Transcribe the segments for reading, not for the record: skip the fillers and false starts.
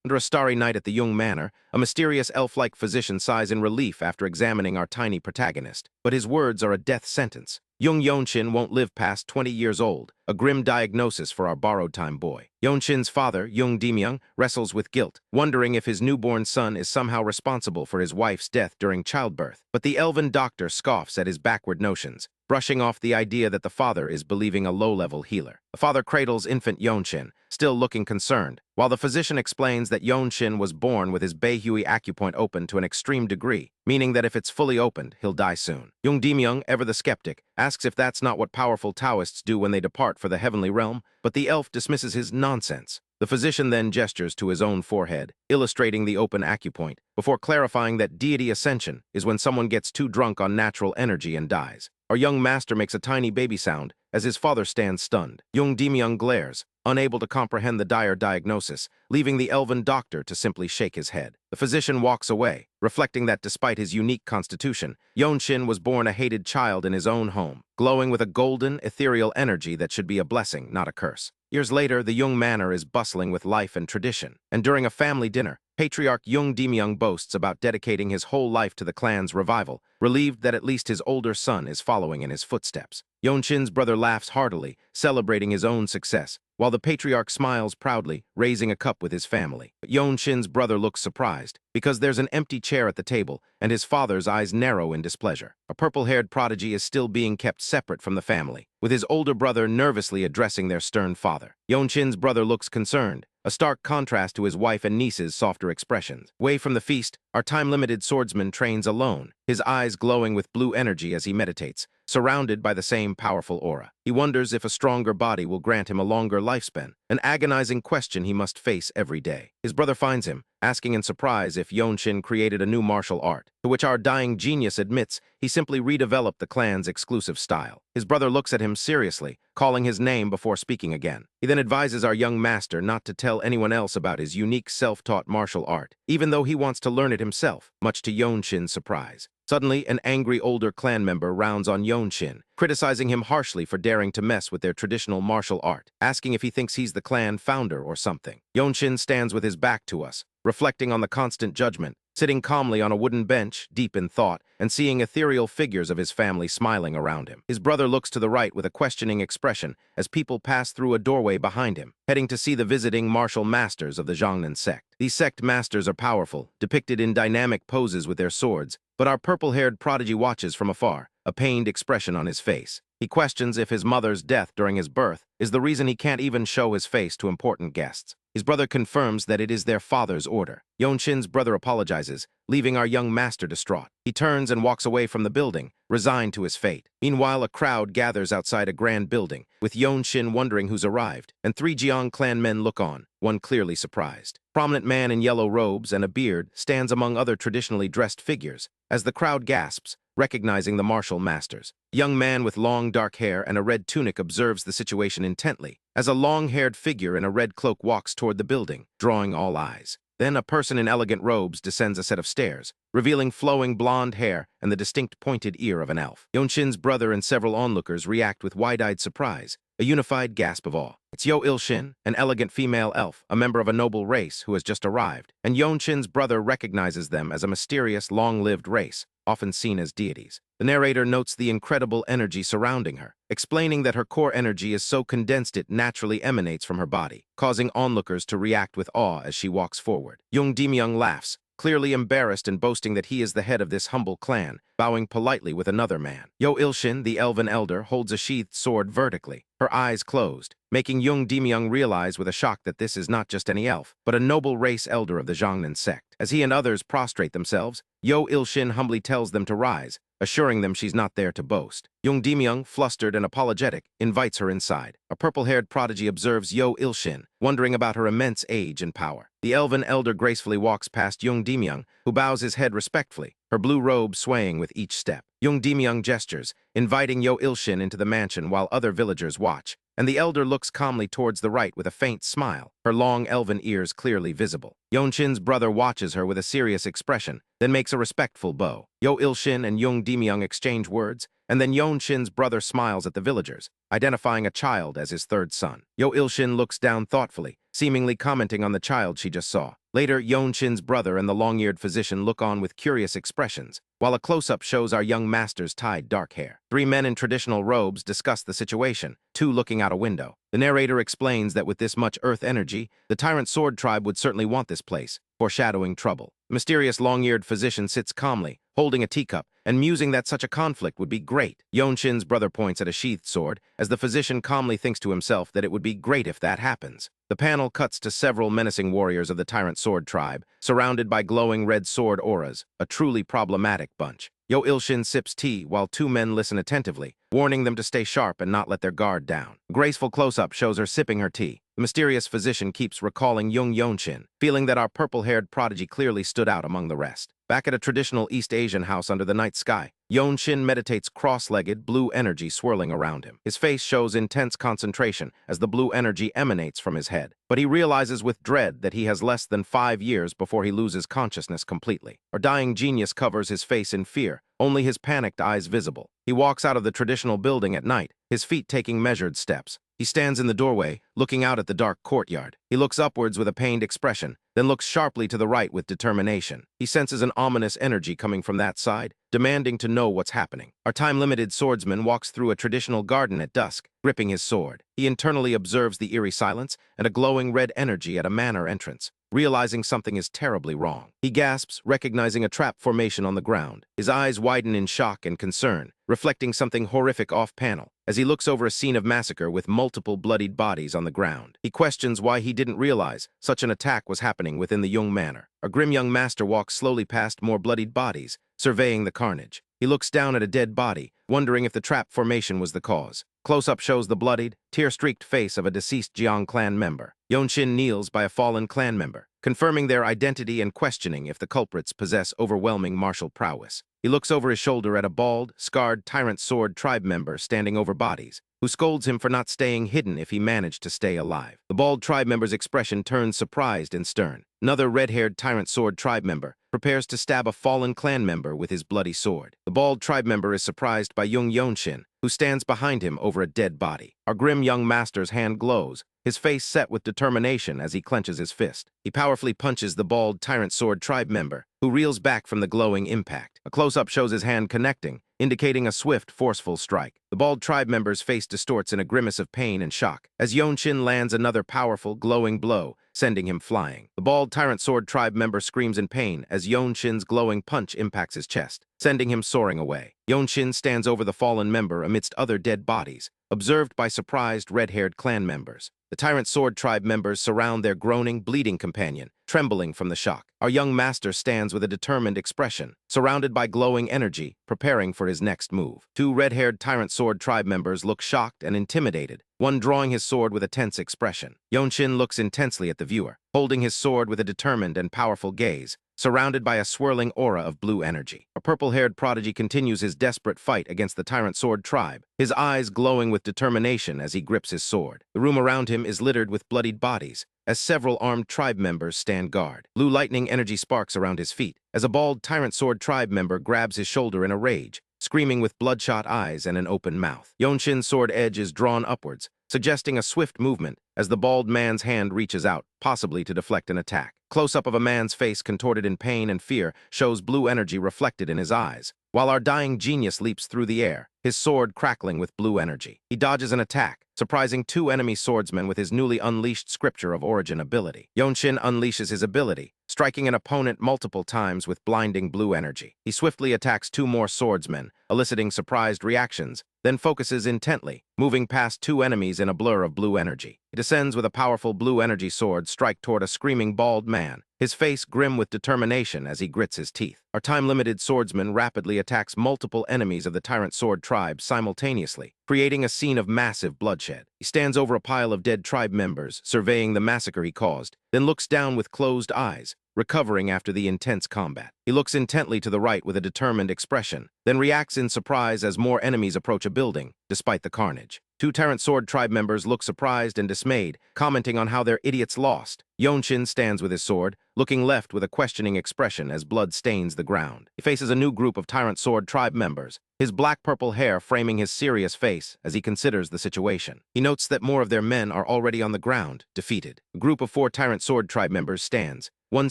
Under a starry night at the Jung Manor, a mysterious elf-like physician sighs in relief after examining our tiny protagonist. But his words are a death sentence. Jung Yeon-Shin won't live past 20 years old, a grim diagnosis for our borrowed-time boy. Yeon-Shin's father, Jung Dimyoung, wrestles with guilt, wondering if his newborn son is somehow responsible for his wife's death during childbirth. But the elven doctor scoffs at his backward notions, brushing off the idea that the father is believing a low-level healer. The father cradles infant Yeon-Shin, still looking concerned, while the physician explains that Yeon-Shin was born with his Beihui acupoint open to an extreme degree, meaning that if it's fully opened, he'll die soon. Jung Dimyoung, ever the skeptic, asks if that's not what powerful Taoists do when they depart for the heavenly realm, but the elf dismisses his nonsense. The physician then gestures to his own forehead, illustrating the open acupoint, before clarifying that deity ascension is when someone gets too drunk on natural energy and dies. Our young master makes a tiny baby sound as his father stands stunned. Jung Dimyoung glares, unable to comprehend the dire diagnosis, leaving the elven doctor to simply shake his head. The physician walks away, reflecting that despite his unique constitution, Yeon-Shin was born a hated child in his own home, glowing with a golden, ethereal energy that should be a blessing, not a curse. Years later, the Jung Manor is bustling with life and tradition, and during a family dinner, Patriarch Jung Dimyoung boasts about dedicating his whole life to the clan's revival, relieved that at least his older son is following in his footsteps. Yeon-Shin's brother laughs heartily, celebrating his own success, while the patriarch smiles proudly, raising a cup with his family. But Yeon-Shin's brother looks surprised, because there's an empty chair at the table, and his father's eyes narrow in displeasure. A purple-haired prodigy is still being kept separate from the family, with his older brother nervously addressing their stern father. Yeon-Shin's brother looks concerned, a stark contrast to his wife and niece's softer expressions. Away from the feast, our time-limited swordsman trains alone, his eyes glowing with blue energy as he meditates, surrounded by the same powerful aura. He wonders if a stronger body will grant him a longer lifespan, an agonizing question he must face every day. His brother finds him, asking in surprise if Yeon-Shin created a new martial art, to which our dying genius admits he simply redeveloped the clan's exclusive style. His brother looks at him seriously, calling his name before speaking again. He then advises our young master not to tell anyone else about his unique self-taught martial art, even though he wants to learn it himself, much to Yeon-Shin's surprise. Suddenly, an angry older clan member rounds on Yeon-Shin, criticizing him harshly for daring to mess with their traditional martial art, asking if he thinks he's the clan founder or something. Yeon-Shin stands with his back to us, reflecting on the constant judgment, sitting calmly on a wooden bench, deep in thought, and seeing ethereal figures of his family smiling around him. His brother looks to the right with a questioning expression as people pass through a doorway behind him, heading to see the visiting martial masters of the Zhangnan sect. These sect masters are powerful, depicted in dynamic poses with their swords, but our purple-haired prodigy watches from afar, a pained expression on his face. He questions if his mother's death during his birth is the reason he can't even show his face to important guests. His brother confirms that it is their father's order. Yeon-Shin's brother apologizes, leaving our young master distraught. He turns and walks away from the building, resigned to his fate. Meanwhile, a crowd gathers outside a grand building, with Yeon-Shin wondering who's arrived, and 3 Jeong clan men look on, one clearly surprised. A prominent man in yellow robes and a beard stands among other traditionally dressed figures, as the crowd gasps, recognizing the martial masters. A young man with long dark hair and a red tunic observes the situation intently, as a long-haired figure in a red cloak walks toward the building, drawing all eyes. Then a person in elegant robes descends a set of stairs, revealing flowing blonde hair and the distinct pointed ear of an elf. Yeon-Shin's brother and several onlookers react with wide-eyed surprise, a unified gasp of awe. It's Yeon-Shin, an elegant female elf, a member of a noble race who has just arrived, and Yeon-Shin's brother recognizes them as a mysterious, long-lived race, often seen as deities. The narrator notes the incredible energy surrounding her, explaining that her core energy is so condensed it naturally emanates from her body, causing onlookers to react with awe as she walks forward. Jung Dimyoung laughs, clearly embarrassed and boasting that he is the head of this humble clan, bowing politely with another man. Yeon-Shin, the elven elder, holds a sheathed sword vertically, her eyes closed, making Jung Dimyoung realize with a shock that this is not just any elf, but a noble race elder of the Zhangnan sect. As he and others prostrate themselves, Yeon-Shin humbly tells them to rise, assuring them she's not there to boast. Jung Dimyoung, flustered and apologetic, invites her inside. A purple-haired prodigy observes Yeon-Shin, wondering about her immense age and power. The elven elder gracefully walks past Jung Dimyoung, who bows his head respectfully, her blue robe swaying with each step. Jung Dimyoung gestures, inviting Yeon-Shin into the mansion while other villagers watch, and the elder looks calmly towards the right with a faint smile, her long elven ears clearly visible. Yeon-Shin's brother watches her with a serious expression, then makes a respectful bow. Yeon-Shin and Jung Dimyoung exchange words, and then Yeon-Shin's brother smiles at the villagers, identifying a child as his third son. Yeon-Shin looks down thoughtfully, seemingly commenting on the child she just saw. Later, Yeon-Shin's brother and the long-eared physician look on with curious expressions, while a close-up shows our young master's tied dark hair. Three men in traditional robes discuss the situation, two looking out a window. The narrator explains that with this much earth energy, the Tyrant Sword Tribe would certainly want this place, foreshadowing trouble. The mysterious long-eared physician sits calmly, holding a teacup, and musing that such a conflict would be great. Yeon-Shin's brother points at a sheathed sword, as the physician calmly thinks to himself that it would be great if that happens. The panel cuts to several menacing warriors of the Tyrant Sword Tribe, surrounded by glowing red sword auras, a truly problematic bunch. Yeon-Shin sips tea while two men listen attentively, warning them to stay sharp and not let their guard down. A graceful close-up shows her sipping her tea. The mysterious physician keeps recalling Jung Yeon-Shin, feeling that our purple-haired prodigy clearly stood out among the rest. Back at a traditional East Asian house under the night sky, Yeon-Shin meditates cross-legged, blue energy swirling around him. His face shows intense concentration as the blue energy emanates from his head. But he realizes with dread that he has less than 5 years before he loses consciousness completely. Our dying genius covers his face in fear, only his panicked eyes visible. He walks out of the traditional building at night, his feet taking measured steps. He stands in the doorway, looking out at the dark courtyard. He looks upwards with a pained expression, then looks sharply to the right with determination. He senses an ominous energy coming from that side, demanding to know what's happening. Our time-limited swordsman walks through a traditional garden at dusk, gripping his sword. He internally observes the eerie silence and a glowing red energy at a manor entrance, realizing something is terribly wrong. He gasps, recognizing a trap formation on the ground. His eyes widen in shock and concern, reflecting something horrific off-panel, as he looks over a scene of massacre with multiple bloodied bodies on the ground. He questions why he didn't realize such an attack was happening within the Jung Manor. A grim young master walks slowly past more bloodied bodies, surveying the carnage. He looks down at a dead body, wondering if the trap formation was the cause. Close-up shows the bloodied, tear-streaked face of a deceased Jeong clan member. Yeon-Shin kneels by a fallen clan member, confirming their identity and questioning if the culprits possess overwhelming martial prowess. He looks over his shoulder at a bald, scarred Tyrant Sword Tribe member standing over bodies, who scolds him for not staying hidden if he managed to stay alive. The bald tribe member's expression turns surprised and stern. Another red-haired Tyrant Sword Tribe member prepares to stab a fallen clan member with his bloody sword. The bald tribe member is surprised by Jung Yeon-Shin, who stands behind him over a dead body. Our grim young master's hand glows, his face set with determination as he clenches his fist. He powerfully punches the bald Tyrant Sword Tribe member, who reels back from the glowing impact. A close-up shows his hand connecting, indicating a swift, forceful strike. The bald tribe member's face distorts in a grimace of pain and shock, as Yeon-Shin lands another powerful, glowing blow, sending him flying. The bald Tyrant Sword Tribe member screams in pain as Yeon-Shin's glowing punch impacts his chest, sending him soaring away. Yeon-Shin stands over the fallen member amidst other dead bodies, observed by surprised red-haired clan members. The Tyrant Sword Tribe members surround their groaning, bleeding companion, trembling from the shock. Our young master stands with a determined expression, surrounded by glowing energy, preparing for his next move. Two red-haired Tyrant Sword Tribe members look shocked and intimidated, one drawing his sword with a tense expression. Yeon-Shin looks intensely at the viewer, holding his sword with a determined and powerful gaze, surrounded by a swirling aura of blue energy. A purple-haired prodigy continues his desperate fight against the Tyrant Sword Tribe, his eyes glowing with determination as he grips his sword. The room around him is littered with bloodied bodies, as several armed tribe members stand guard. Blue lightning energy sparks around his feet, as a bald Tyrant Sword Tribe member grabs his shoulder in a rage, screaming with bloodshot eyes and an open mouth. Yeon-Shin's sword edge is drawn upwards, suggesting a swift movement as the bald man's hand reaches out, possibly to deflect an attack. Close-up of a man's face contorted in pain and fear shows blue energy reflected in his eyes, while our dying genius leaps through the air, his sword crackling with blue energy. He dodges an attack, surprising two enemy swordsmen with his newly unleashed Scripture of Origin ability. Yeon-Shin unleashes his ability, striking an opponent multiple times with blinding blue energy. He swiftly attacks two more swordsmen, eliciting surprised reactions, then focuses intently, moving past two enemies in a blur of blue energy. He descends with a powerful blue energy sword strike toward a screaming bald man, his face grim with determination as he grits his teeth. Our time-limited swordsman rapidly attacks multiple enemies of the Tyrant Sword Tribe simultaneously, creating a scene of massive bloodshed. He stands over a pile of dead tribe members, surveying the massacre he caused, then looks down with closed eyes, recovering after the intense combat. He looks intently to the right with a determined expression, then reacts in surprise as more enemies approach a building, despite the carnage. Two Tyrant Sword Tribe members look surprised and dismayed, commenting on how their idiots lost. Yeon-Shin stands with his sword, looking left with a questioning expression as blood stains the ground. He faces a new group of Tyrant Sword Tribe members, his black-purple hair framing his serious face as he considers the situation. He notes that more of their men are already on the ground, defeated. A group of 4 Tyrant Sword Tribe members stands, one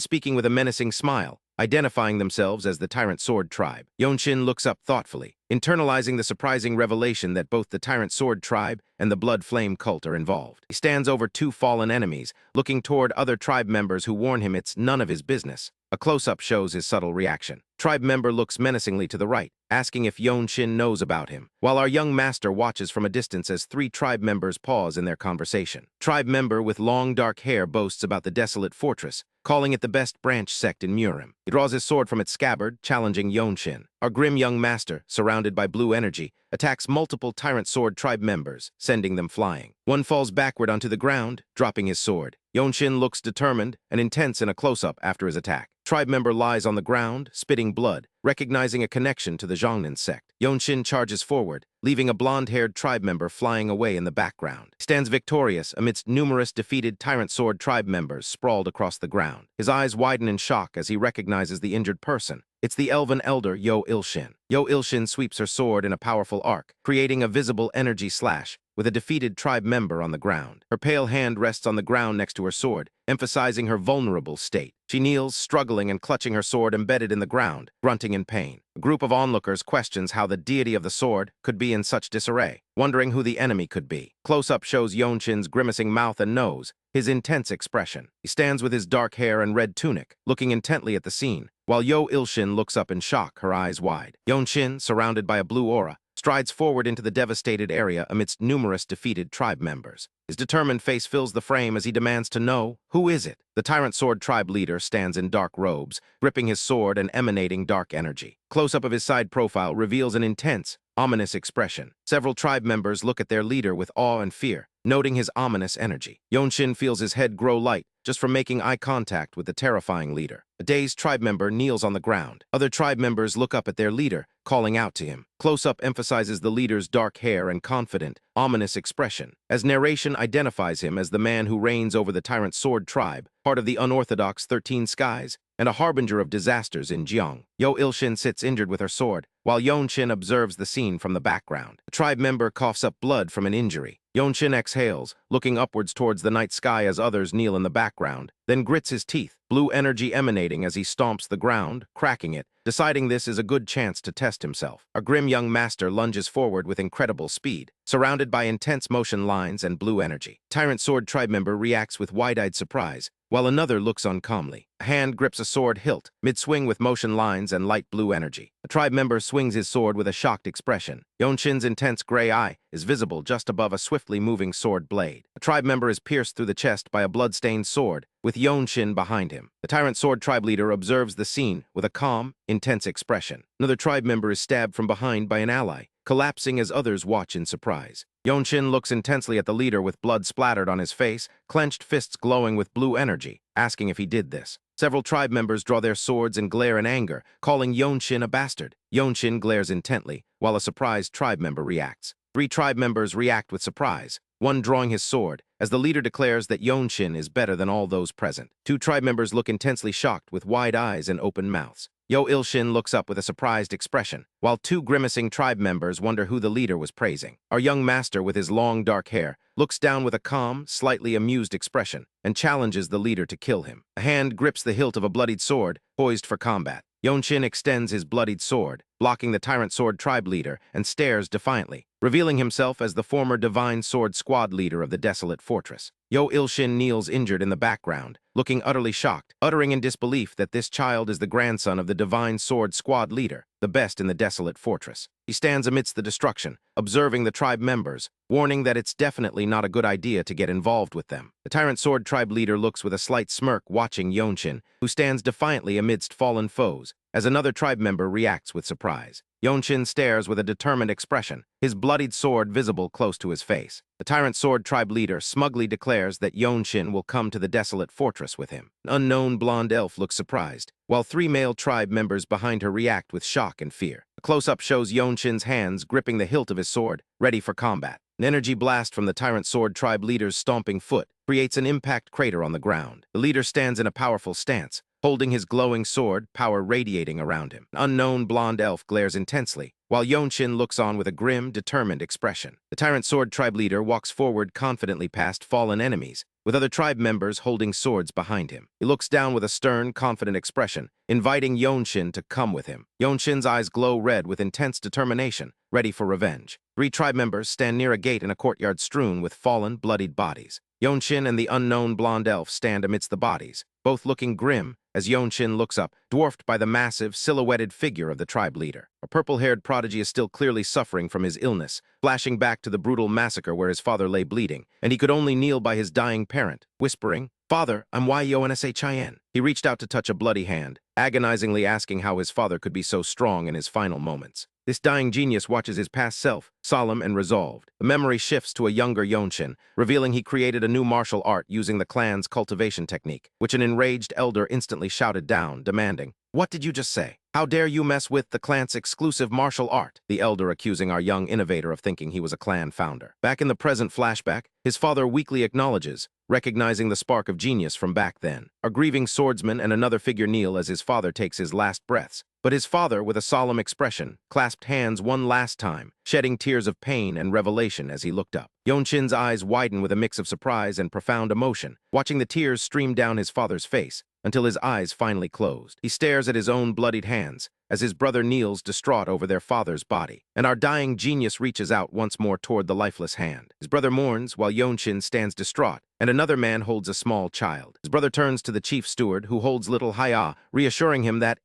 speaking with a menacing smile, identifying themselves as the Tyrant Sword Tribe. Yeon-Shin looks up thoughtfully, internalizing the surprising revelation that both the Tyrant Sword Tribe and the Blood Flame cult are involved. He stands over two fallen enemies, looking toward other tribe members who warn him it's none of his business. A close-up shows his subtle reaction. Tribe member looks menacingly to the right, asking if Yeon-Shin knows about him, while our young master watches from a distance as three tribe members pause in their conversation. Tribe member with long dark hair boasts about the Desolate fortress, calling it the best branch sect in Murim. He draws his sword from its scabbard, challenging Yeon-Shin. Our grim young master, surrounded by blue energy, attacks multiple Tyrant Sword Tribe members, sending them flying. One falls backward onto the ground, dropping his sword. Yeon-Shin looks determined and intense in a close-up after his attack. Tribe member lies on the ground, spitting blood, recognizing a connection to the Zhongnan sect. Yeon-Shin charges forward, leaving a blonde-haired tribe member flying away in the background. He stands victorious amidst numerous defeated Tyrant Sword Tribe members sprawled across the ground. His eyes widen in shock as he recognizes the injured person. It's the elven elder Yeon-Shin. Yeon-Shin sweeps her sword in a powerful arc, creating a visible energy slash, with a defeated tribe member on the ground. Her pale hand rests on the ground next to her sword, emphasizing her vulnerable state. She kneels, struggling and clutching her sword embedded in the ground, grunting in pain. A group of onlookers questions how the deity of the sword could be in such disarray, wondering who the enemy could be. Close-up shows Yeon-Shin's grimacing mouth and nose, his intense expression. He stands with his dark hair and red tunic, looking intently at the scene, while Yeon-Shin looks up in shock, her eyes wide. Yeon-Shin, surrounded by a blue aura, strides forward into the devastated area amidst numerous defeated tribe members. His determined face fills the frame as he demands to know, who is it? The Tyrant Sword Tribe leader stands in dark robes, gripping his sword and emanating dark energy. Close-up of his side profile reveals an intense, ominous expression. Several tribe members look at their leader with awe and fear, noting his ominous energy. Yeon-Shin feels his head grow light just from making eye contact with the terrifying leader. A dazed tribe member kneels on the ground. Other tribe members look up at their leader, calling out to him. Close-up emphasizes the leader's dark hair and confident, ominous expression, as narration identifies him as the man who reigns over the Tyrant Sword Tribe, part of the unorthodox 13 Skies, and a harbinger of disasters in Jeong. Yeon-Shin sits injured with her sword, while Yeon-Shin observes the scene from the background. A tribe member coughs up blood from an injury. Yeon-Shin exhales, looking upwards towards the night sky as others kneel in the background, then grits his teeth, blue energy emanating as he stomps the ground, cracking it, deciding this is a good chance to test himself. Our grim young master lunges forward with incredible speed, surrounded by intense motion lines and blue energy. Tyrant Sword Tribe member reacts with wide-eyed surprise, while another looks on calmly. A hand grips a sword hilt, mid-swing with motion lines and light blue energy. A tribe member swings his sword with a shocked expression. Yeon-Shin's intense gray eye is visible just above a swiftly moving sword blade. A tribe member is pierced through the chest by a blood-stained sword, with Yeon-Shin behind him. The Tyrant Sword Tribe leader observes the scene with a calm, intense expression. Another tribe member is stabbed from behind by an ally, collapsing as others watch in surprise. Yeon-Shin looks intensely at the leader with blood splattered on his face, clenched fists glowing with blue energy, asking if he did this. Several tribe members draw their swords and glare in anger, calling Yeon-Shin a bastard. Yeon-Shin glares intently, while a surprised tribe member reacts. 3 tribe members react with surprise, one drawing his sword, as the leader declares that Yeon-Shin is better than all those present. 2 tribe members look intensely shocked with wide eyes and open mouths. Yeon-Shin looks up with a surprised expression, while 2 grimacing tribe members wonder who the leader was praising. Our young master, with his long dark hair, looks down with a calm, slightly amused expression, and challenges the leader to kill him. A hand grips the hilt of a bloodied sword, poised for combat. Yeon-Shin extends his bloodied sword, blocking the Tyrant Sword Tribe leader, and stares defiantly, revealing himself as the former Divine Sword Squad leader of the Desolate fortress. Yeon-Shin kneels injured in the background, looking utterly shocked, uttering in disbelief that this child is the grandson of the Divine Sword Squad leader, the best in the Desolate fortress. He stands amidst the destruction, observing the tribe members, warning that it's definitely not a good idea to get involved with them. The Tyrant Sword Tribe leader looks with a slight smirk watching Yeon-Shin, who stands defiantly amidst fallen foes, as another tribe member reacts with surprise. Yeon-Shin stares with a determined expression, his bloodied sword visible close to his face. The Tyrant Sword Tribe leader smugly declares that Yeon-Shin will come to the Desolate fortress with him. An unknown blonde elf looks surprised, while 3 male tribe members behind her react with shock and fear. A close-up shows Yeon-Shin's hands gripping the hilt of his sword, ready for combat. An energy blast from the Tyrant Sword Tribe leader's stomping foot creates an impact crater on the ground. The leader stands in a powerful stance, holding his glowing sword, power radiating around him. An unknown blonde elf glares intensely, while Yeon-Shin looks on with a grim, determined expression. The Tyrant Sword Tribe leader walks forward confidently past fallen enemies, with other tribe members holding swords behind him. He looks down with a stern, confident expression, inviting Yeon-Shin to come with him. Yeon-Shin's eyes glow red with intense determination, ready for revenge. 3 tribe members stand near a gate in a courtyard strewn with fallen, bloodied bodies. Yeon-Shin and the unknown blonde elf stand amidst the bodies, both looking grim as Yeon-Shin looks up, dwarfed by the massive, silhouetted figure of the tribe leader. A purple-haired prodigy is still clearly suffering from his illness, flashing back to the brutal massacre where his father lay bleeding, and he could only kneel by his dying parent, whispering, "Father, I'm Yeon-Shin." He reached out to touch a bloody hand, agonizingly asking how his father could be so strong in his final moments. This dying genius watches his past self, solemn and resolved. The memory shifts to a younger Yeon-Shin, revealing he created a new martial art using the clan's cultivation technique, which an enraged elder instantly shouted down, demanding, "What did you just say? How dare you mess with the clan's exclusive martial art?" The elder accusing our young innovator of thinking he was a clan founder. Back in the present flashback, his father weakly acknowledges, recognizing the spark of genius from back then. A grieving swordsman and another figure kneel as his father takes his last breaths. But his father, with a solemn expression, clasped hands one last time, shedding tears of pain and revelation as he looked up. Yeon-Shin's eyes widen with a mix of surprise and profound emotion, watching the tears stream down his father's face, until his eyes finally closed. He stares at his own bloodied hands, as his brother kneels distraught over their father's body, and our dying genius reaches out once more toward the lifeless hand. His brother mourns while Yeon-Shin stands distraught, and another man holds a small child. His brother turns to the chief steward, who holds little Hya, reassuring him that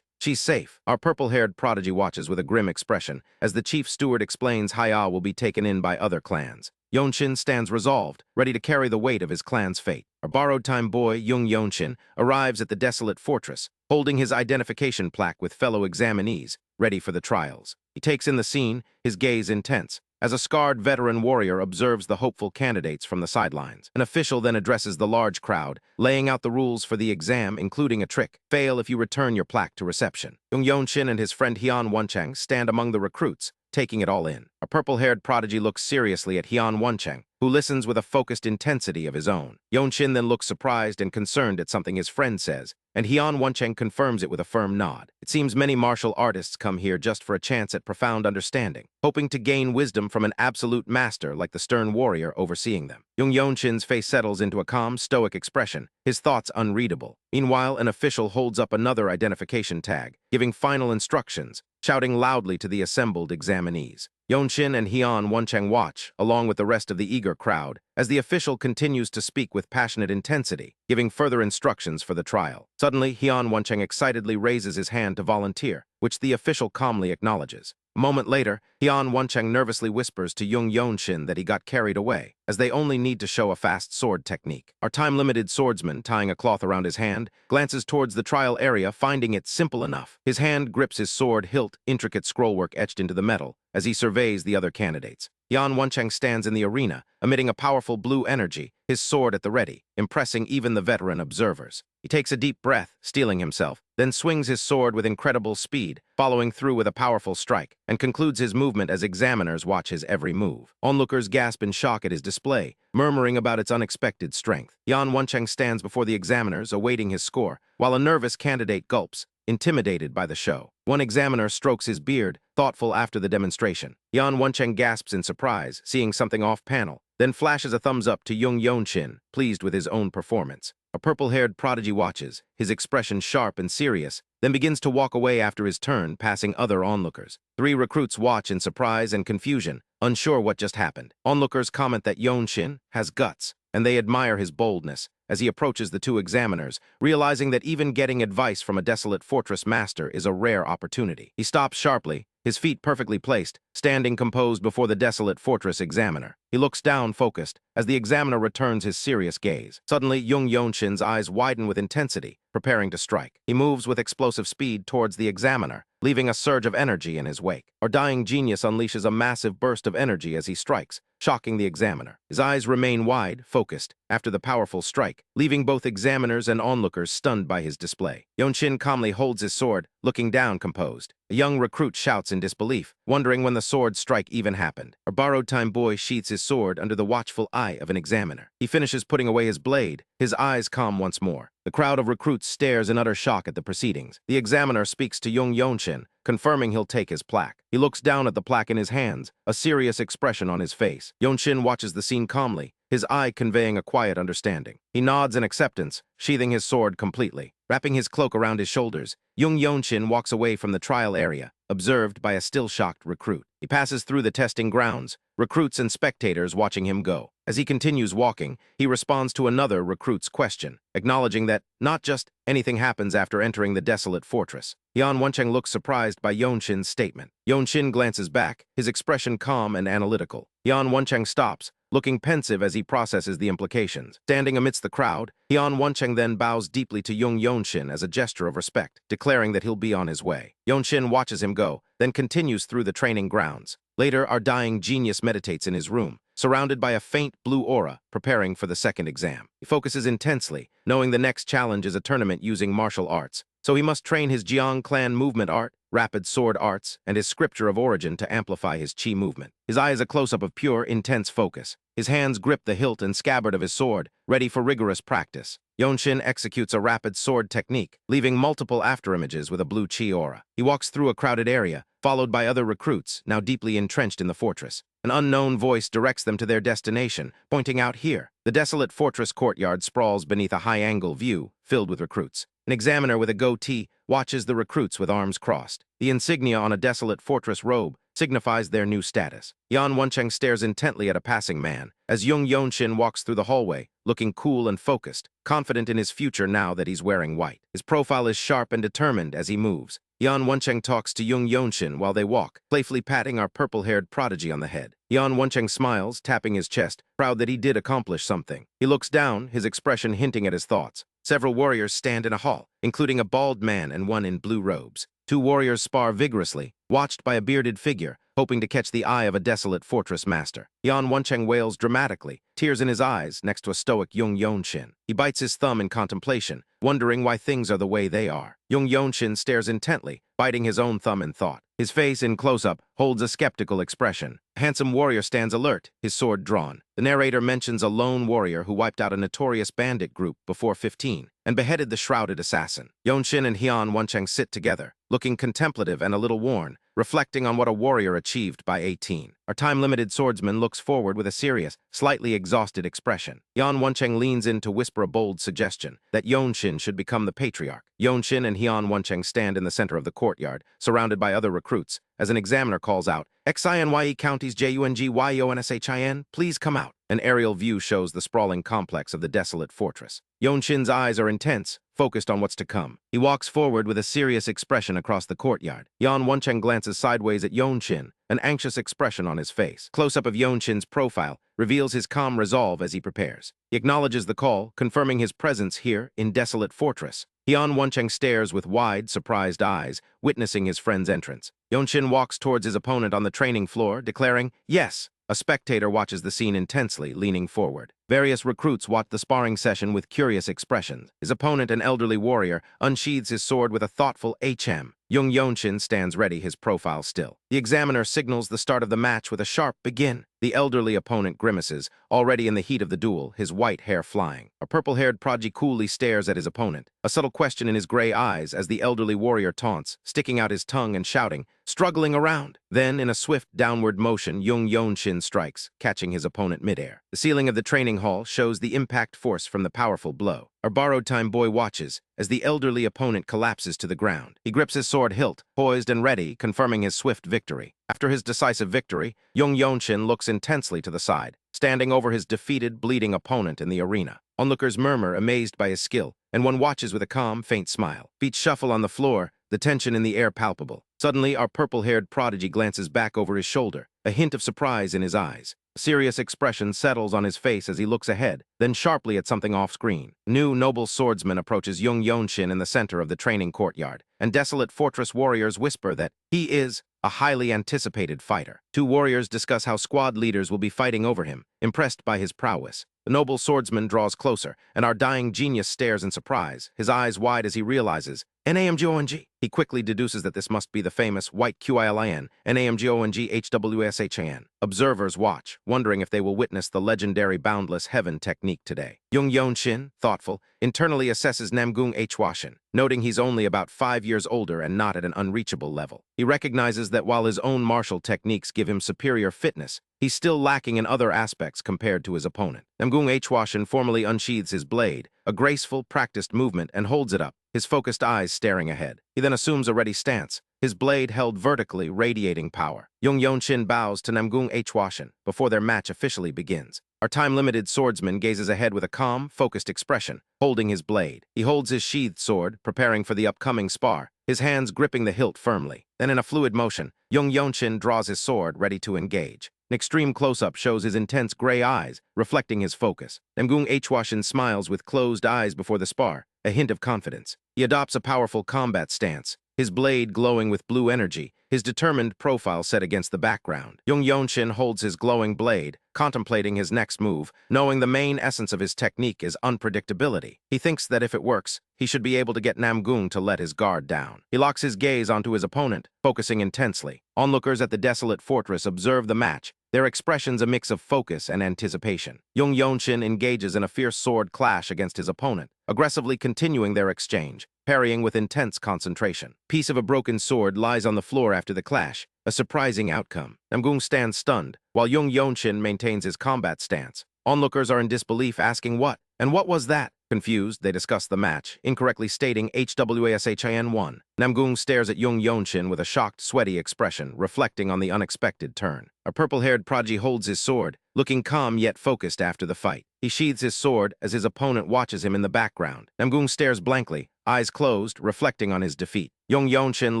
she's safe. Our purple-haired prodigy watches with a grim expression, as the chief steward explains Hya will be taken in by other clans. Yeon-Shin stands resolved, ready to carry the weight of his clan's fate. Our borrowed-time boy, Jung Yeon-Shin, arrives at the Desolate fortress, holding his identification plaque with fellow examinees, ready for the trials. He takes in the scene, his gaze intense, as a scarred veteran warrior observes the hopeful candidates from the sidelines. An official then addresses the large crowd, laying out the rules for the exam, including a trick. Fail if you return your plaque to reception. Jung Yeon-Shin and his friend Won-chang stand among the recruits, taking it all in. A purple-haired prodigy looks seriously at Won-chang, who listens with a focused intensity of his own. Yeon-Shin then looks surprised and concerned at something his friend says, and Won-chang confirms it with a firm nod. It seems many martial artists come here just for a chance at profound understanding, hoping to gain wisdom from an absolute master like the stern warrior overseeing them. Jung Yeon-Shin's face settles into a calm, stoic expression, his thoughts unreadable. Meanwhile, an official holds up another identification tag, giving final instructions, shouting loudly to the assembled examinees. Yeon-Shin and Won-chang watch, along with the rest of the eager crowd, as the official continues to speak with passionate intensity, giving further instructions for the trial. Suddenly, Won-chang excitedly raises his hand to volunteer, which the official calmly acknowledges. A moment later, Won-chang nervously whispers to Jung Yeon-Shin that he got carried away, as they only need to show a fast sword technique. Our time-limited swordsman, tying a cloth around his hand, glances towards the trial area, finding it simple enough. His hand grips his sword hilt, intricate scrollwork etched into the metal, as he surveys the other candidates. Won-chang stands in the arena, emitting a powerful blue energy, his sword at the ready, impressing even the veteran observers. He takes a deep breath, steeling himself, then swings his sword with incredible speed, following through with a powerful strike, and concludes his movement as examiners watch his every move. Onlookers gasp in shock at his display, murmuring about its unexpected strength. Won-chang stands before the examiners, awaiting his score, while a nervous candidate gulps, intimidated by the show. One examiner strokes his beard, thoughtful after the demonstration. Won-chang gasps in surprise, seeing something off-panel, then flashes a thumbs up to Jung Yeon-Shin, pleased with his own performance. A purple-haired prodigy watches, his expression sharp and serious, then begins to walk away after his turn, passing other onlookers. 3 recruits watch in surprise and confusion, unsure what just happened. Onlookers comment that Yeon-Shin has guts, and they admire his boldness as he approaches the 2 examiners, realizing that even getting advice from a Desolate fortress master is a rare opportunity. He stops sharply, his feet perfectly placed, standing composed before the Desolate fortress examiner. He looks down, focused, as the examiner returns his serious gaze. Suddenly, Jung Yeon-Shin's eyes widen with intensity, preparing to strike. He moves with explosive speed towards the examiner, leaving a surge of energy in his wake. Our dying genius unleashes a massive burst of energy as he strikes, shocking the examiner. His eyes remain wide, focused, after the powerful strike, leaving both examiners and onlookers stunned by his display. Yeon-Shin calmly holds his sword, looking down, composed. A young recruit shouts in disbelief, wondering when the sword strike even happened. A borrowed-time boy sheathes his sword under the watchful eye of an examiner. He finishes putting away his blade, his eyes calm once more. The crowd of recruits stares in utter shock at the proceedings. The examiner speaks to Jung Yeon-Shin, confirming he'll take his plaque. He looks down at the plaque in his hands, a serious expression on his face. Yeon-Shin watches the scene calmly, his eye conveying a quiet understanding. He nods in acceptance, sheathing his sword completely. Wrapping his cloak around his shoulders, Jung Yeon-Shin walks away from the trial area, observed by a still-shocked recruit. He passes through the testing grounds, recruits and spectators watching him go. As he continues walking, he responds to another recruit's question, acknowledging that not just anything happens after entering the desolate fortress. Hyun Woncheng looks surprised by Yeon-Shin's statement. Yeon-Shin glances back, his expression calm and analytical. Hyun Woncheng stops, looking pensive as he processes the implications. Standing amidst the crowd, Hyun Woncheng then bows deeply to Jung Yeon-Shin as a gesture of respect, declaring that he'll be on his way. Yeon-Shin watches him go, then continues through the training grounds. Later, our dying genius meditates in his room, surrounded by a faint blue aura, preparing for the second exam. He focuses intensely, knowing the next challenge is a tournament using martial arts, so he must train his Jiang clan movement art, rapid sword arts, and his scripture of origin to amplify his chi movement. His eye is a close-up of pure, intense focus. His hands grip the hilt and scabbard of his sword, ready for rigorous practice. Yeon-Shin executes a rapid sword technique, leaving multiple afterimages with a blue chi aura. He walks through a crowded area, followed by other recruits, now deeply entrenched in the fortress. An unknown voice directs them to their destination, pointing out here. The desolate fortress courtyard sprawls beneath a high-angle view, filled with recruits. An examiner with a goatee watches the recruits with arms crossed. The insignia on a desolate fortress robe signifies their new status. Hyun Woncheng stares intently at a passing man, as Jung Yeon-Shin walks through the hallway, looking cool and focused, confident in his future now that he's wearing white. His profile is sharp and determined as he moves. Hyun Woncheng talks to Jung Yeon-Shin while they walk, playfully patting our purple-haired prodigy on the head. Hyun Woncheng smiles, tapping his chest, proud that he did accomplish something. He looks down, his expression hinting at his thoughts. Several warriors stand in a hall, including a bald man and one in blue robes. Two warriors spar vigorously, watched by a bearded figure, hoping to catch the eye of a desolate fortress master. Hyun Woncheng wails dramatically, tears in his eyes next to a stoic Jung Yeon-Shin. He bites his thumb in contemplation, wondering why things are the way they are. Jung Yeon-Shin stares intently, biting his own thumb in thought. His face, in close-up, holds a skeptical expression. A handsome warrior stands alert, his sword drawn. The narrator mentions a lone warrior who wiped out a notorious bandit group before 15 and beheaded the shrouded assassin. Yeon-Shin and Hyun Woncheng sit together, looking contemplative and a little worn, reflecting on what a warrior achieved by 18. Our time-limited swordsman looks forward with a serious, slightly exhausted expression. Hyun Woncheng leans in to whisper a bold suggestion that Yeon-Shin should become the patriarch. Yeon-Shin and Hyun Woncheng stand in the center of the courtyard, surrounded by other recruits, as an examiner calls out, "Xinye counties JUNGYONSHIN, please come out." An aerial view shows the sprawling complex of the desolate fortress. Yeon-Shin's eyes are intense, focused on what's to come. He walks forward with a serious expression across the courtyard. Hyun Woncheng glances sideways at Yeon-Shin, an anxious expression on his face. Close-up of Yeon-Shin's profile reveals his calm resolve as he prepares. He acknowledges the call, confirming his presence here in Desolate Fortress. Hyun Woncheng stares with wide, surprised eyes, witnessing his friend's entrance. Yeon-Shin walks towards his opponent on the training floor, declaring, "Yes." A spectator watches the scene intensely, leaning forward. Various recruits watch the sparring session with curious expressions. His opponent, an elderly warrior, unsheathes his sword with a thoughtful HM. Jung Yeon-Shin stands ready, his profile still. The examiner signals the start of the match with a sharp begin. The elderly opponent grimaces, already in the heat of the duel, his white hair flying. A purple-haired prodigy coolly stares at his opponent, a subtle question in his gray eyes as the elderly warrior taunts, sticking out his tongue and shouting, "Struggling around." Then, in a swift downward motion, Jung Yeon-Shin strikes, catching his opponent midair. The ceiling of the training hall shows the impact force from the powerful blow. Our borrowed time boy watches as the elderly opponent collapses to the ground. He grips his sword hilt, poised and ready, confirming his swift victory. After his decisive victory, Jung Yeon-Shin looks intensely to the side, standing over his defeated, bleeding opponent in the arena. Onlookers murmur, amazed by his skill, and one watches with a calm, faint smile. Feet shuffle on the floor, the tension in the air palpable. Suddenly, our purple-haired prodigy glances back over his shoulder, a hint of surprise in his eyes. A serious expression settles on his face as he looks ahead, then sharply at something off-screen. New noble swordsman approaches Jung Yeon-Shin in the center of the training courtyard, and desolate fortress warriors whisper that he is a highly anticipated fighter. Two warriors discuss how squad leaders will be fighting over him, impressed by his prowess. The noble swordsman draws closer, and our dying genius stares in surprise, his eyes wide as he realizes NAMGONG. He quickly deduces that this must be the famous white QILIN, NAMGONG HWSHAN. Observers watch, wondering if they will witness the legendary boundless heaven technique today. Jung Yeon-Shin, thoughtful, internally assesses Namgung Hwashin, noting he's only about 5 years older and not at an unreachable level. He recognizes that while his own martial techniques give him superior fitness, he's still lacking in other aspects compared to his opponent. Namgung Hwashin formally unsheathes his blade, a graceful, practiced movement, and holds it up, his focused eyes staring ahead. He then assumes a ready stance, his blade held vertically, radiating power. Jung Yeon-Shin bows to Namgung Hwashin before their match officially begins. Our time-limited swordsman gazes ahead with a calm, focused expression, holding his blade. He holds his sheathed sword, preparing for the upcoming spar, his hands gripping the hilt firmly. Then in a fluid motion, Jung Yeon-Shin draws his sword, ready to engage. An extreme close-up shows his intense gray eyes, reflecting his focus. Namgung Hwashin smiles with closed eyes before the spar, a hint of confidence. He adopts a powerful combat stance, his blade glowing with blue energy, his determined profile set against the background. Jung Yeon-Shin holds his glowing blade, contemplating his next move, knowing the main essence of his technique is unpredictability. He thinks that if it works, he should be able to get Namgung to let his guard down. He locks his gaze onto his opponent, focusing intensely. Onlookers at the Desolate Fortress observe the match, their expressions a mix of focus and anticipation. Jung Yeon-Shin engages in a fierce sword clash against his opponent, aggressively continuing their exchange, parrying with intense concentration. Piece of a broken sword lies on the floor after the clash, a surprising outcome. Namgung stands stunned, while Jung Yeon-Shin maintains his combat stance. Onlookers are in disbelief, asking what? And what was that? Confused, they discuss the match, incorrectly stating HWASHIN won. Namgung stares at Jung Yeon-Shin with a shocked, sweaty expression, reflecting on the unexpected turn. A purple-haired prodigy holds his sword, looking calm yet focused after the fight. He sheathes his sword as his opponent watches him in the background. Namgung stares blankly, eyes closed, reflecting on his defeat. Jung Yeon-Shin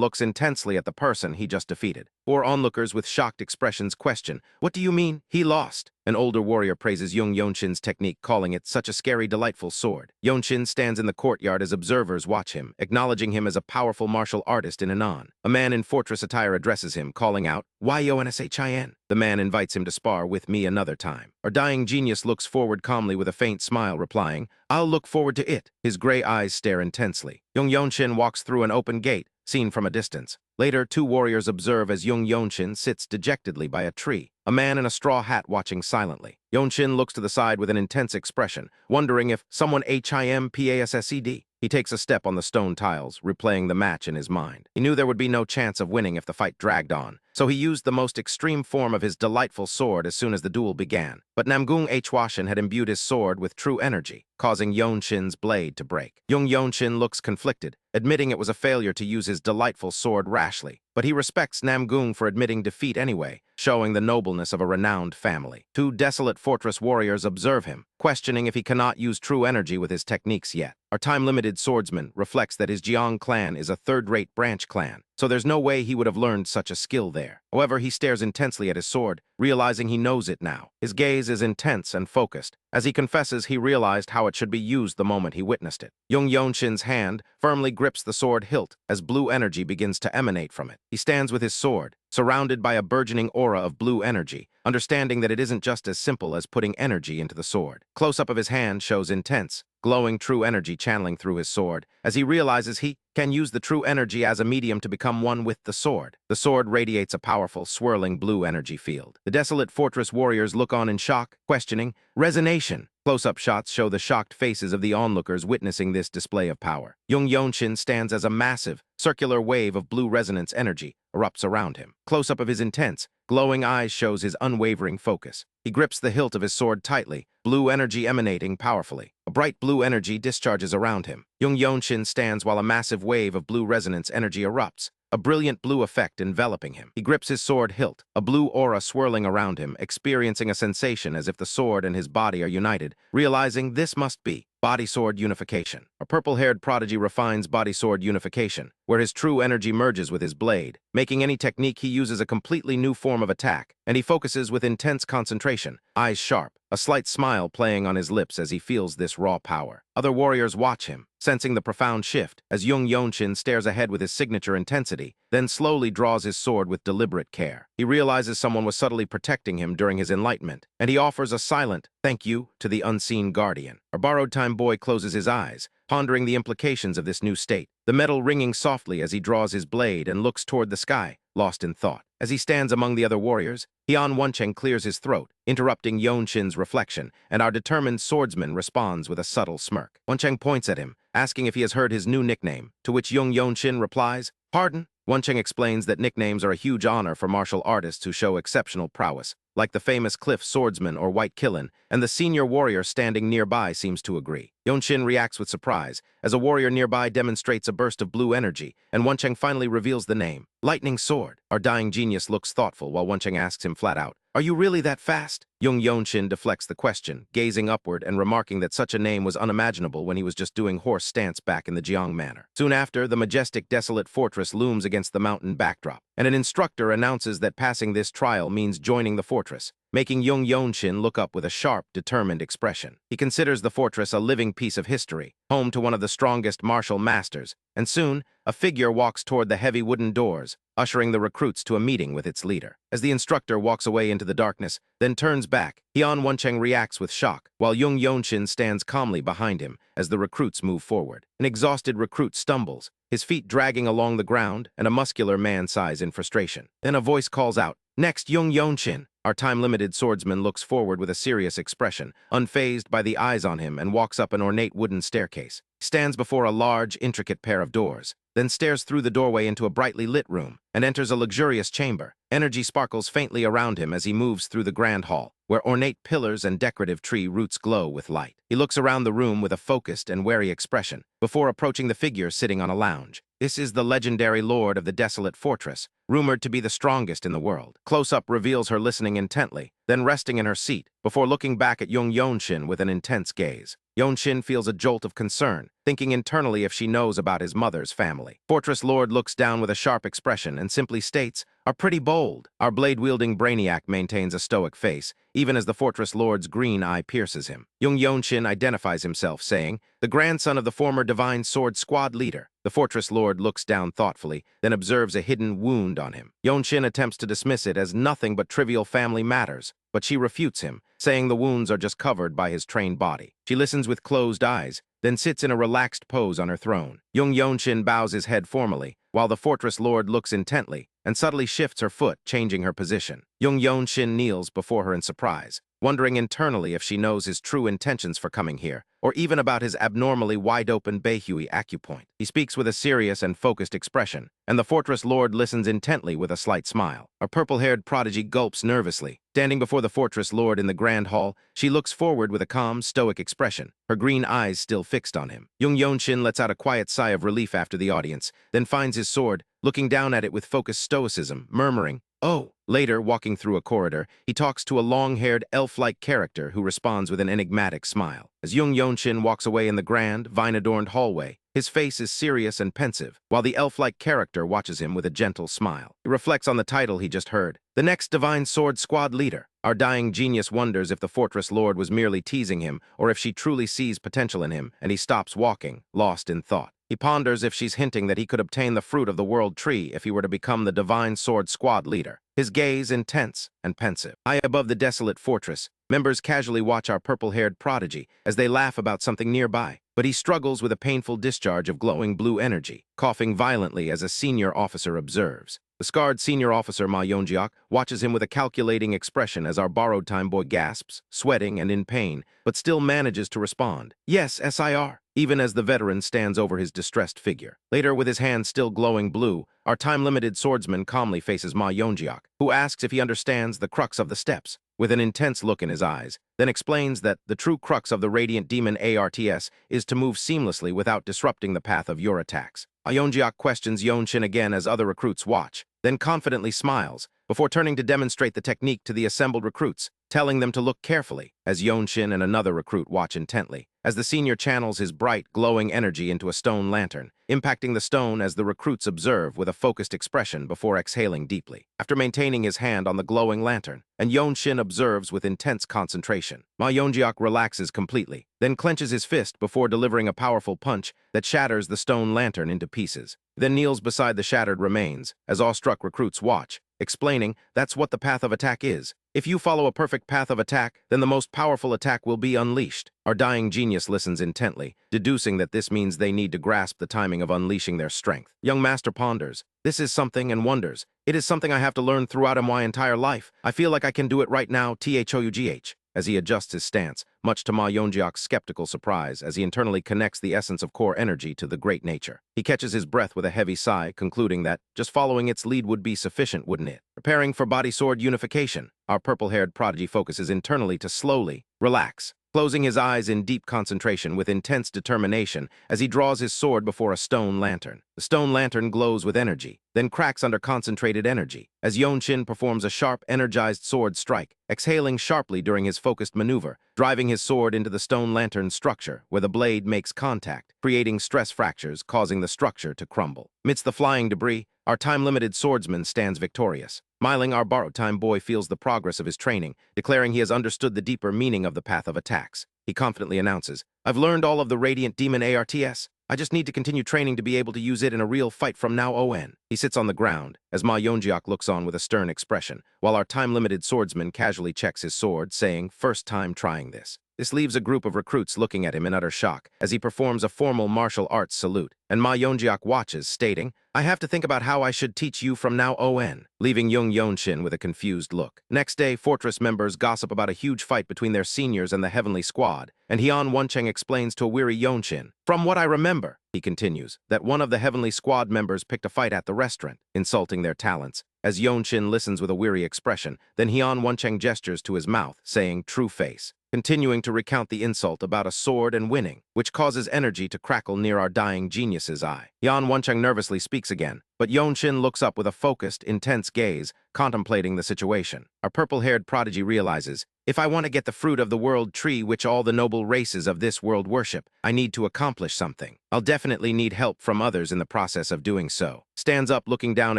looks intensely at the person he just defeated. 4 onlookers with shocked expressions question, "What do you mean? He lost?" An older warrior praises Jung Yeon-Shin's technique, calling it such a scary, delightful sword. Yeon-Shin stands in the courtyard as observers watch him, acknowledging him as a powerful martial artist in Anon. A man in fortress attire addresses him, calling out, "Why YONSHIN?" The man invites him to spar with me another time. Our dying genius looks forward calmly with a faint smile, replying, "I'll look forward to it." His gray eyes stare intensely. Jung Yeon-Shin walks through an open gate, seen from a distance. Later, 2 warriors observe as Jung Yeon-Shin sits dejectedly by a tree, a man in a straw hat watching silently. Yeon-Shin looks to the side with an intense expression, wondering if someone HIMPASSED. He takes a step on the stone tiles, replaying the match in his mind. He knew there would be no chance of winning if the fight dragged on, so he used the most extreme form of his delightful sword as soon as the duel began. But Namgung Hwashin had imbued his sword with true energy, causing Yeon-Shin's blade to break. Jung Yeon-Shin looks conflicted, admitting it was a failure to use his delightful sword rashly. But he respects Namgung for admitting defeat anyway, showing the nobleness of a renowned family. 2 Desolate Fortress warriors observe him, questioning if he cannot use true energy with his techniques yet. Our time-limited swordsman reflects that his Jeong clan is a third-rate branch clan, so there's no way he would have learned such a skill there. However, he stares intensely at his sword, realizing he knows it now. His gaze is intense and focused. As he confesses, he realized how it should be used the moment he witnessed it. Jung Yeon-Shin's hand firmly grips the sword hilt as blue energy begins to emanate from it. He stands with his sword, surrounded by a burgeoning aura of blue energy, understanding that it isn't just as simple as putting energy into the sword. Close-up of his hand shows intense, glowing true energy channeling through his sword, as he realizes he can use the true energy as a medium to become one with the sword. The sword radiates a powerful, swirling blue energy field. The Desolate Fortress warriors look on in shock, questioning, "Resonation." Close-up shots show the shocked faces of the onlookers witnessing this display of power. Jung Yeon-Shin stands as a massive, circular wave of blue resonance energy erupts around him. Close-up of his intense, glowing eyes shows his unwavering focus. He grips the hilt of his sword tightly, blue energy emanating powerfully. A bright blue energy discharges around him. Jung Yeon-Shin stands while a massive wave of blue resonance energy erupts, a brilliant blue effect enveloping him. He grips his sword hilt, a blue aura swirling around him, experiencing a sensation as if the sword and his body are united, realizing this must be body-sword unification. A purple-haired prodigy refines body-sword unification, where his true energy merges with his blade. Making any technique, he uses a completely new form of attack, and he focuses with intense concentration, eyes sharp, a slight smile playing on his lips as he feels this raw power. Other warriors watch him, sensing the profound shift, as Jung Yeon-Shin stares ahead with his signature intensity. then slowly draws his sword with deliberate care. He realizes someone was subtly protecting him during his enlightenment, and he offers a silent thank you to the unseen guardian. Our borrowed-time boy closes his eyes, pondering the implications of this new state, the metal ringing softly as he draws his blade and looks toward the sky, lost in thought. As he stands among the other warriors, Woncheng clears his throat, interrupting Yeon-Shin's reflection, and our determined swordsman responds with a subtle smirk. Woncheng points at him, asking if he has heard his new nickname, to which Jung Yeon-Shin replies, "Pardon?" Woncheng explains that nicknames are a huge honor for martial artists who show exceptional prowess, like the famous Cliff Swordsman or White Killen, and the senior warrior standing nearby seems to agree. Yeon-Shin reacts with surprise, as a warrior nearby demonstrates a burst of blue energy, and Woncheng finally reveals the name, Lightning Sword. Our dying genius looks thoughtful while Woncheng asks him flat out, "Are you really that fast?" Jung Yeon-Shin deflects the question, gazing upward and remarking that such a name was unimaginable when he was just doing horse stance back in the Jiang Manor. Soon after, the majestic Desolate fortress looms against the mountain backdrop, and an instructor announces that passing this trial means joining the fortress, making Jung Yeon-Shin look up with a sharp, determined expression. He considers the fortress a living piece of history, home to one of the strongest martial masters, and soon, a figure walks toward the heavy wooden doors, ushering the recruits to a meeting with its leader. As the instructor walks away into the darkness, then turns back, Woncheng reacts with shock, while Jung Yeon-Shin stands calmly behind him as the recruits move forward. An exhausted recruit stumbles, his feet dragging along the ground, and a muscular man sighs in frustration. Then a voice calls out, "Next, Jung Yeon-Shin." Our time-limited swordsman looks forward with a serious expression, unfazed by the eyes on him, and walks up an ornate wooden staircase. He stands before a large, intricate pair of doors, then stares through the doorway into a brightly lit room, and enters a luxurious chamber. Energy sparkles faintly around him as he moves through the grand hall, where ornate pillars and decorative tree roots glow with light. He looks around the room with a focused and wary expression, before approaching the figure sitting on a lounge. This is the legendary lord of the Desolate fortress, rumored to be the strongest in the world. Close-up reveals her listening intently, then resting in her seat, before looking back at Jung Yeon-Shin with an intense gaze. Yeon-Shin feels a jolt of concern, thinking internally if she knows about his mother's family. Fortress Lord looks down with a sharp expression and simply states, "Are pretty bold." Our blade-wielding brainiac maintains a stoic face, even as the Fortress Lord's green eye pierces him. Jung Yeon-Shin identifies himself, saying, "The grandson of the former Divine Sword Squad leader." The Fortress Lord looks down thoughtfully, then observes a hidden wound on him. Yeon-Shin attempts to dismiss it as nothing but trivial family matters, but she refutes him, saying the wounds are just covered by his trained body. She listens with closed eyes, then sits in a relaxed pose on her throne. Jung Yeon-Shin bows his head formally, while the Fortress Lord looks intently, and subtly shifts her foot, changing her position. Jung Yeon-Shin kneels before her in surprise, wondering internally if she knows his true intentions for coming here, or even about his abnormally wide-open Beihui acupoint. He speaks with a serious and focused expression, and the Fortress Lord listens intently with a slight smile. A purple-haired prodigy gulps nervously. Standing before the Fortress Lord in the Grand Hall, she looks forward with a calm, stoic expression, her green eyes still fixed on him. Jung Yeon-Shin lets out a quiet sigh of relief after the audience, then finds his sword, looking down at it with focused stoicism, murmuring, "Oh." Later, walking through a corridor, he talks to a long-haired, elf-like character who responds with an enigmatic smile. As Jung Yeon-Shin walks away in the grand, vine-adorned hallway, his face is serious and pensive, while the elf-like character watches him with a gentle smile. He reflects on the title he just heard, the next Divine Sword Squad leader. Our dying genius wonders if the Fortress Lord was merely teasing him, or if she truly sees potential in him, and he stops walking, lost in thought. He ponders if she's hinting that he could obtain the fruit of the world tree if he were to become the Divine Sword Squad leader. His gaze intense and pensive. High above the Desolate fortress, members casually watch our purple-haired prodigy as they laugh about something nearby, but he struggles with a painful discharge of glowing blue energy, coughing violently as a senior officer observes. The scarred senior officer Ma Yeonjiak watches him with a calculating expression as our borrowed-time boy gasps, sweating and in pain, but still manages to respond, "Yes, SIR," even as the veteran stands over his distressed figure. Later, with his hands still glowing blue, our time-limited swordsman calmly faces Ma Yeonjiak, who asks if he understands the crux of the steps, with an intense look in his eyes, then explains that the true crux of the Radiant Demon ARTS is to move seamlessly without disrupting the path of your attacks. Yeonjiak questions Yeon-Shin again as other recruits watch, then confidently smiles, before turning to demonstrate the technique to the assembled recruits, telling them to look carefully as Yeon-Shin and another recruit watch intently. as the senior channels his bright, glowing energy into a stone lantern, impacting the stone as the recruits observe with a focused expression before exhaling deeply. After maintaining his hand on the glowing lantern, and Yeon-Shin observes with intense concentration. Ma Yeonjiak relaxes completely, then clenches his fist before delivering a powerful punch that shatters the stone lantern into pieces. Then kneels beside the shattered remains, as awestruck recruits watch, explaining, "That's what the path of attack is. If you follow a perfect path of attack, then the most powerful attack will be unleashed." Our dying genius listens intently, deducing that this means they need to grasp the timing of unleashing their strength. Young master ponders, "This is something," and wonders, "It is something I have to learn throughout my entire life. I feel like I can do it right now, THOUGH." As he adjusts his stance, much to Ma Yeonjiak's skeptical surprise, as he internally connects the essence of core energy to the great nature. He catches his breath with a heavy sigh, concluding that just following its lead would be sufficient, wouldn't it? Preparing for body-sword unification, our purple-haired prodigy focuses internally to slowly relax, closing his eyes in deep concentration with intense determination as he draws his sword before a stone lantern. The stone lantern glows with energy, then cracks under concentrated energy, as Yeon-Shin performs a sharp, energized sword strike, exhaling sharply during his focused maneuver, driving his sword into the stone lantern's structure, where the blade makes contact, creating stress fractures, causing the structure to crumble. Amidst the flying debris, our time-limited swordsman stands victorious. Smiling, our borrowed time boy feels the progress of his training, declaring he has understood the deeper meaning of the path of attacks. He confidently announces, "I've learned all of the Radiant Demon ARTS. I just need to continue training to be able to use it in a real fight from now on." He sits on the ground, as Ma Yeonjiak looks on with a stern expression, while our time-limited swordsman casually checks his sword, saying, "First time trying this." This leaves a group of recruits looking at him in utter shock, as he performs a formal martial arts salute, and Ma Yeonjiak watches, stating, "I have to think about how I should teach you from now on," leaving Jung Yeon-Shin with a confused look. Next day, Fortress members gossip about a huge fight between their seniors and the Heavenly Squad, and Hyun Woncheng explains to a weary Yeon-Shin, "From what I remember," he continues, "that one of the Heavenly Squad members picked a fight at the restaurant, insulting their talents." As Yeon-Shin listens with a weary expression, then Hyun Woncheng gestures to his mouth, saying, "True face," continuing to recount the insult about a sword and winning, which causes energy to crackle near our dying genius's eye. Hyun Woncheng nervously speaks again, but Yeon-Shin looks up with a focused, intense gaze, contemplating the situation. Our purple-haired prodigy realizes, "If I want to get the fruit of the world tree which all the noble races of this world worship, I need to accomplish something. I'll definitely need help from others in the process of doing so." Stands up looking down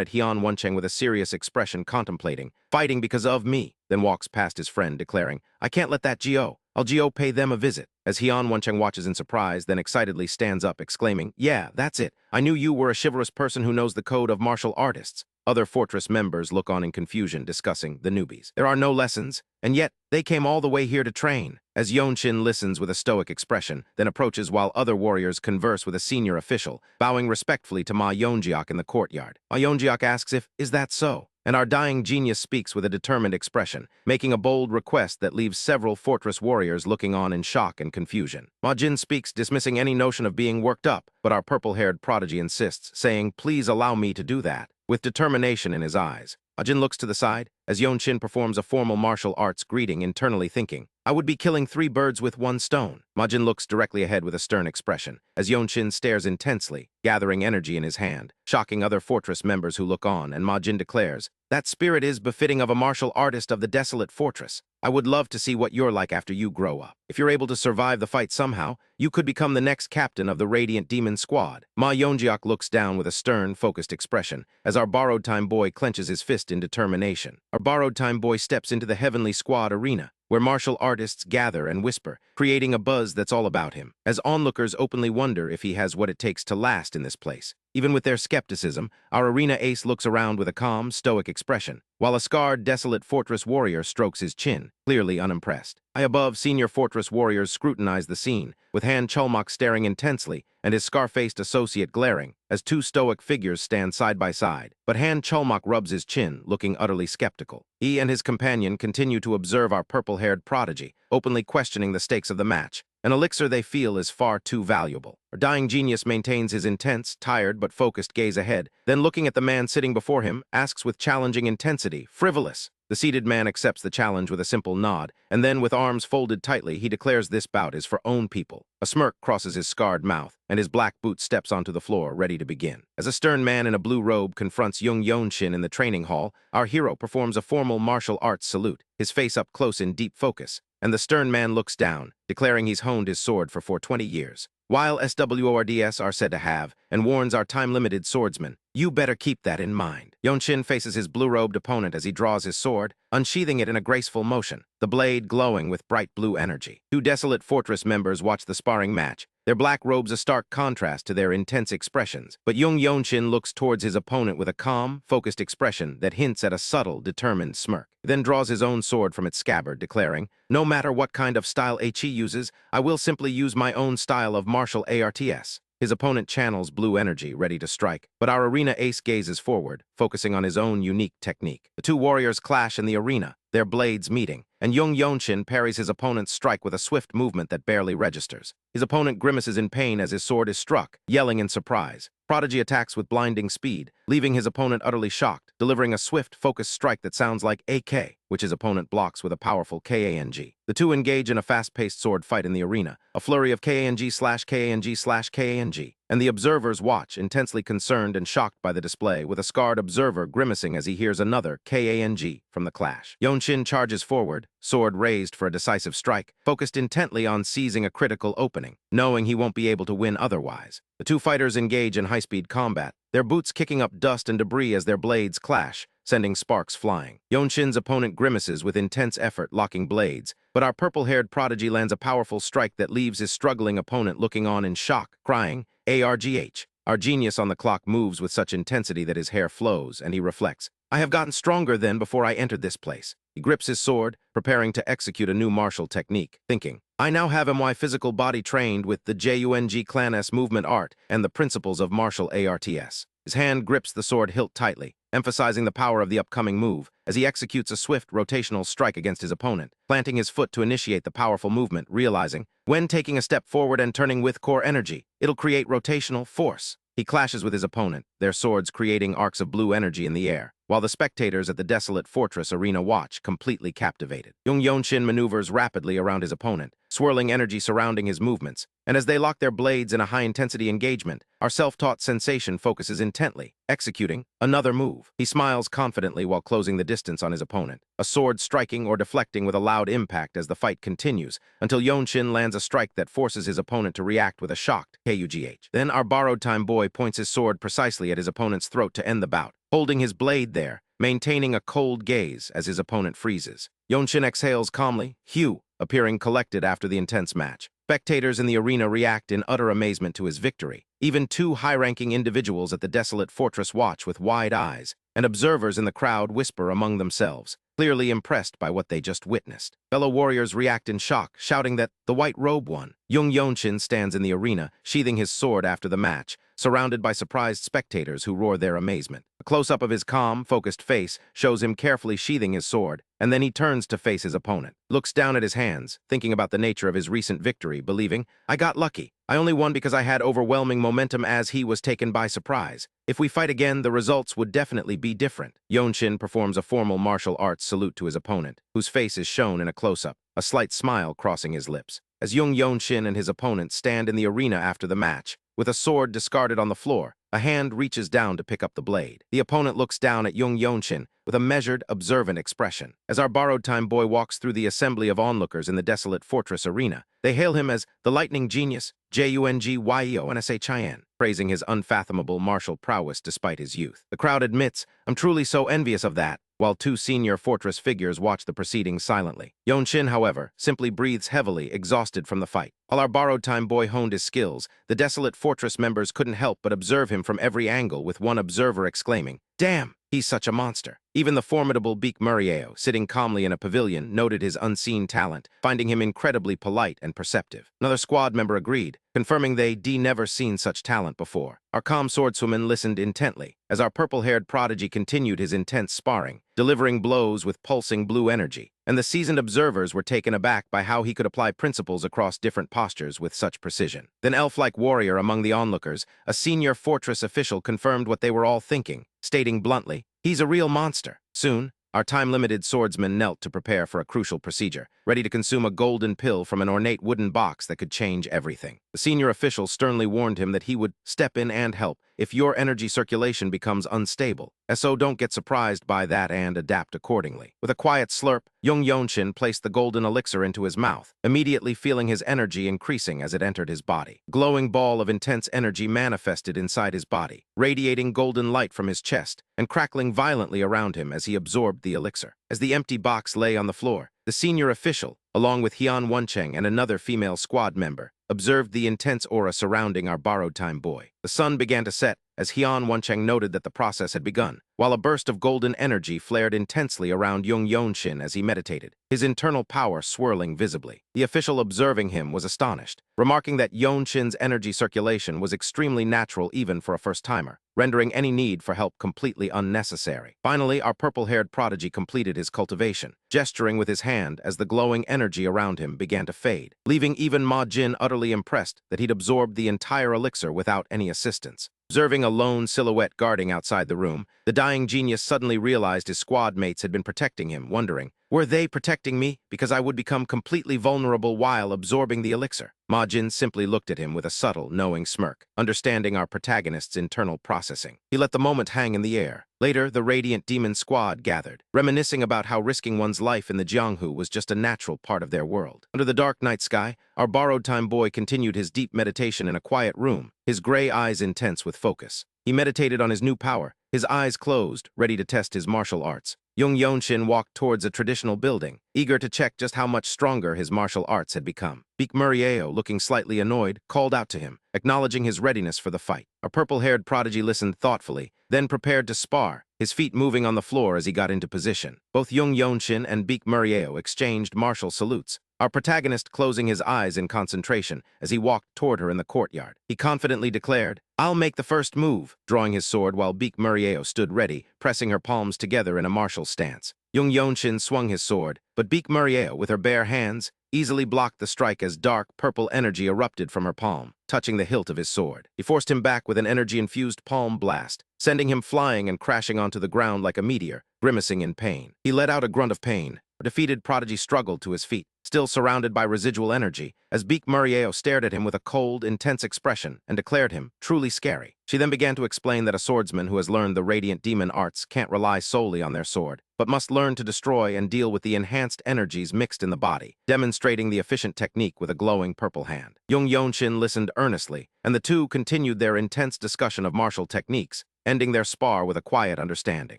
at Hyun Woncheng with a serious expression, contemplating, "Fighting because of me," then walks past his friend, declaring, "I can't let that Geo. I'll Geo pay them a visit." As Hyun Woncheng watches in surprise, then excitedly stands up, exclaiming, "Yeah, that's it. I knew you were a chivalrous person who knows the code of martial artists." Other Fortress members look on in confusion, discussing the newbies. There are no lessons, and yet they came all the way here to train. As Yeon-Shin listens with a stoic expression, then approaches while other warriors converse with a senior official, bowing respectfully to Ma Yeonjiak in the courtyard. Ma Yeonjiak asks if, "Is that so?" And our dying genius speaks with a determined expression, making a bold request that leaves several Fortress warriors looking on in shock and confusion. Ma Jin speaks, dismissing any notion of being worked up, but our purple-haired prodigy insists, saying, "Please allow me to do that," with determination in his eyes. Ajin looks to the side, as Yeon-Shin performs a formal martial arts greeting, internally thinking, "I would be killing 3 birds with 1 stone." Majin looks directly ahead with a stern expression, as Yeon-Shin stares intensely, gathering energy in his hand, shocking other Fortress members who look on, and Majin declares, "That spirit is befitting of a martial artist of the Desolate Fortress. I would love to see what you're like after you grow up. If you're able to survive the fight somehow, you could become the next captain of the Radiant Demon Squad." Ma Yeonjiak looks down with a stern, focused expression, as our borrowed time boy clenches his fist in determination. Our borrowed time boy steps into the Heavenly Squad arena, where martial artists gather and whisper, creating a buzz that's all about him, as onlookers openly wonder if he has what it takes to last in this place. Even with their skepticism, our arena ace looks around with a calm, stoic expression, while a scarred, desolate Fortress warrior strokes his chin, clearly unimpressed. High above, senior Fortress warriors scrutinize the scene, with Han Cholmok staring intensely and his scar-faced associate glaring, as 2 stoic figures stand side by side. But Han Cholmok rubs his chin, looking utterly skeptical. He and his companion continue to observe our purple-haired prodigy, openly questioning the stakes of the match. An elixir they feel is far too valuable. Our dying genius maintains his intense, tired but focused gaze ahead, then looking at the man sitting before him, asks with challenging intensity, "Frivolous?" The seated man accepts the challenge with a simple nod, and then, with arms folded tightly, he declares this bout is for own people. A smirk crosses his scarred mouth, and his black boot steps onto the floor, ready to begin. As a stern man in a blue robe confronts Jung Yeon-Shin in the training hall, our hero performs a formal martial arts salute, his face up close in deep focus, and the stern man looks down, declaring he's honed his sword for 420 years. While SWORDS are said to have, and warns our time-limited swordsman, you better keep that in mind. Yeon-Shin faces his blue-robed opponent as he draws his sword, unsheathing it in a graceful motion, the blade glowing with bright blue energy. Two Desolate Fortress members watch the sparring match, their black robes a stark contrast to their intense expressions. But Jung Yeon-Shin looks towards his opponent with a calm, focused expression that hints at a subtle, determined smirk. He then draws his own sword from its scabbard, declaring, "No matter what kind of style he uses, I will simply use my own style of martial arts." His opponent channels blue energy, ready to strike, but our arena ace gazes forward, focusing on his own unique technique. The two warriors clash in the arena, their blades meeting, and Jung Yeon-Shin parries his opponent's strike with a swift movement that barely registers. His opponent grimaces in pain as his sword is struck, yelling in surprise. Prodigy attacks with blinding speed, leaving his opponent utterly shocked, delivering a swift, focused strike that sounds like AK, which his opponent blocks with a powerful KANG. The two engage in a fast-paced sword fight in the arena, a flurry of KANG/KANG/KANG, and the observers watch, intensely concerned and shocked by the display, with a scarred observer grimacing as he hears another KANG from the clash. Yeon-Shin charges forward, sword raised for a decisive strike, focused intently on seizing a critical opening, knowing he won't be able to win otherwise. The two fighters engage in high-speed combat, their boots kicking up dust and debris as their blades clash, sending sparks flying. Yeon-Shin's opponent grimaces with intense effort, locking blades, but our purple-haired prodigy lands a powerful strike that leaves his struggling opponent looking on in shock, crying, "ARGH." Our genius on the clock moves with such intensity that his hair flows, and he reflects, "I have gotten stronger than before I entered this place." He grips his sword, preparing to execute a new martial technique, thinking, "I now have my physical body trained with the JUNG Clan S movement art and the principles of martial arts." His hand grips the sword hilt tightly, emphasizing the power of the upcoming move, as he executes a swift rotational strike against his opponent, planting his foot to initiate the powerful movement, realizing, when taking a step forward and turning with core energy, it'll create rotational force. He clashes with his opponent, their swords creating arcs of blue energy in the air, while the spectators at the Desolate Fortress arena watch, completely captivated. Jung Yeon-Shin maneuvers rapidly around his opponent, swirling energy surrounding his movements, and as they lock their blades in a high-intensity engagement, our self-taught sensation focuses intently, executing another move. He smiles confidently while closing the distance on his opponent, a sword striking or deflecting with a loud impact as the fight continues, until Yeon-Shin lands a strike that forces his opponent to react with a shocked KUGH. Then our borrowed-time boy points his sword precisely at his opponent's throat to end the bout, holding his blade there, maintaining a cold gaze as his opponent freezes. Yeon-Shin exhales calmly, "Hugh," appearing collected after the intense match. Spectators in the arena react in utter amazement to his victory. Even two high-ranking individuals at the Desolate Fortress watch with wide eyes, and observers in the crowd whisper among themselves, clearly impressed by what they just witnessed. Fellow warriors react in shock, shouting that the white robe won. Jung Yeon-Shin stands in the arena, sheathing his sword after the match, surrounded by surprised spectators who roar their amazement. A close-up of his calm, focused face shows him carefully sheathing his sword, and then he turns to face his opponent, looks down at his hands, thinking about the nature of his recent victory, believing, "I got lucky. I only won because I had overwhelming momentum as he was taken by surprise. If we fight again, the results would definitely be different." Yeon-Shin performs a formal martial arts salute to his opponent, whose face is shown in a close-up, a slight smile crossing his lips. As Jung Yeon-Shin and his opponent stand in the arena after the match, with a sword discarded on the floor, a hand reaches down to pick up the blade. The opponent looks down at Jung Yeon-Shin with a measured, observant expression. As our borrowed-time boy walks through the assembly of onlookers in the Desolate Fortress arena, they hail him as the lightning genius, JUNGYEONSHIN, praising his unfathomable martial prowess despite his youth. The crowd admits, "I'm truly so envious of that," while two senior Fortress figures watch the proceedings silently. Yeon-Shin, however, simply breathes heavily, exhausted from the fight. While our borrowed-time boy honed his skills, the Desolate Fortress members couldn't help but observe him from every angle, with one observer exclaiming, "Damn, he's such a monster." Even the formidable Beak Murieo, sitting calmly in a pavilion, noted his unseen talent, finding him incredibly polite and perceptive. Another squad member agreed, confirming they'd never seen such talent before. Our calm swordswoman listened intently, as our purple-haired prodigy continued his intense sparring, delivering blows with pulsing blue energy, and the seasoned observers were taken aback by how he could apply principles across different postures with such precision. Then elf-like warrior among the onlookers, a senior Fortress official, confirmed what they were all thinking, stating bluntly, "He's a real monster." Soon, our time-limited swordsman knelt to prepare for a crucial procedure, ready to consume a golden pill from an ornate wooden box that could change everything. The senior official sternly warned him that he would step in and help, if your energy circulation becomes unstable. So don't get surprised by that and adapt accordingly. With a quiet slurp, Jung Yeon-Shin placed the golden elixir into his mouth, immediately feeling his energy increasing as it entered his body. A glowing ball of intense energy manifested inside his body, radiating golden light from his chest and crackling violently around him as he absorbed the elixir. As the empty box lay on the floor, the senior official, along with Hyun Won-cheng and another female squad member, observed the intense aura surrounding our borrowed-time boy. The sun began to set as Hyun Won-cheng noted that the process had begun, while a burst of golden energy flared intensely around Jung Yeon-Shin as he meditated, his internal power swirling visibly. The official observing him was astonished, remarking that Yeon-Shin's energy circulation was extremely natural even for a first-timer, rendering any need for help completely unnecessary. Finally, our purple-haired prodigy completed his cultivation, gesturing with his hand as the glowing energy around him began to fade, leaving even Ma Jin utterly impressed that he'd absorbed the entire elixir without any assistance. Observing a lone silhouette guarding outside the room, the dying genius suddenly realized his squad mates had been protecting him, wondering, were they protecting me because I would become completely vulnerable while absorbing the elixir? Ma Jin simply looked at him with a subtle, knowing smirk, understanding our protagonist's internal processing. He let the moment hang in the air. Later, the Radiant Demon Squad gathered, reminiscing about how risking one's life in the Jianghu was just a natural part of their world. Under the dark night sky, our borrowed-time boy continued his deep meditation in a quiet room, his gray eyes intense with focus. He meditated on his new power, his eyes closed, ready to test his martial arts. Jung Yeon-Shin walked towards a traditional building, eager to check just how much stronger his martial arts had become. Beak Murieo, looking slightly annoyed, called out to him, acknowledging his readiness for the fight. A purple-haired prodigy listened thoughtfully, then prepared to spar, his feet moving on the floor as he got into position. Both Jung Yeon-Shin and Beak Murieo exchanged martial salutes, our protagonist closing his eyes in concentration as he walked toward her in the courtyard. He confidently declared, "I'll make the first move," drawing his sword while Beak Murieo stood ready, pressing her palms together in a martial stance. Jung Yeon-Shin swung his sword, but Beak Murieo, with her bare hands, easily blocked the strike as dark, purple energy erupted from her palm, touching the hilt of his sword. He forced him back with an energy-infused palm blast, sending him flying and crashing onto the ground like a meteor, grimacing in pain. He let out a grunt of pain. A defeated prodigy struggled to his feet, still surrounded by residual energy, as Beak Murieo stared at him with a cold, intense expression and declared him truly scary. She then began to explain that a swordsman who has learned the radiant demon arts can't rely solely on their sword, but must learn to destroy and deal with the enhanced energies mixed in the body, demonstrating the efficient technique with a glowing purple hand. Jung Yeon-Shin listened earnestly, and the two continued their intense discussion of martial techniques, ending their spar with a quiet understanding.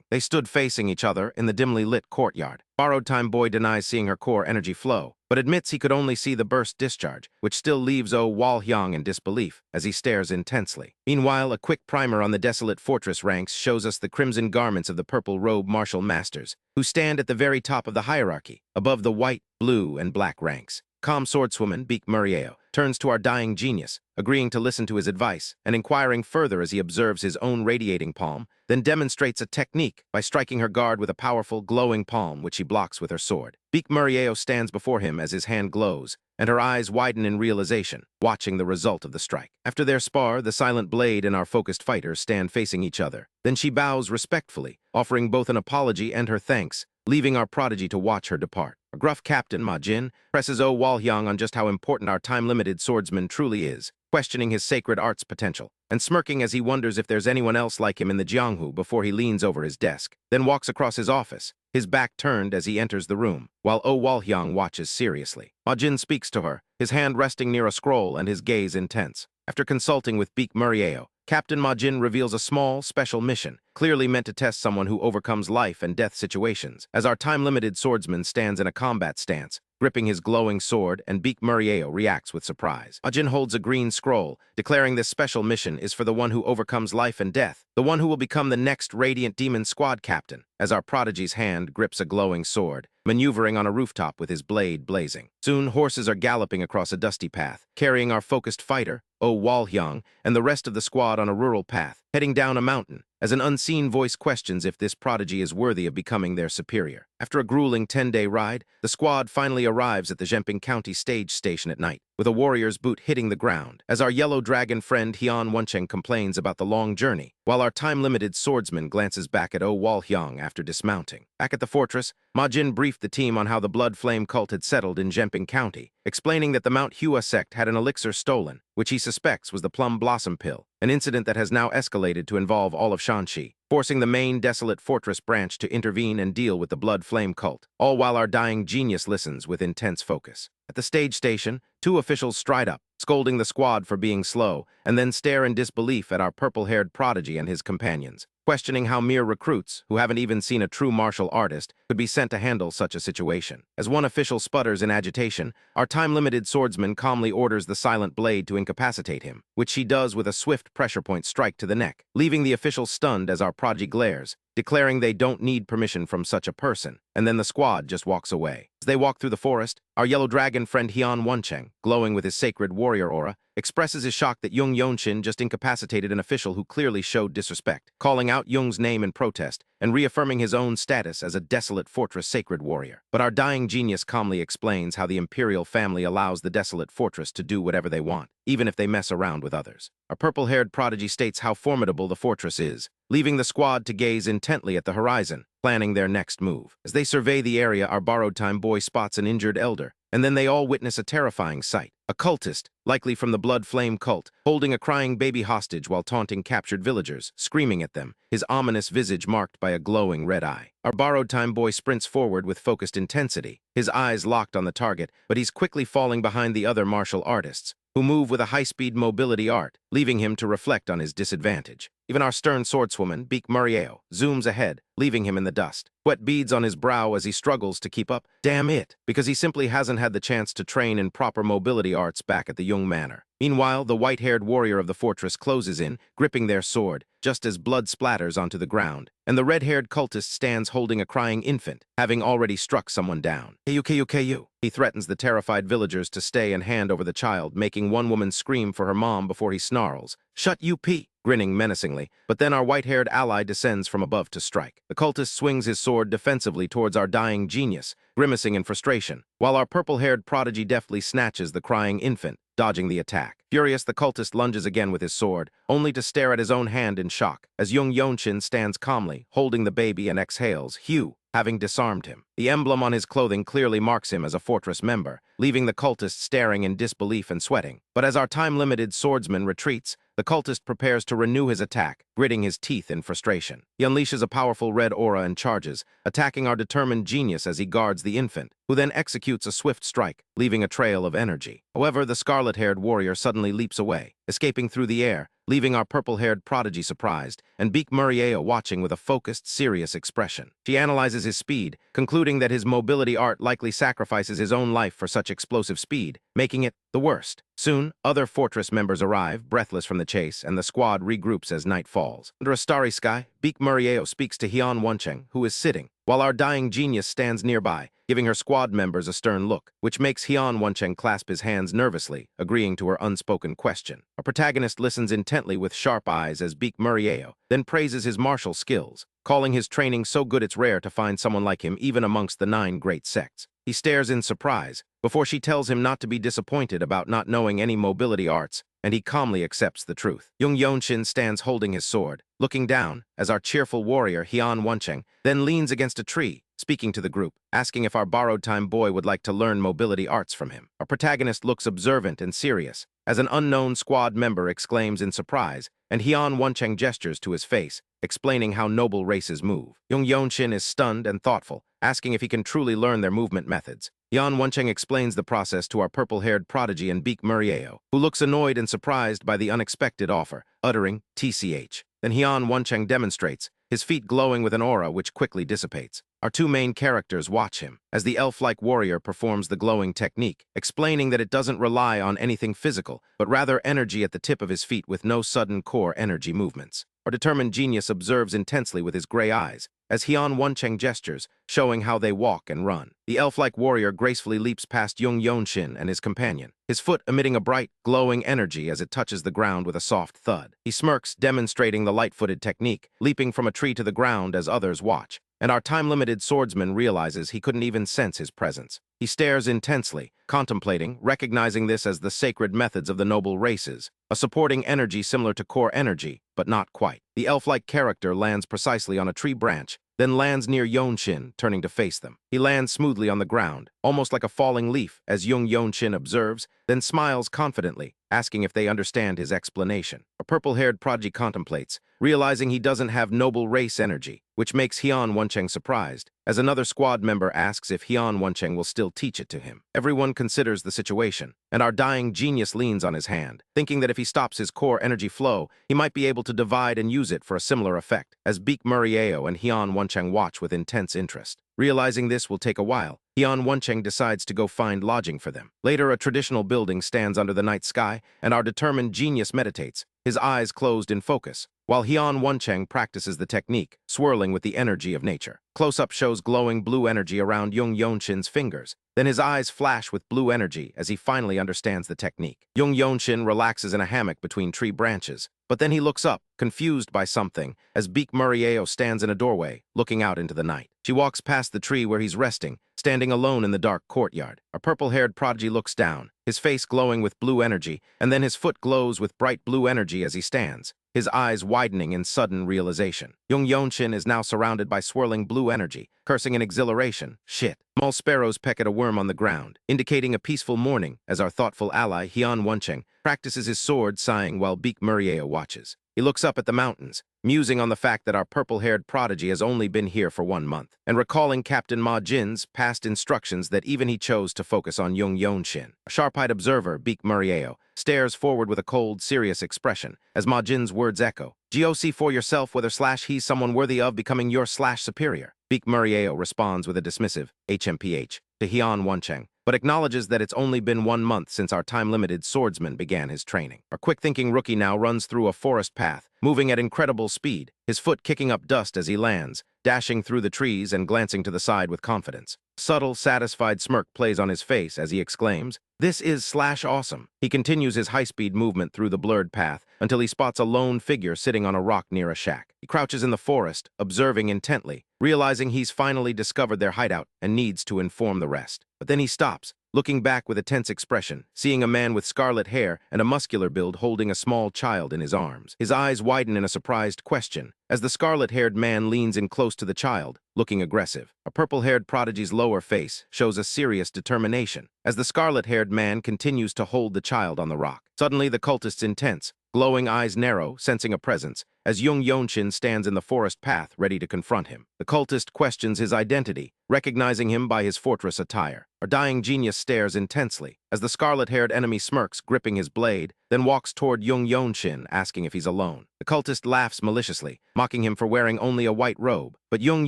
They stood facing each other in the dimly lit courtyard. Borrowed-time boy denies seeing her core energy flow, but admits he could only see the burst discharge, which still leaves Wal-hyang in disbelief as he stares intensely. Meanwhile, a quick primer on the Desolate Fortress ranks shows us the crimson garments of the purple-robed martial masters, who stand at the very top of the hierarchy, above the white, blue, and black ranks. Calm swordswoman Beak Murieo turns to our dying genius, agreeing to listen to his advice and inquiring further as he observes his own radiating palm, then demonstrates a technique by striking her guard with a powerful, glowing palm which he blocks with her sword. Beak Murieo stands before him as his hand glows, and her eyes widen in realization, watching the result of the strike. After their spar, the silent blade and our focused fighters stand facing each other. Then she bows respectfully, offering both an apology and her thanks, leaving our prodigy to watch her depart. A gruff captain, Ma Jin, presses Wal-hyang on just how important our time-limited swordsman truly is, questioning his sacred art's potential, and smirking as he wonders if there's anyone else like him in the Jianghu before he leans over his desk, then walks across his office, his back turned as he enters the room, while Wal-hyang watches seriously. Ma Jin speaks to her, his hand resting near a scroll and his gaze intense. After consulting with Beak Murieo, Captain Ma Jin reveals a small, special mission, clearly meant to test someone who overcomes life and death situations, as our time-limited swordsman stands in a combat stance, gripping his glowing sword, and Beak Murieo reacts with surprise. Ma Jin holds a green scroll, declaring this special mission is for the one who overcomes life and death, the one who will become the next Radiant Demon Squad captain, as our prodigy's hand grips a glowing sword, maneuvering on a rooftop with his blade blazing. Soon, horses are galloping across a dusty path, carrying our focused fighter, Wal-hyang, and the rest of the squad on a rural path, heading down a mountain, as an unseen voice questions if this prodigy is worthy of becoming their superior. After a grueling 10-day ride, the squad finally arrives at the Zhemping County stage station at night, with a warrior's boot hitting the ground, as our yellow dragon friend Hyun Won-cheng complains about the long journey, while our time-limited swordsman glances back at Wal-hyang after dismounting. Back at the fortress, Ma Jin briefed the team on how the Blood Flame cult had settled in Zhemping County, explaining that the Mount Hua sect had an elixir stolen, which he suspects was the Plum Blossom Pill, an incident that has now escalated to involve all of Shanxi, forcing the main Desolate Fortress branch to intervene and deal with the Blood Flame cult, all while our dying genius listens with intense focus. At the stage station, two officials stride up, scolding the squad for being slow, and then stare in disbelief at our purple-haired prodigy and his companions, questioning how mere recruits, who haven't even seen a true martial artist, could be sent to handle such a situation. As one official sputters in agitation, our time-limited swordsman calmly orders the silent blade to incapacitate him, which she does with a swift pressure point strike to the neck, leaving the official stunned as our prodigy glares, declaring they don't need permission from such a person, and then the squad just walks away. As they walk through the forest, our yellow dragon friend Yeon-Shin, glowing with his sacred warrior aura, expresses his shock that Jung Yeon-Shin just incapacitated an official who clearly showed disrespect, calling out Jung's name in protest and reaffirming his own status as a Desolate Fortress sacred warrior. But our dying genius calmly explains how the imperial family allows the Desolate Fortress to do whatever they want, even if they mess around with others. Our purple-haired prodigy states how formidable the fortress is, leaving the squad to gaze intently at the horizon, planning their next move. As they survey the area, our borrowed-time boy spots an injured elder, and then they all witness a terrifying sight. A cultist, likely from the Blood Flame cult, holding a crying baby hostage while taunting captured villagers, screaming at them, his ominous visage marked by a glowing red eye. Our borrowed-time boy sprints forward with focused intensity, his eyes locked on the target, but he's quickly falling behind the other martial artists, who move with a high-speed mobility art, leaving him to reflect on his disadvantage. Even our stern swordswoman, Murieo, zooms ahead, leaving him in the dust. Sweat beads on his brow as he struggles to keep up. Damn it! Because he simply hasn't had the chance to train in proper mobility arts back at the Jung Manor. Meanwhile, the white-haired warrior of the fortress closes in, gripping their sword, just as blood splatters onto the ground, and the red-haired cultist stands holding a crying infant, having already struck someone down. KU. He threatens the terrified villagers to stay and hand over the child, making one woman scream for her mom before he snarls, "Shut UP!" grinning menacingly, but then our white-haired ally descends from above to strike. The cultist swings his sword defensively towards our dying genius, grimacing in frustration, while our purple-haired prodigy deftly snatches the crying infant, dodging the attack. Furious, the cultist lunges again with his sword, only to stare at his own hand in shock, as Jung Yeon-Shin stands calmly, holding the baby and exhales, "Hugh," having disarmed him. The emblem on his clothing clearly marks him as a fortress member, leaving the cultist staring in disbelief and sweating. But as our time-limited swordsman retreats, the cultist prepares to renew his attack, gritting his teeth in frustration. He unleashes a powerful red aura and charges, attacking our determined genius as he guards the infant, who then executes a swift strike, leaving a trail of energy. However, the scarlet-haired warrior suddenly leaps away, escaping through the air, leaving our purple-haired prodigy surprised, and Murieo watching with a focused, serious expression. She analyzes his speed, concluding that his mobility art likely sacrifices his own life for such explosive speed, making it the worst. Soon, other fortress members arrive, breathless from the chase, and the squad regroups as night falls. Under a starry sky, Murieo speaks to Yeon-Shin, who is sitting, while our dying genius stands nearby, giving her squad members a stern look, which makes Yeon-Shin clasp his hands nervously, agreeing to her unspoken question. Our protagonist listens intently with sharp eyes as Murieo then praises his martial skills, calling his training so good it's rare to find someone like him even amongst the 9 great sects. He stares in surprise, before she tells him not to be disappointed about not knowing any mobility arts, and he calmly accepts the truth. Jung Yeon-Shin stands holding his sword, looking down, as our cheerful warrior, Yeon-Shin, then leans against a tree, speaking to the group, asking if our borrowed-time boy would like to learn mobility arts from him. Our protagonist looks observant and serious, as an unknown squad member exclaims in surprise, and Yeon-Shin gestures to his face, explaining how noble races move. Jung Yeon-Shin is stunned and thoughtful, asking if he can truly learn their movement methods. Yeon-Shin explains the process to our purple-haired prodigy and Murieo, who looks annoyed and surprised by the unexpected offer, uttering TCH. Then Yeon-Shin demonstrates, his feet glowing with an aura which quickly dissipates. Our 2 main characters watch him, as the elf-like warrior performs the glowing technique, explaining that it doesn't rely on anything physical, but rather energy at the tip of his feet with no sudden core energy movements. Our determined genius observes intensely with his gray eyes, as Yeon-Shin gestures, showing how they walk and run. The elf-like warrior gracefully leaps past Jung Yeon-Shin and his companion, his foot emitting a bright, glowing energy as it touches the ground with a soft thud. He smirks, demonstrating the light-footed technique, leaping from a tree to the ground as others watch, and our time-limited swordsman realizes he couldn't even sense his presence. He stares intensely, contemplating, recognizing this as the sacred methods of the noble races, a supporting energy similar to core energy, but not quite. The elf-like character lands precisely on a tree branch, then lands near Yeon-Shin, turning to face them. He lands smoothly on the ground, almost like a falling leaf, as Jung Yeon-Shin observes, then smiles confidently, asking if they understand his explanation. A purple-haired prodigy contemplates, realizing he doesn't have noble race energy, which makes Hyun Woncheng surprised, as another squad member asks if Hyun Woncheng will still teach it to him. Everyone considers the situation, and our dying genius leans on his hand, thinking that if he stops his core energy flow, he might be able to divide and use it for a similar effect, as Baek Murieo and Hyun Woncheng watch with intense interest. Realizing this will take a while, Hyun Woncheng decides to go find lodging for them. Later, a traditional building stands under the night sky, and our determined genius meditates, his eyes closed in focus, while Hyun Woncheng practices the technique, swirling with the energy of nature. Close-up shows glowing blue energy around Jung Yeon-Shin's fingers. Then his eyes flash with blue energy as he finally understands the technique. Jung Yeon-Shin relaxes in a hammock between tree branches, but then he looks up, confused by something, as Baek Murieo stands in a doorway, looking out into the night. She walks past the tree where he's resting, standing alone in the dark courtyard. A purple-haired prodigy looks down, his face glowing with blue energy, and then his foot glows with bright blue energy as he stands, his eyes widening in sudden realization. Jung Yeon-Shin is now surrounded by swirling blue energy, cursing in exhilaration. Shit. Small sparrows peck at a worm on the ground, indicating a peaceful morning as our thoughtful ally, Hyun Woncheng, practices his sword, sighing while Baek Murieo watches. He looks up at the mountains, musing on the fact that our purple-haired prodigy has only been here for 1 month, and recalling Captain Ma Jin's past instructions that even he chose to focus on Jung Yeon-Shin. A sharp-eyed observer, Baek Murieo, stares forward with a cold, serious expression, as Ma Jin's words echo. "GOC for yourself whether / he's someone worthy of becoming your / superior." Baek Murieo responds with a dismissive HMPH to Hyun Woncheng, but acknowledges that it's only been 1 month since our time-limited swordsman began his training. Our quick-thinking rookie now runs through a forest path, moving at incredible speed, his foot kicking up dust as he lands, dashing through the trees and glancing to the side with confidence. Subtle, satisfied smirk plays on his face as he exclaims, "This is / awesome." He continues his high-speed movement through the blurred path until he spots a lone figure sitting on a rock near a shack. He crouches in the forest, observing intently, realizing he's finally discovered their hideout and needs to inform the rest. But then he stops, looking back with a tense expression, seeing a man with scarlet hair and a muscular build holding a small child in his arms. His eyes widen in a surprised question, as the scarlet-haired man leans in close to the child, looking aggressive. A purple-haired prodigy's lower face shows a serious determination, as the scarlet-haired man continues to hold the child on the rock. Suddenly, the cultist's intense, glowing eyes narrow, sensing a presence, as Jung Yeon-Shin stands in the forest path ready to confront him. The cultist questions his identity, recognizing him by his fortress attire. Our dying genius stares intensely, as the scarlet-haired enemy smirks, gripping his blade, then walks toward Jung Yeon-Shin, asking if he's alone. The cultist laughs maliciously, mocking him for wearing only a white robe, but Jung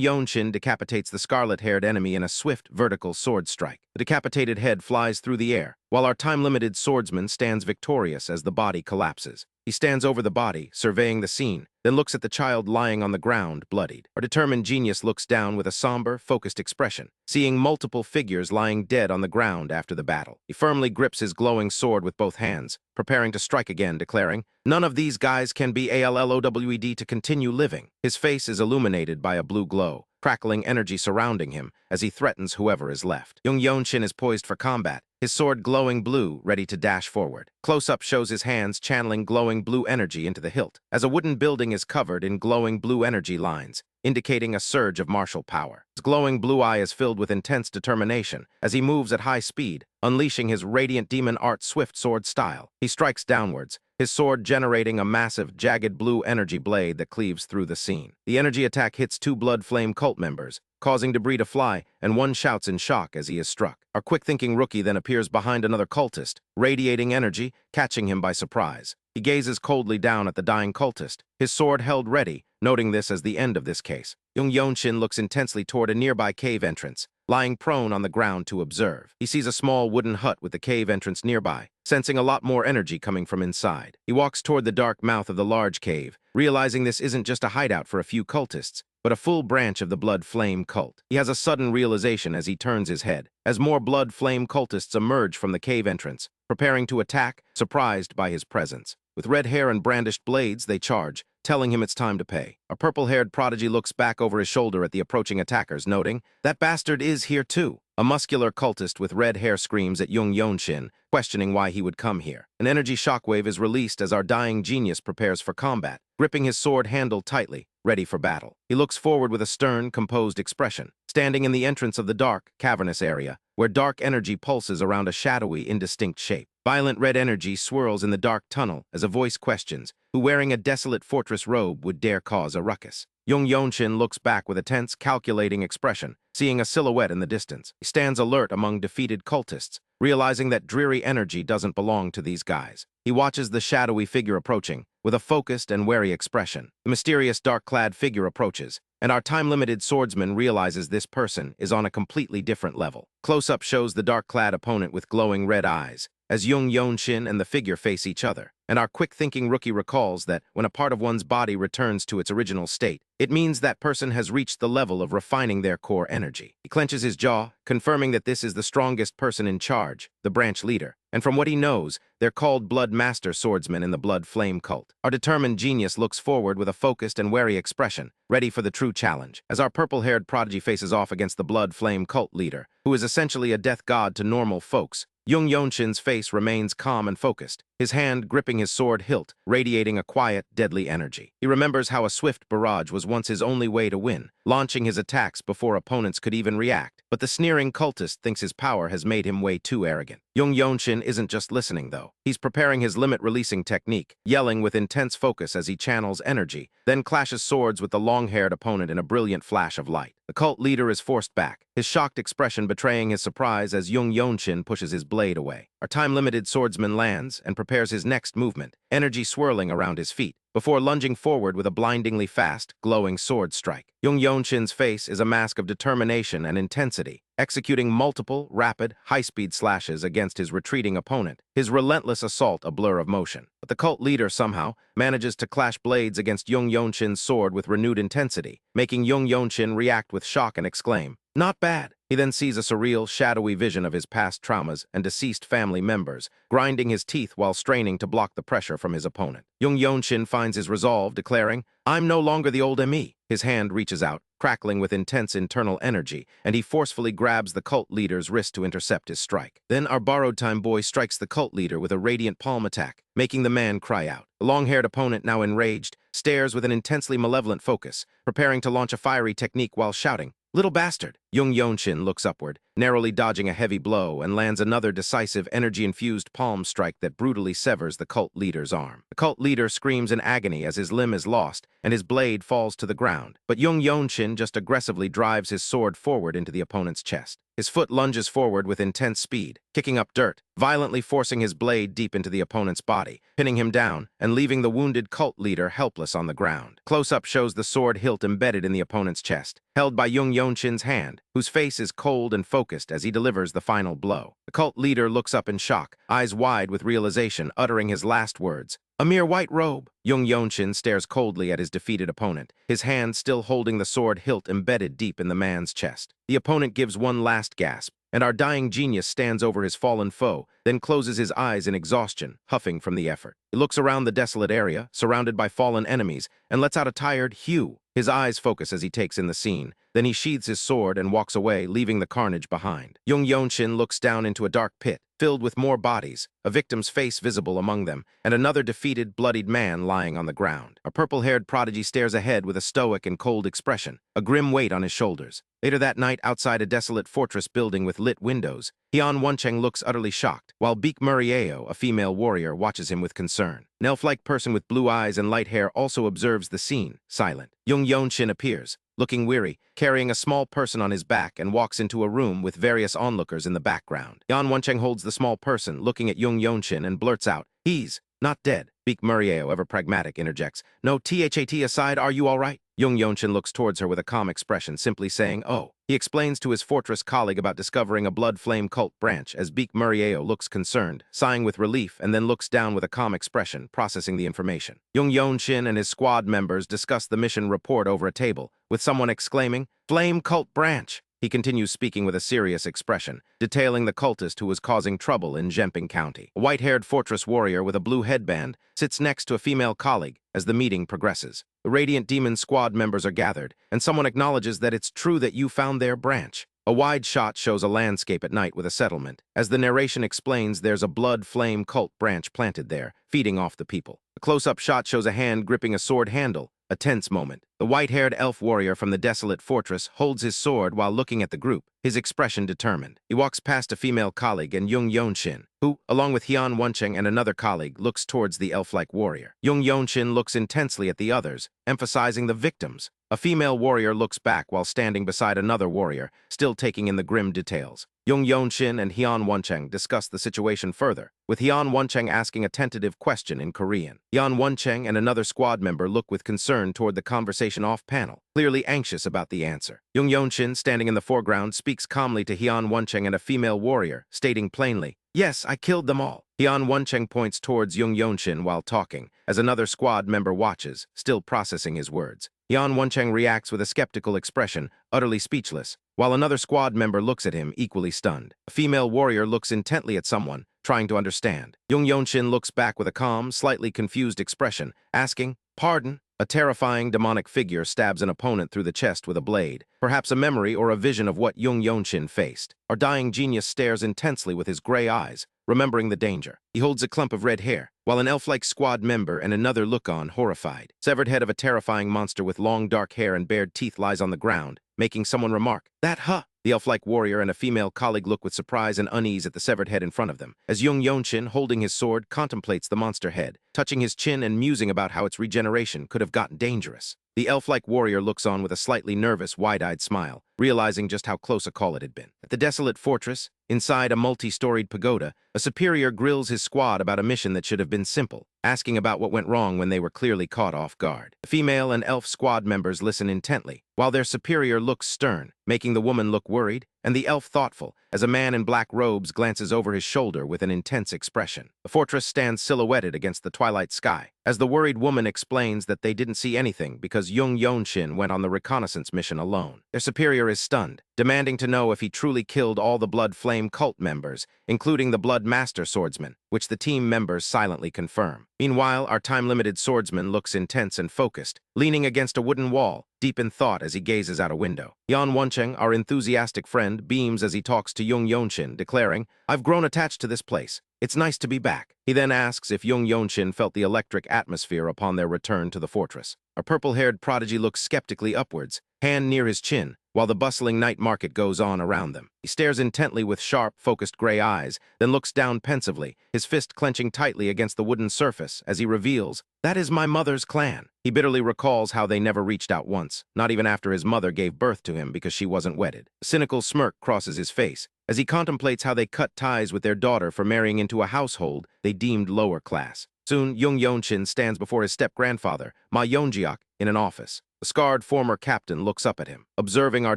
Yeon-Shin decapitates the scarlet-haired enemy in a swift, vertical sword strike. The decapitated head flies through the air, while our time-limited swordsman stands victorious as the body collapses. He stands over the body, surveying the scene, then looks at the child lying on the ground, bloodied. Our determined genius looks down with a somber, focused expression, seeing multiple figures lying dead on the ground after the battle. He firmly grips his glowing sword with both hands, preparing to strike again, declaring, "None of these guys can be ALLOWED to continue living." His face is illuminated by a blue glow, crackling energy surrounding him as he threatens whoever is left. Jung Yeon-Shin is poised for combat, his sword glowing blue, ready to dash forward. Close-up shows his hands channeling glowing blue energy into the hilt, as a wooden building is covered in glowing blue energy lines, indicating a surge of martial power. His glowing blue eye is filled with intense determination as he moves at high speed, unleashing his radiant demon art swift sword style. He strikes downwards, his sword generating a massive, jagged blue energy blade that cleaves through the scene. The energy attack hits 2 Blood Flame cult members, causing debris to fly, and one shouts in shock as he is struck. Our quick-thinking rookie then appears behind another cultist, radiating energy, catching him by surprise. He gazes coldly down at the dying cultist, his sword held ready, noting this as the end of this case. Jung Yeon-Shin looks intensely toward a nearby cave entrance, lying prone on the ground to observe. He sees a small wooden hut with the cave entrance nearby, sensing a lot more energy coming from inside. He walks toward the dark mouth of the large cave, realizing this isn't just a hideout for a few cultists, but a full branch of the Blood Flame cult. He has a sudden realization as he turns his head, as more Blood Flame cultists emerge from the cave entrance, preparing to attack, surprised by his presence. With red hair and brandished blades, they charge, telling him it's time to pay. A purple-haired prodigy looks back over his shoulder at the approaching attackers, noting, "That bastard is here too." A muscular cultist with red hair screams at Jung Yeon-Shin, questioning why he would come here. An energy shockwave is released as our dying genius prepares for combat, gripping his sword handle tightly, ready for battle. He looks forward with a stern, composed expression, standing in the entrance of the dark, cavernous area, where dark energy pulses around a shadowy, indistinct shape. Violent red energy swirls in the dark tunnel as a voice questions, who wearing a desolate fortress robe would dare cause a ruckus. Jung Yeon-Shin looks back with a tense, calculating expression, seeing a silhouette in the distance. He stands alert among defeated cultists, realizing that dreary energy doesn't belong to these guys. He watches the shadowy figure approaching, with a focused and wary expression. The mysterious dark-clad figure approaches, and our time-limited swordsman realizes this person is on a completely different level. Close-up shows the dark-clad opponent with glowing red eyes, as Jung Yeon-Shin and the figure face each other. And our quick-thinking rookie recalls that when a part of one's body returns to its original state, it means that person has reached the level of refining their core energy. He clenches his jaw, confirming that this is the strongest person in charge, the branch leader. And from what he knows, they're called Blood Master Swordsmen in the Blood Flame cult. Our determined genius looks forward with a focused and wary expression, ready for the true challenge, as our purple-haired prodigy faces off against the Blood Flame cult leader, who is essentially a death god to normal folks. Jung Yeon-Shin's face remains calm and focused, his hand gripping his sword hilt, radiating a quiet, deadly energy. He remembers how a swift barrage was once his only way to win, launching his attacks before opponents could even react. But the sneering cultist thinks his power has made him way too arrogant. Jung Yeon-Shin isn't just listening, though. He's preparing his limit-releasing technique, yelling with intense focus as he channels energy, then clashes swords with the long-haired opponent in a brilliant flash of light. The cult leader is forced back, his shocked expression betraying his surprise as Jung Yeon-Shin pushes his blade away. Our time-limited swordsman lands and prepares his next movement, energy swirling around his feet, before lunging forward with a blindingly fast, glowing sword strike. Jung Yeon-Shin's face is a mask of determination and intensity, executing multiple, rapid, high-speed slashes against his retreating opponent, his relentless assault a blur of motion. But the cult leader somehow manages to clash blades against Jung Yeon-Shin's sword with renewed intensity, making Jung Yeon-Shin react with shock and exclaim, "Not bad." He then sees a surreal, shadowy vision of his past traumas and deceased family members, grinding his teeth while straining to block the pressure from his opponent. Jung Yeon-Shin finds his resolve, declaring, "I'm no longer the old me." His hand reaches out, crackling with intense internal energy, and he forcefully grabs the cult leader's wrist to intercept his strike. Then our borrowed-time boy strikes the cult leader with a radiant palm attack, making the man cry out. The long-haired opponent, now enraged, stares with an intensely malevolent focus, preparing to launch a fiery technique while shouting, "Little bastard!" Jung Yeon-Shin looks upward, narrowly dodging a heavy blow, and lands another decisive, energy-infused palm strike that brutally severs the cult leader's arm. The cult leader screams in agony as his limb is lost, and his blade falls to the ground. But Jung Yeon-Shin just aggressively drives his sword forward into the opponent's chest. His foot lunges forward with intense speed, kicking up dirt, violently forcing his blade deep into the opponent's body, pinning him down, and leaving the wounded cult leader helpless on the ground. Close-up shows the sword hilt embedded in the opponent's chest, held by Jung Yeon-Shin's hand, whose face is cold and focused as he delivers the final blow. The cult leader looks up in shock, eyes wide with realization, uttering his last words, "A mere white robe." Jung Yeon-Shin stares coldly at his defeated opponent, his hand still holding the sword hilt embedded deep in the man's chest. The opponent gives one last gasp, and our dying genius stands over his fallen foe, then closes his eyes in exhaustion, huffing from the effort. He looks around the desolate area, surrounded by fallen enemies, and lets out a tired "Hew." His eyes focus as he takes in the scene. Then he sheathes his sword and walks away, leaving the carnage behind. Jung Yeon-Shin looks down into a dark pit, filled with more bodies, a victim's face visible among them, and another defeated, bloodied man lying on the ground. A purple-haired prodigy stares ahead with a stoic and cold expression, a grim weight on his shoulders. Later that night, outside a desolate fortress building with lit windows, Hyun Woncheng looks utterly shocked, while Beek Murieo, a female warrior, watches him with concern. An elf-like person with blue eyes and light hair also observes the scene, silent. Jung Yeon-Shin appears, looking weary, carrying a small person on his back, and walks into a room with various onlookers in the background. Hyun Woncheng holds the small person, looking at Jung Yeon-Shin, and blurts out, "He's not dead." Beek Murieo, ever pragmatic, interjects, "No, THAT aside, are you all right?" Jung Yeon-Shin looks towards her with a calm expression, simply saying, "Oh." He explains to his fortress colleague about discovering a blood flame cult branch as Beek Murieo looks concerned, sighing with relief, and then looks down with a calm expression, processing the information. Jung Yeon-Shin and his squad members discuss the mission report over a table, with someone exclaiming, "Flame cult branch!" He continues speaking with a serious expression, detailing the cultist who was causing trouble in Jemping County. A white-haired fortress warrior with a blue headband sits next to a female colleague as the meeting progresses. The Radiant Demon squad members are gathered, and someone acknowledges that it's true that you found their branch. A wide shot shows a landscape at night with a settlement. As the narration explains, there's a blood flame cult branch planted there, feeding off the people. A close-up shot shows a hand gripping a sword handle, a tense moment. The white-haired elf warrior from the Desolate fortress holds his sword while looking at the group, his expression determined. He walks past a female colleague and Jung Yeon-Shin, who, along with Hyun-Won and another colleague, looks towards the elf-like warrior. Jung Yeon-Shin looks intensely at the others, emphasizing the victims. A female warrior looks back while standing beside another warrior, still taking in the grim details. Jung Yeon-Shin and Hyun-Won discuss the situation further, with Hyun-Won asking a tentative question in Korean. Hyun-Won and another squad member look with concern toward the conversation off-panel, clearly anxious about the answer. Jung Yeon-Shin, standing in the foreground, speaks calmly to Hyun-Won and a female warrior, stating plainly, "Yes, I killed them all." Hyun-Won points towards Jung Yeon-Shin while talking, as another squad member watches, still processing his words. Hyun-Won reacts with a skeptical expression, utterly speechless, while another squad member looks at him, equally stunned. A female warrior looks intently at someone, trying to understand. Jung Yeon-Shin looks back with a calm, slightly confused expression, asking, "Pardon?" A terrifying demonic figure stabs an opponent through the chest with a blade, perhaps a memory or a vision of what Jung Yeon-Shin faced. Our dying genius stares intensely with his gray eyes, remembering the danger. He holds a clump of red hair, while an elf-like squad member and another look on, horrified. Severed head of a terrifying monster with long dark hair and bared teeth lies on the ground, making someone remark, "That, huh?" The elf-like warrior and a female colleague look with surprise and unease at the severed head in front of them, as Jung Yeon-Shin, holding his sword, contemplates the monster head, touching his chin and musing about how its regeneration could have gotten dangerous. The elf-like warrior looks on with a slightly nervous, wide-eyed smile, realizing just how close a call it had been. At the Desolate fortress, inside a multi-storied pagoda, a superior grills his squad about a mission that should have been simple, asking about what went wrong when they were clearly caught off guard. The female and elf squad members listen intently, while their superior looks stern, making the woman look worried, and the elf thoughtful, as a man in black robes glances over his shoulder with an intense expression. The fortress stands silhouetted against the twilight sky, as the worried woman explains that they didn't see anything because Jung Yeon-Shin went on the reconnaissance mission alone. Their superior is stunned, demanding to know if he truly killed all the Blood Flame cult members, including the Blood Master swordsman, which the team members silently confirm. Meanwhile, our time-limited swordsman looks intense and focused, leaning against a wooden wall, deep in thought as he gazes out a window. Hyun-Won, our enthusiastic friend, beams as he talks to Jung Yeon-Shin, declaring, "I've grown attached to this place. It's nice to be back." He then asks if Jung Yeon-Shin felt the electric atmosphere upon their return to the fortress. A purple-haired prodigy looks skeptically upwards, hand near his chin, while the bustling night market goes on around them. He stares intently with sharp, focused gray eyes, then looks down pensively, his fist clenching tightly against the wooden surface as he reveals, "That is my mother's clan." He bitterly recalls how they never reached out once, not even after his mother gave birth to him because she wasn't wedded. A cynical smirk crosses his face as he contemplates how they cut ties with their daughter for marrying into a household they deemed lower class. Soon, Jung Yeon-Shin stands before his step-grandfather, Ma Yeon-Jiak, in an office. The scarred former captain looks up at him, observing our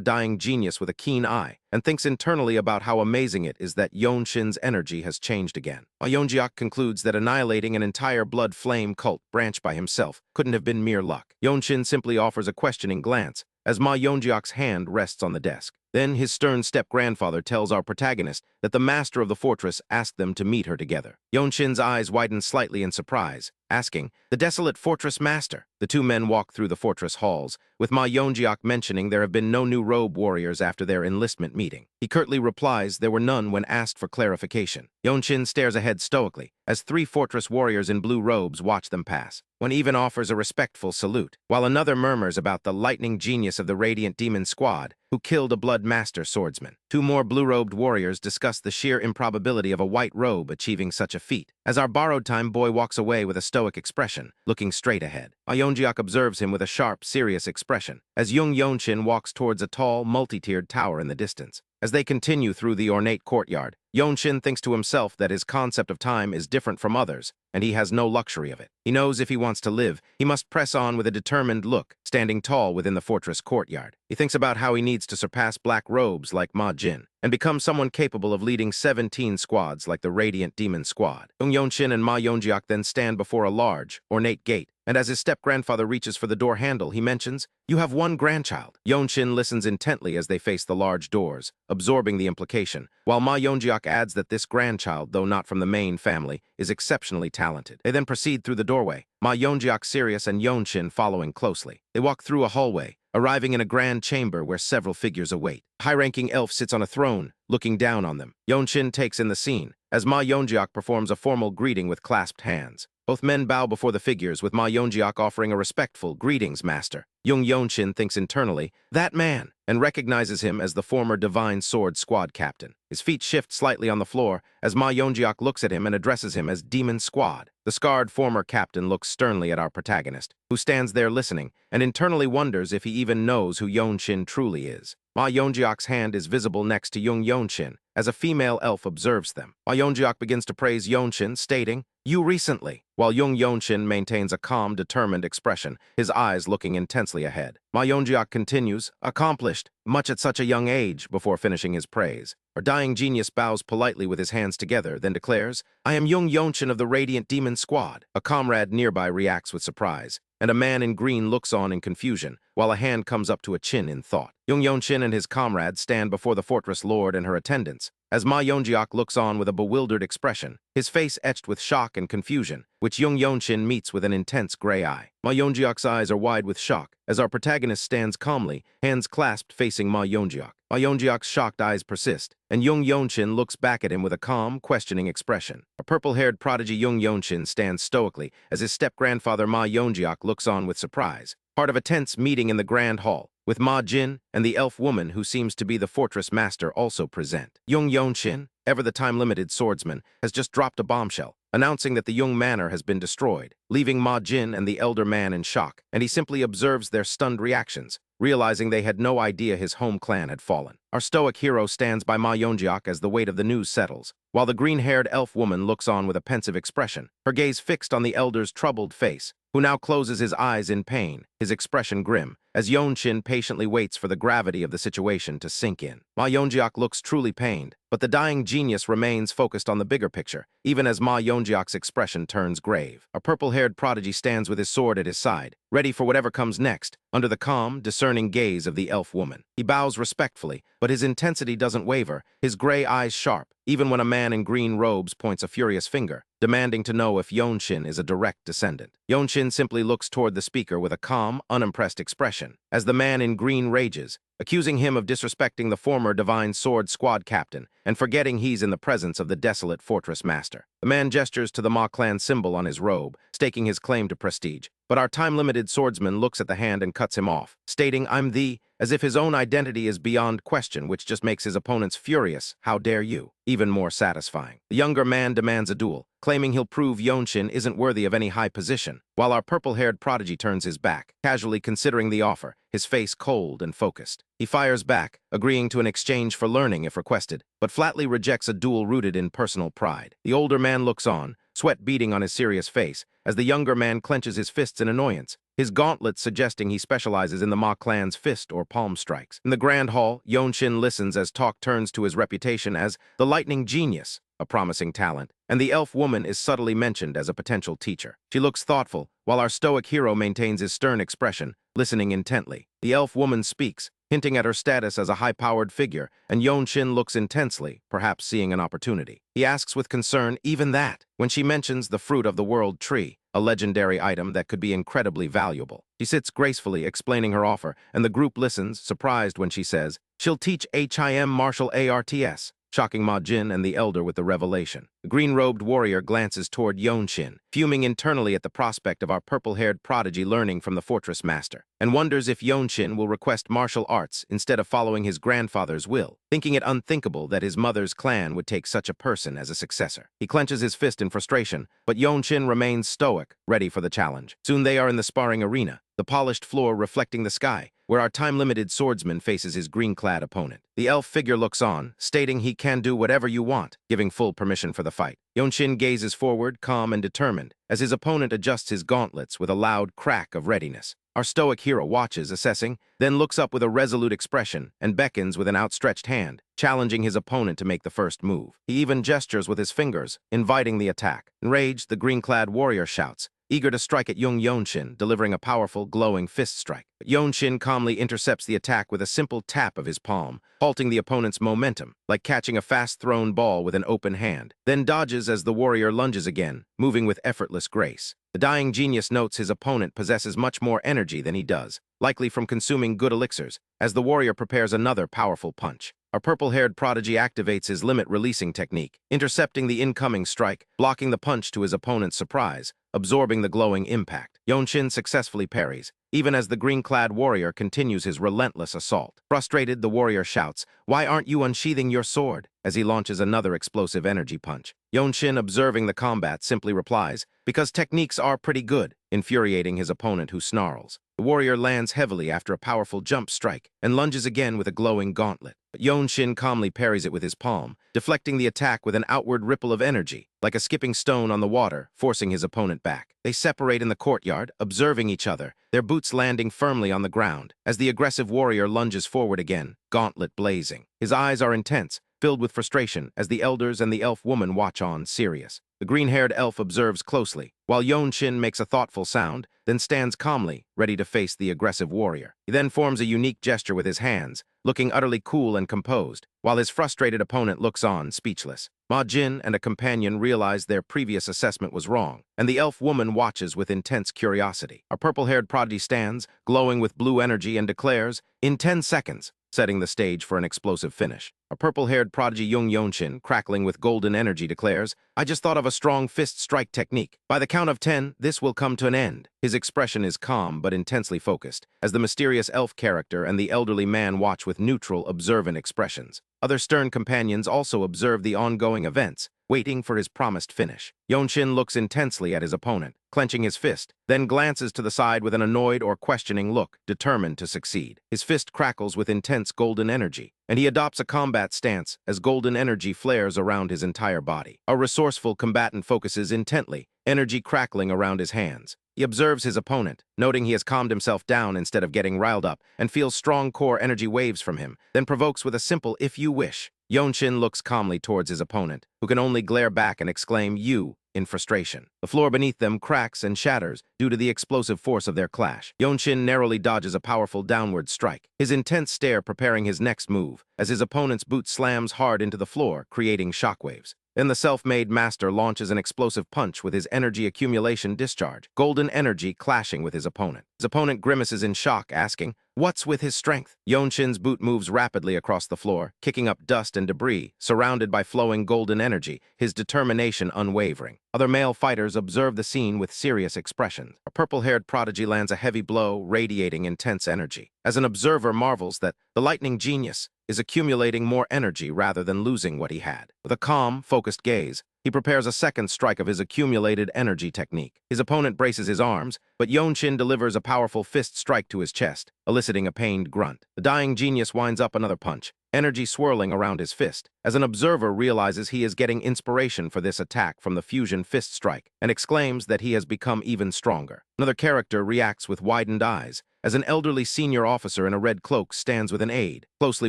dying genius with a keen eye, and thinks internally about how amazing it is that Yeon-Shin's energy has changed again. Ma Yeon-Jiak concludes that annihilating an entire blood flame cult branch by himself couldn't have been mere luck. Yeon-Shin simply offers a questioning glance, as Ma Yeon-Jiak's hand rests on the desk. Then his stern step-grandfather tells our protagonist that the master of the fortress asked them to meet her together. Yeon-Shin's eyes widen slightly in surprise, asking, "The Desolate Fortress Master?" The two men walk through the fortress halls, with Ma Yeon-Jiak mentioning there have been no new robe warriors after their enlistment meeting. He curtly replies there were none when asked for clarification. Yeon-Shin stares ahead stoically, as three fortress warriors in blue robes watch them pass. One even offers a respectful salute, while another murmurs about the lightning genius of the Radiant Demon Squad, who killed a Blood Master swordsman. Two more blue-robed warriors discuss the sheer improbability of a white robe achieving such a feat, as our borrowed-time boy walks away with a stoic expression, looking straight ahead. Ma Yeon-Jiak observes him with a sharp, serious expression, as Jung Yeon-Shin walks towards a tall, multi-tiered tower in the distance. As they continue through the ornate courtyard, Yeon-Shin thinks to himself that his concept of time is different from others, and he has no luxury of it. He knows if he wants to live, he must press on with a determined look, standing tall within the fortress courtyard. He thinks about how he needs to surpass black robes like Ma Jin, and become someone capable of leading 17 squads like the Radiant Demon Squad. Jung Yeon-Shin and Ma Yeon-Jiak then stand before a large, ornate gate, and as his step-grandfather reaches for the door handle, he mentions, "You have one grandchild." Yeon-Shin listens intently as they face the large doors, absorbing the implication, while Ma Yeon-Jiak adds that this grandchild, though not from the main family, is exceptionally talented. They then proceed through the doorway, Ma Yeon-Jiak serious and Yeon-Shin following closely. They walk through a hallway, arriving in a grand chamber where several figures await. A high-ranking elf sits on a throne, looking down on them. Yeon-Shin takes in the scene, as Ma Yeonjeok performs a formal greeting with clasped hands. Both men bow before the figures, with Ma Yeonjeok offering a respectful "Greetings, Master." Jung Yeon-Shin thinks internally, "That man," and recognizes him as the former Divine Sword Squad captain. His feet shift slightly on the floor as Ma Yeonjeok looks at him and addresses him as Demon Squad. The scarred former captain looks sternly at our protagonist, who stands there listening, and internally wonders if he even knows who Yeon-Shin truly is. Ma Yeonjeok's hand is visible next to Jung Yeon-Shin, as a female elf observes them. Ma Yeonjeok begins to praise Yeon-Shin, stating, "You recently," while Jung Yeon-Shin maintains a calm, determined expression, his eyes looking intensely ahead. Ma Yeonjeok continues, "Accomplished, much at such a young age," before finishing his praise. Our dying genius bows politely with his hands together, then declares, "I am Jung Yeon-Shin of the Radiant Demon Squad." A comrade nearby reacts with surprise, and a man in green looks on in confusion, while a hand comes up to a chin in thought. Jung Yeon-Shin and his comrades stand before the fortress lord and her attendants, as Ma Yeonjeok looks on with a bewildered expression, his face etched with shock and confusion, which Jung Yeon-Shin meets with an intense gray eye. Ma Yeonjeok's eyes are wide with shock, as our protagonist stands calmly, hands clasped facing Ma Yeonjeok. Ma Yeonjeok's shocked eyes persist, and Jung Yeon-Shin looks back at him with a calm, questioning expression. A purple-haired prodigy Jung Yeon-Shin stands stoically as his step-grandfather Ma Yeonjeok looks on with surprise, part of a tense meeting in the grand hall, with Ma Jin and the elf woman who seems to be the fortress master also present. Jung Yeon-Shin, ever the time-limited swordsman, has just dropped a bombshell, announcing that the Jung Manor has been destroyed, leaving Ma Jin and the elder man in shock, and he simply observes their stunned reactions, realizing they had no idea his home clan had fallen. Our stoic hero stands by Ma Yeonjeok as the weight of the news settles, while the green-haired elf woman looks on with a pensive expression, her gaze fixed on the elder's troubled face, who now closes his eyes in pain, his expression grim, as Yeon-Shin patiently waits for the gravity of the situation to sink in. Ma Yeonjeok looks truly pained, but the dying genius remains focused on the bigger picture, even as Ma Yeonjeok's expression turns grave. A purple-haired prodigy stands with his sword at his side, ready for whatever comes next, under the calm, discerning gaze of the elf woman. He bows respectfully, but his intensity doesn't waver, his gray eyes sharp, even when a man in green robes points a furious finger, demanding to know if Yeon-Shin is a direct descendant. Yeon-Shin simply looks toward the speaker with a calm, unimpressed expression, as the man in green rages, accusing him of disrespecting the former Divine Sword Squad captain and forgetting he's in the presence of the Desolate Fortress Master. The man gestures to the Ma clan symbol on his robe, staking his claim to prestige, but our time-limited swordsman looks at the hand and cuts him off, stating, "I'm the," as if his own identity is beyond question, which just makes his opponents furious. "How dare you?" Even more satisfying. The younger man demands a duel, claiming he'll prove Yeon-Shin isn't worthy of any high position, while our purple-haired prodigy turns his back, casually considering the offer, his face cold and focused. He fires back, agreeing to an exchange for learning if requested, but flatly rejects a duel rooted in personal pride. The older man looks on, sweat beading on his serious face, as the younger man clenches his fists in annoyance, his gauntlets suggesting he specializes in the Ma clan's fist or palm strikes. In the grand hall, Yeon-Shin listens as talk turns to his reputation as the lightning genius, a promising talent, and the elf woman is subtly mentioned as a potential teacher. She looks thoughtful, while our stoic hero maintains his stern expression, listening intently. The elf woman speaks, hinting at her status as a high-powered figure, and Yeon-Shin looks intensely, perhaps seeing an opportunity. He asks with concern, even that, when she mentions the fruit of the world tree, a legendary item that could be incredibly valuable. She sits gracefully explaining her offer, and the group listens, surprised when she says, "She'll teach HIM martial arts," shocking Ma Jin and the elder with the revelation. The green-robed warrior glances toward Yeon-Shin, fuming internally at the prospect of our purple-haired prodigy learning from the fortress master, and wonders if Yeon-Shin will request martial arts instead of following his grandfather's will, thinking it unthinkable that his mother's clan would take such a person as a successor. He clenches his fist in frustration, but Yeon-Shin remains stoic, ready for the challenge. Soon they are in the sparring arena, the polished floor reflecting the sky, where our time-limited swordsman faces his green-clad opponent. The elf figure looks on, stating he can do whatever you want, giving full permission for the fight. Yeon-Shin gazes forward, calm and determined, as his opponent adjusts his gauntlets with a loud crack of readiness. Our stoic hero watches, assessing, then looks up with a resolute expression and beckons with an outstretched hand, challenging his opponent to make the first move. He even gestures with his fingers, inviting the attack. Enraged, the green-clad warrior shouts, eager to strike at Jung Yeon-Shin, delivering a powerful, glowing fist strike. But Yeon-Shin calmly intercepts the attack with a simple tap of his palm, halting the opponent's momentum, like catching a fast-thrown ball with an open hand, then dodges as the warrior lunges again, moving with effortless grace. The dying genius notes his opponent possesses much more energy than he does, likely from consuming good elixirs, as the warrior prepares another powerful punch. Our purple-haired prodigy activates his limit-releasing technique, intercepting the incoming strike, blocking the punch to his opponent's surprise, absorbing the glowing impact. Yeon-Shin successfully parries, even as the green-clad warrior continues his relentless assault. Frustrated, the warrior shouts, "Why aren't you unsheathing your sword?" as he launches another explosive energy punch. Yeon-Shin, observing the combat, simply replies, "Because techniques are pretty good," infuriating his opponent, who snarls. The warrior lands heavily after a powerful jump strike and lunges again with a glowing gauntlet. But Yeon-Shin calmly parries it with his palm, deflecting the attack with an outward ripple of energy, like a skipping stone on the water, forcing his opponent back. They separate in the courtyard, observing each other, their boots landing firmly on the ground, as the aggressive warrior lunges forward again, gauntlet blazing. His eyes are intense, filled with frustration, as the elders and the elf woman watch on, serious. The green-haired elf observes closely, while Yeon-Shin makes a thoughtful sound, then stands calmly, ready to face the aggressive warrior. He then forms a unique gesture with his hands, looking utterly cool and composed, while his frustrated opponent looks on, speechless. Ma Jin and a companion realize their previous assessment was wrong, and the elf woman watches with intense curiosity. A purple-haired prodigy stands, glowing with blue energy, and declares, "In 10 seconds, setting the stage for an explosive finish. A purple-haired prodigy, Jung Yeon-Shin, crackling with golden energy, declares, "I just thought of a strong fist strike technique. By the count of 10, this will come to an end." His expression is calm but intensely focused, as the mysterious elf character and the elderly man watch with neutral, observant expressions. Other stern companions also observe the ongoing events, waiting for his promised finish. Yeon-Shin looks intensely at his opponent, clenching his fist, then glances to the side with an annoyed or questioning look, determined to succeed. His fist crackles with intense golden energy, and he adopts a combat stance as golden energy flares around his entire body. A resourceful combatant focuses intently, energy crackling around his hands. He observes his opponent, noting he has calmed himself down instead of getting riled up, and feels strong core energy waves from him, then provokes with a simple "if you wish." Yeon-Shin looks calmly towards his opponent, who can only glare back and exclaim "you" in frustration. The floor beneath them cracks and shatters due to the explosive force of their clash. Yeon-Shin narrowly dodges a powerful downward strike, his intense stare preparing his next move, as his opponent's boot slams hard into the floor, creating shockwaves. Then the self-made master launches an explosive punch with his energy accumulation discharge, golden energy clashing with his opponent. His opponent grimaces in shock, asking, "What's with his strength?" Yeon-Shin's boot moves rapidly across the floor, kicking up dust and debris, surrounded by flowing golden energy, his determination unwavering. Other male fighters observe the scene with serious expressions. A purple-haired prodigy lands a heavy blow, radiating intense energy. As an observer marvels that the lightning genius is accumulating more energy rather than losing what he had. With a calm, focused gaze, he prepares a second strike of his accumulated energy technique. His opponent braces his arms, but Yeon-Shin delivers a powerful fist strike to his chest, eliciting a pained grunt. The dying genius winds up another punch, energy swirling around his fist, as an observer realizes he is getting inspiration for this attack from the fusion fist strike, and exclaims that he has become even stronger. Another character reacts with widened eyes, as an elderly senior officer in a red cloak stands with an aide, closely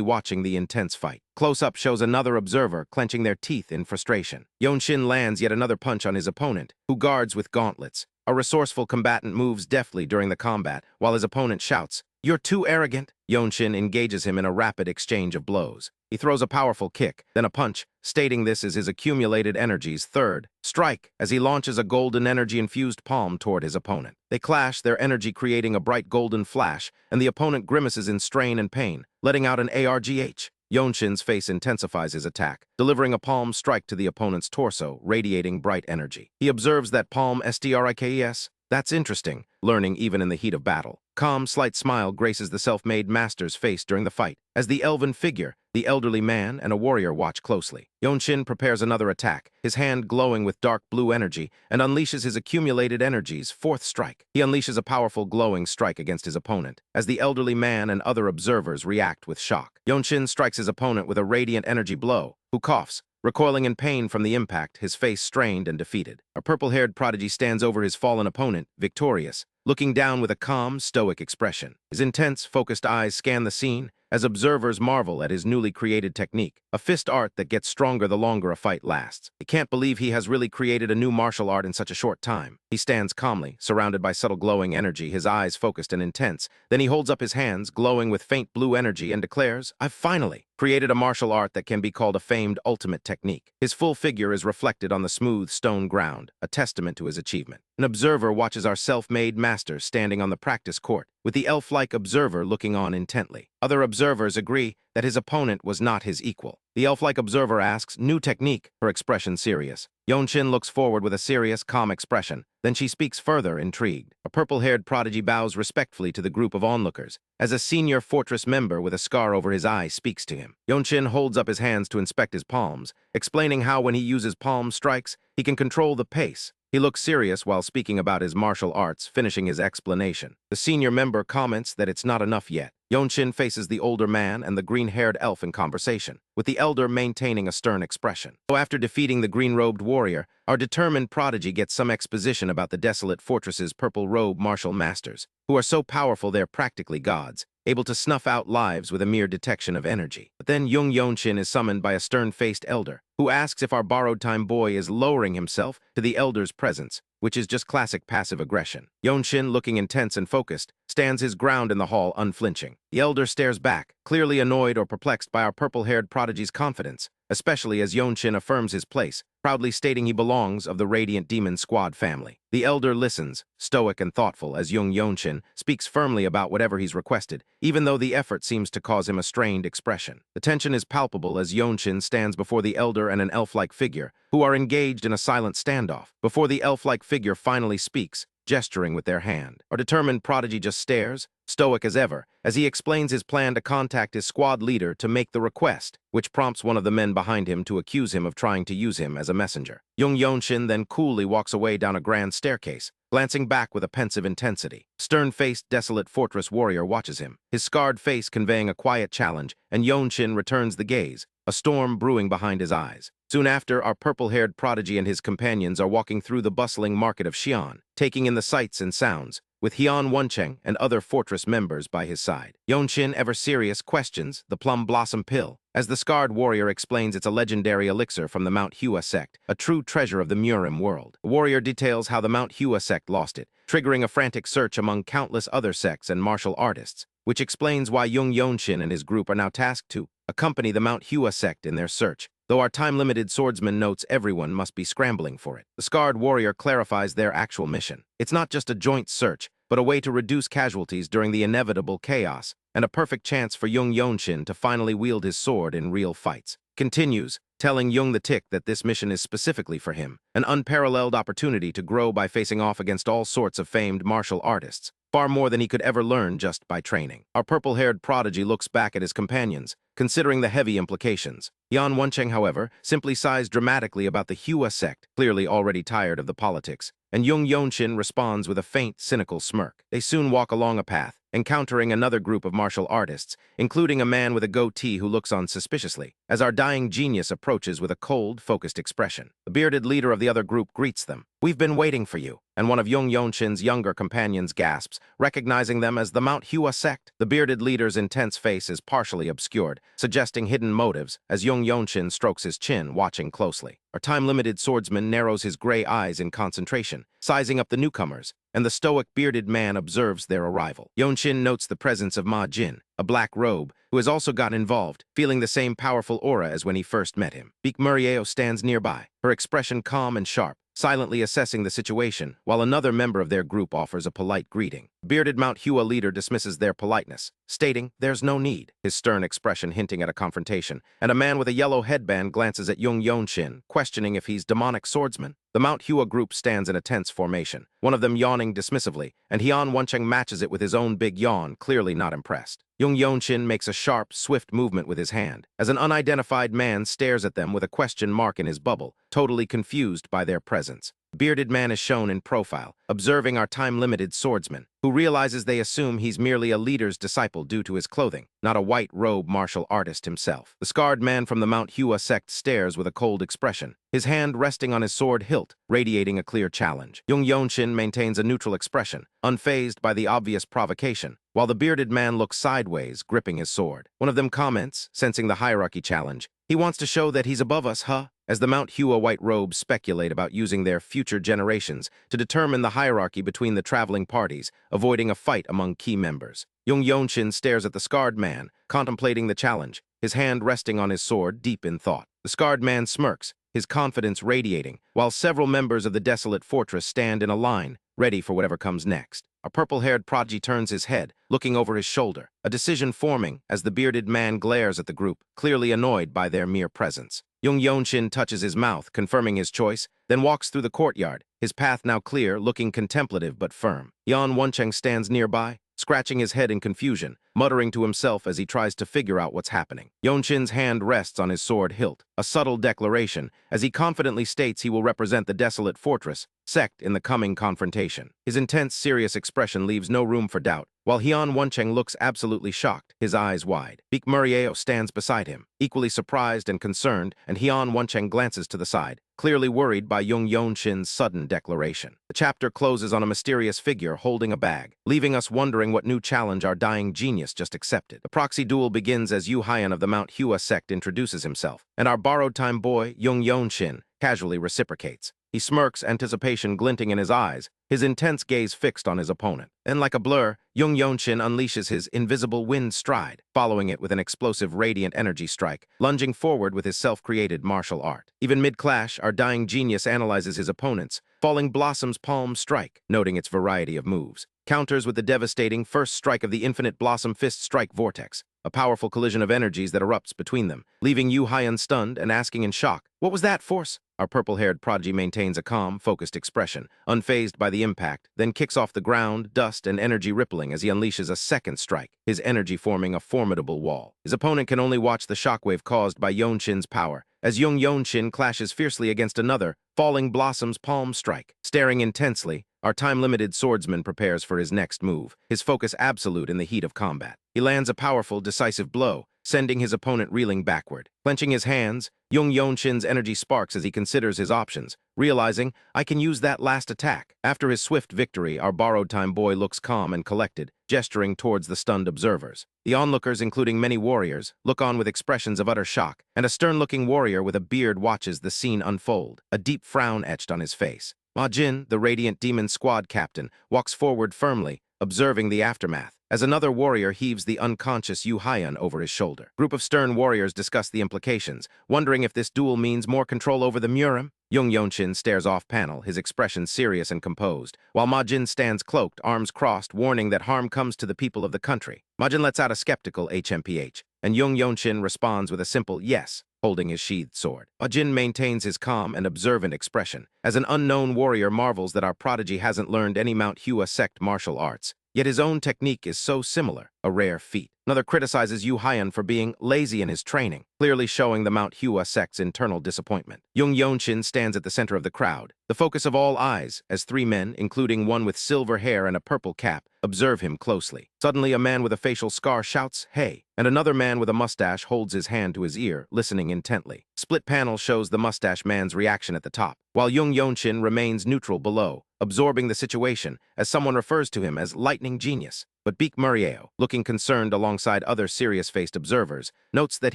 watching the intense fight. Close-up shows another observer clenching their teeth in frustration. Yeon-Shin lands yet another punch on his opponent, who guards with gauntlets. A resourceful combatant moves deftly during the combat, while his opponent shouts, "You're too arrogant." Yeon-Shin engages him in a rapid exchange of blows. He throws a powerful kick, then a punch, stating this is his accumulated energy's third strike, as he launches a golden energy-infused palm toward his opponent. They clash, their energy creating a bright golden flash, and the opponent grimaces in strain and pain, letting out an ARGH. Yeon-Shin's face intensifies his attack, delivering a palm strike to the opponent's torso, radiating bright energy. He observes that palm strikes. That's interesting, learning even in the heat of battle. Calm, slight smile graces the self-made master's face during the fight, as the elven figure, the elderly man, and a warrior watch closely. Yeon-Shin prepares another attack, his hand glowing with dark blue energy, and unleashes his accumulated energy's fourth strike. He unleashes a powerful glowing strike against his opponent, as the elderly man and other observers react with shock. Yeon-Shin strikes his opponent with a radiant energy blow, who coughs, recoiling in pain from the impact, his face strained and defeated. A purple-haired prodigy stands over his fallen opponent, victorious, looking down with a calm, stoic expression. His intense, focused eyes scan the scene, as observers marvel at his newly created technique, a fist art that gets stronger the longer a fight lasts. He can't believe he has really created a new martial art in such a short time. He stands calmly, surrounded by subtle glowing energy, his eyes focused and intense. Then he holds up his hands, glowing with faint blue energy, and declares, "I've finally created a martial art that can be called a famed ultimate technique. His full figure is reflected on the smooth stone ground, a testament to his achievement. An observer watches our self-made master standing on the practice court, with the elf-like observer looking on intently. Other observers agree that his opponent was not his equal. The elf-like observer asks, "New technique," her expression serious. Yeon-Shin looks forward with a serious, calm expression. Then she speaks further, intrigued. A purple-haired prodigy bows respectfully to the group of onlookers, as a senior fortress member with a scar over his eye speaks to him. Yeon-Shin holds up his hands to inspect his palms, explaining how when he uses palm strikes, he can control the pace. He looks serious while speaking about his martial arts, finishing his explanation. The senior member comments that it's not enough yet. Yeon-Shin faces the older man and the green-haired elf in conversation, with the elder maintaining a stern expression. So after defeating the green-robed warrior, our determined prodigy gets some exposition about the Desolate Fortress's purple-robe martial masters, who are so powerful they're practically gods, able to snuff out lives with a mere detection of energy. But then Jung Yeon-Shin is summoned by a stern-faced elder, who asks if our borrowed-time boy is lowering himself to the elder's presence, which is just classic passive aggression. Yeon-Shin, looking intense and focused, stands his ground in the hall unflinching. The elder stares back, clearly annoyed or perplexed by our purple-haired prodigy's confidence, especially as Yeon-Shin affirms his place, proudly stating he belongs of the Radiant Demon Squad family. The elder listens, stoic and thoughtful, as Jung Yeon-Shin speaks firmly about whatever he's requested, even though the effort seems to cause him a strained expression. The tension is palpable as Yeon-Shin stands before the elder and an elf-like figure, who are engaged in a silent standoff, before the elf-like figure finally speaks, gesturing with their hand. Our determined prodigy just stares, stoic as ever, as he explains his plan to contact his squad leader to make the request, which prompts one of the men behind him to accuse him of trying to use him as a messenger. Jung Yeon-Shin then coolly walks away down a grand staircase, glancing back with a pensive intensity. Stern-faced Desolate Fortress warrior watches him, his scarred face conveying a quiet challenge, and Yeon-Shin returns the gaze, a storm brewing behind his eyes. Soon after, our purple-haired prodigy and his companions are walking through the bustling market of Xi'an, taking in the sights and sounds, with Hyun Woncheng and other fortress members by his side. Yeon-Shin, ever serious, questions the Plum Blossom Pill, as the scarred warrior explains it's a legendary elixir from the Mount Hua sect, a true treasure of the Murim world. The warrior details how the Mount Hua sect lost it, triggering a frantic search among countless other sects and martial artists, which explains why Jung Yeon-Shin and his group are now tasked to accompany the Mount Hua sect in their search, though our time-limited swordsman notes everyone must be scrambling for it. The scarred warrior clarifies their actual mission. It's not just a joint search, but a way to reduce casualties during the inevitable chaos, and a perfect chance for Jung Yeon-Shin to finally wield his sword in real fights. Continues, telling Jung the Tick that this mission is specifically for him, an unparalleled opportunity to grow by facing off against all sorts of famed martial artists, far more than he could ever learn just by training. Our purple-haired prodigy looks back at his companions, considering the heavy implications. Hyun Woncheng, however, simply sighs dramatically about the Hua sect, clearly already tired of the politics, and Jung Yeon-Shin responds with a faint, cynical smirk. They soon walk along a path, encountering another group of martial artists, including a man with a goatee who looks on suspiciously, as our dying genius approaches with a cold, focused expression. The bearded leader of the other group greets them. "We've been waiting for you," and one of Jung Yeon-Shin's younger companions gasps, recognizing them as the Mount Hua sect. The bearded leader's intense face is partially obscured, suggesting hidden motives, as Jung Yeon-Shin strokes his chin, watching closely. Our time-limited swordsman narrows his gray eyes in concentration, sizing up the newcomers, and the stoic bearded man observes their arrival. Yeon-Shin notes the presence of Ma Jin, a black robe, who has also gotten involved, feeling the same powerful aura as when he first met him. Beek Murieo stands nearby, her expression calm and sharp, silently assessing the situation, while another member of their group offers a polite greeting. Bearded Mount Hua leader dismisses their politeness, stating there's no need, his stern expression hinting at a confrontation, and a man with a yellow headband glances at Jung Yeon-Shin, questioning if he's demonic swordsman. The Mount Hua group stands in a tense formation, one of them yawning dismissively, and Hyun Woncheng matches it with his own big yawn, clearly not impressed. Jung Yeon-Shin makes a sharp, swift movement with his hand, as an unidentified man stares at them with a question mark in his bubble, totally confused by their presence. The bearded man is shown in profile, observing our time-limited swordsman, who realizes they assume he's merely a leader's disciple due to his clothing, not a white robe martial artist himself. The scarred man from the Mount Hua sect stares with a cold expression, his hand resting on his sword hilt, radiating a clear challenge. Jung Yeon-Shin maintains a neutral expression, unfazed by the obvious provocation, while the bearded man looks sideways, gripping his sword. One of them comments, sensing the hierarchy challenge, "He wants to show that he's above us, huh?" As the Mount Hua white robes speculate about using their future generations to determine the hierarchy between the traveling parties, avoiding a fight among key members. Jung Yeon-Shin stares at the scarred man, contemplating the challenge, his hand resting on his sword, deep in thought. The scarred man smirks, his confidence radiating, while several members of the desolate fortress stand in a line, ready for whatever comes next. A purple-haired prodigy turns his head, looking over his shoulder, a decision forming as the bearded man glares at the group, clearly annoyed by their mere presence. Jung Yeon-Shin touches his mouth, confirming his choice, then walks through the courtyard, his path now clear, looking contemplative but firm. Yan Wencheng stands nearby, scratching his head in confusion, muttering to himself as he tries to figure out what's happening. Yeon-Shin's hand rests on his sword hilt, a subtle declaration, as he confidently states he will represent the desolate fortress, sect in the coming confrontation. His intense, serious expression leaves no room for doubt, while Yan Wencheng looks absolutely shocked, his eyes wide. Baek Murieo stands beside him, equally surprised and concerned, and Yan Wencheng glances to the side, clearly worried by Jung Yeon-Shin's sudden declaration. The chapter closes on a mysterious figure holding a bag, leaving us wondering what new challenge our dying genius just accepted. The proxy duel begins as Yu Haiyan of the Mount Hua sect introduces himself, and our borrowed-time boy, Jung Yeon-Shin, casually reciprocates. He smirks, anticipation glinting in his eyes, his intense gaze fixed on his opponent. Then, like a blur, Jung Yeon-Shin unleashes his invisible wind stride, following it with an explosive radiant energy strike, lunging forward with his self-created martial art. Even mid-clash, our dying genius analyzes his opponent's Falling Blossom's palm strike, noting its variety of moves. Counters with the devastating first strike of the Infinite Blossom Fist Strike Vortex, a powerful collision of energies that erupts between them, leaving Yu Haiyan stunned and asking in shock, "What was that force?" Our purple-haired prodigy maintains a calm, focused expression, unfazed by the impact, then kicks off the ground, dust and energy rippling as he unleashes a second strike, his energy forming a formidable wall. His opponent can only watch the shockwave caused by Yeon-Shin's power, as Jung Yeon-Shin clashes fiercely against another, Falling Blossom's palm strike. Staring intensely, our time-limited swordsman prepares for his next move, his focus absolute in the heat of combat. He lands a powerful, decisive blow, sending his opponent reeling backward. Clenching his hands, Jung Yeon-Shin's energy sparks as he considers his options, realizing, "I can use that last attack." After his swift victory, our borrowed-time boy looks calm and collected, gesturing towards the stunned observers. The onlookers, including many warriors, look on with expressions of utter shock, and a stern-looking warrior with a beard watches the scene unfold, a deep frown etched on his face. Ma Jin, the radiant demon squad captain, walks forward firmly, observing the aftermath, as another warrior heaves the unconscious Yu Haiyan over his shoulder. Group of stern warriors discuss the implications, wondering if this duel means more control over the Murim. Jung Yeon-Shin stares off-panel, his expression serious and composed, while Ma Jin stands cloaked, arms crossed, warning that harm comes to the people of the country. Ma Jin lets out a skeptical HMPH, and Jung Yeon-Shin responds with a simple yes, holding his sheathed sword. Ma Jin maintains his calm and observant expression, as an unknown warrior marvels that our prodigy hasn't learned any Mount Hua sect martial arts. Yet his own technique is so similar, a rare feat. Another criticizes Yu Haiyan for being lazy in his training, clearly showing the Mount Hua sect's internal disappointment. Jung Yeon-Shin stands at the center of the crowd, the focus of all eyes, as three men, including one with silver hair and a purple cap, observe him closely. Suddenly, a man with a facial scar shouts, "Hey!" and another man with a mustache holds his hand to his ear, listening intently. Split panel shows the mustache man's reaction at the top, while Jung Yeon-Shin remains neutral below, absorbing the situation as someone refers to him as lightning genius. But Baek Murieo, looking concerned alongside other serious-faced observers, notes that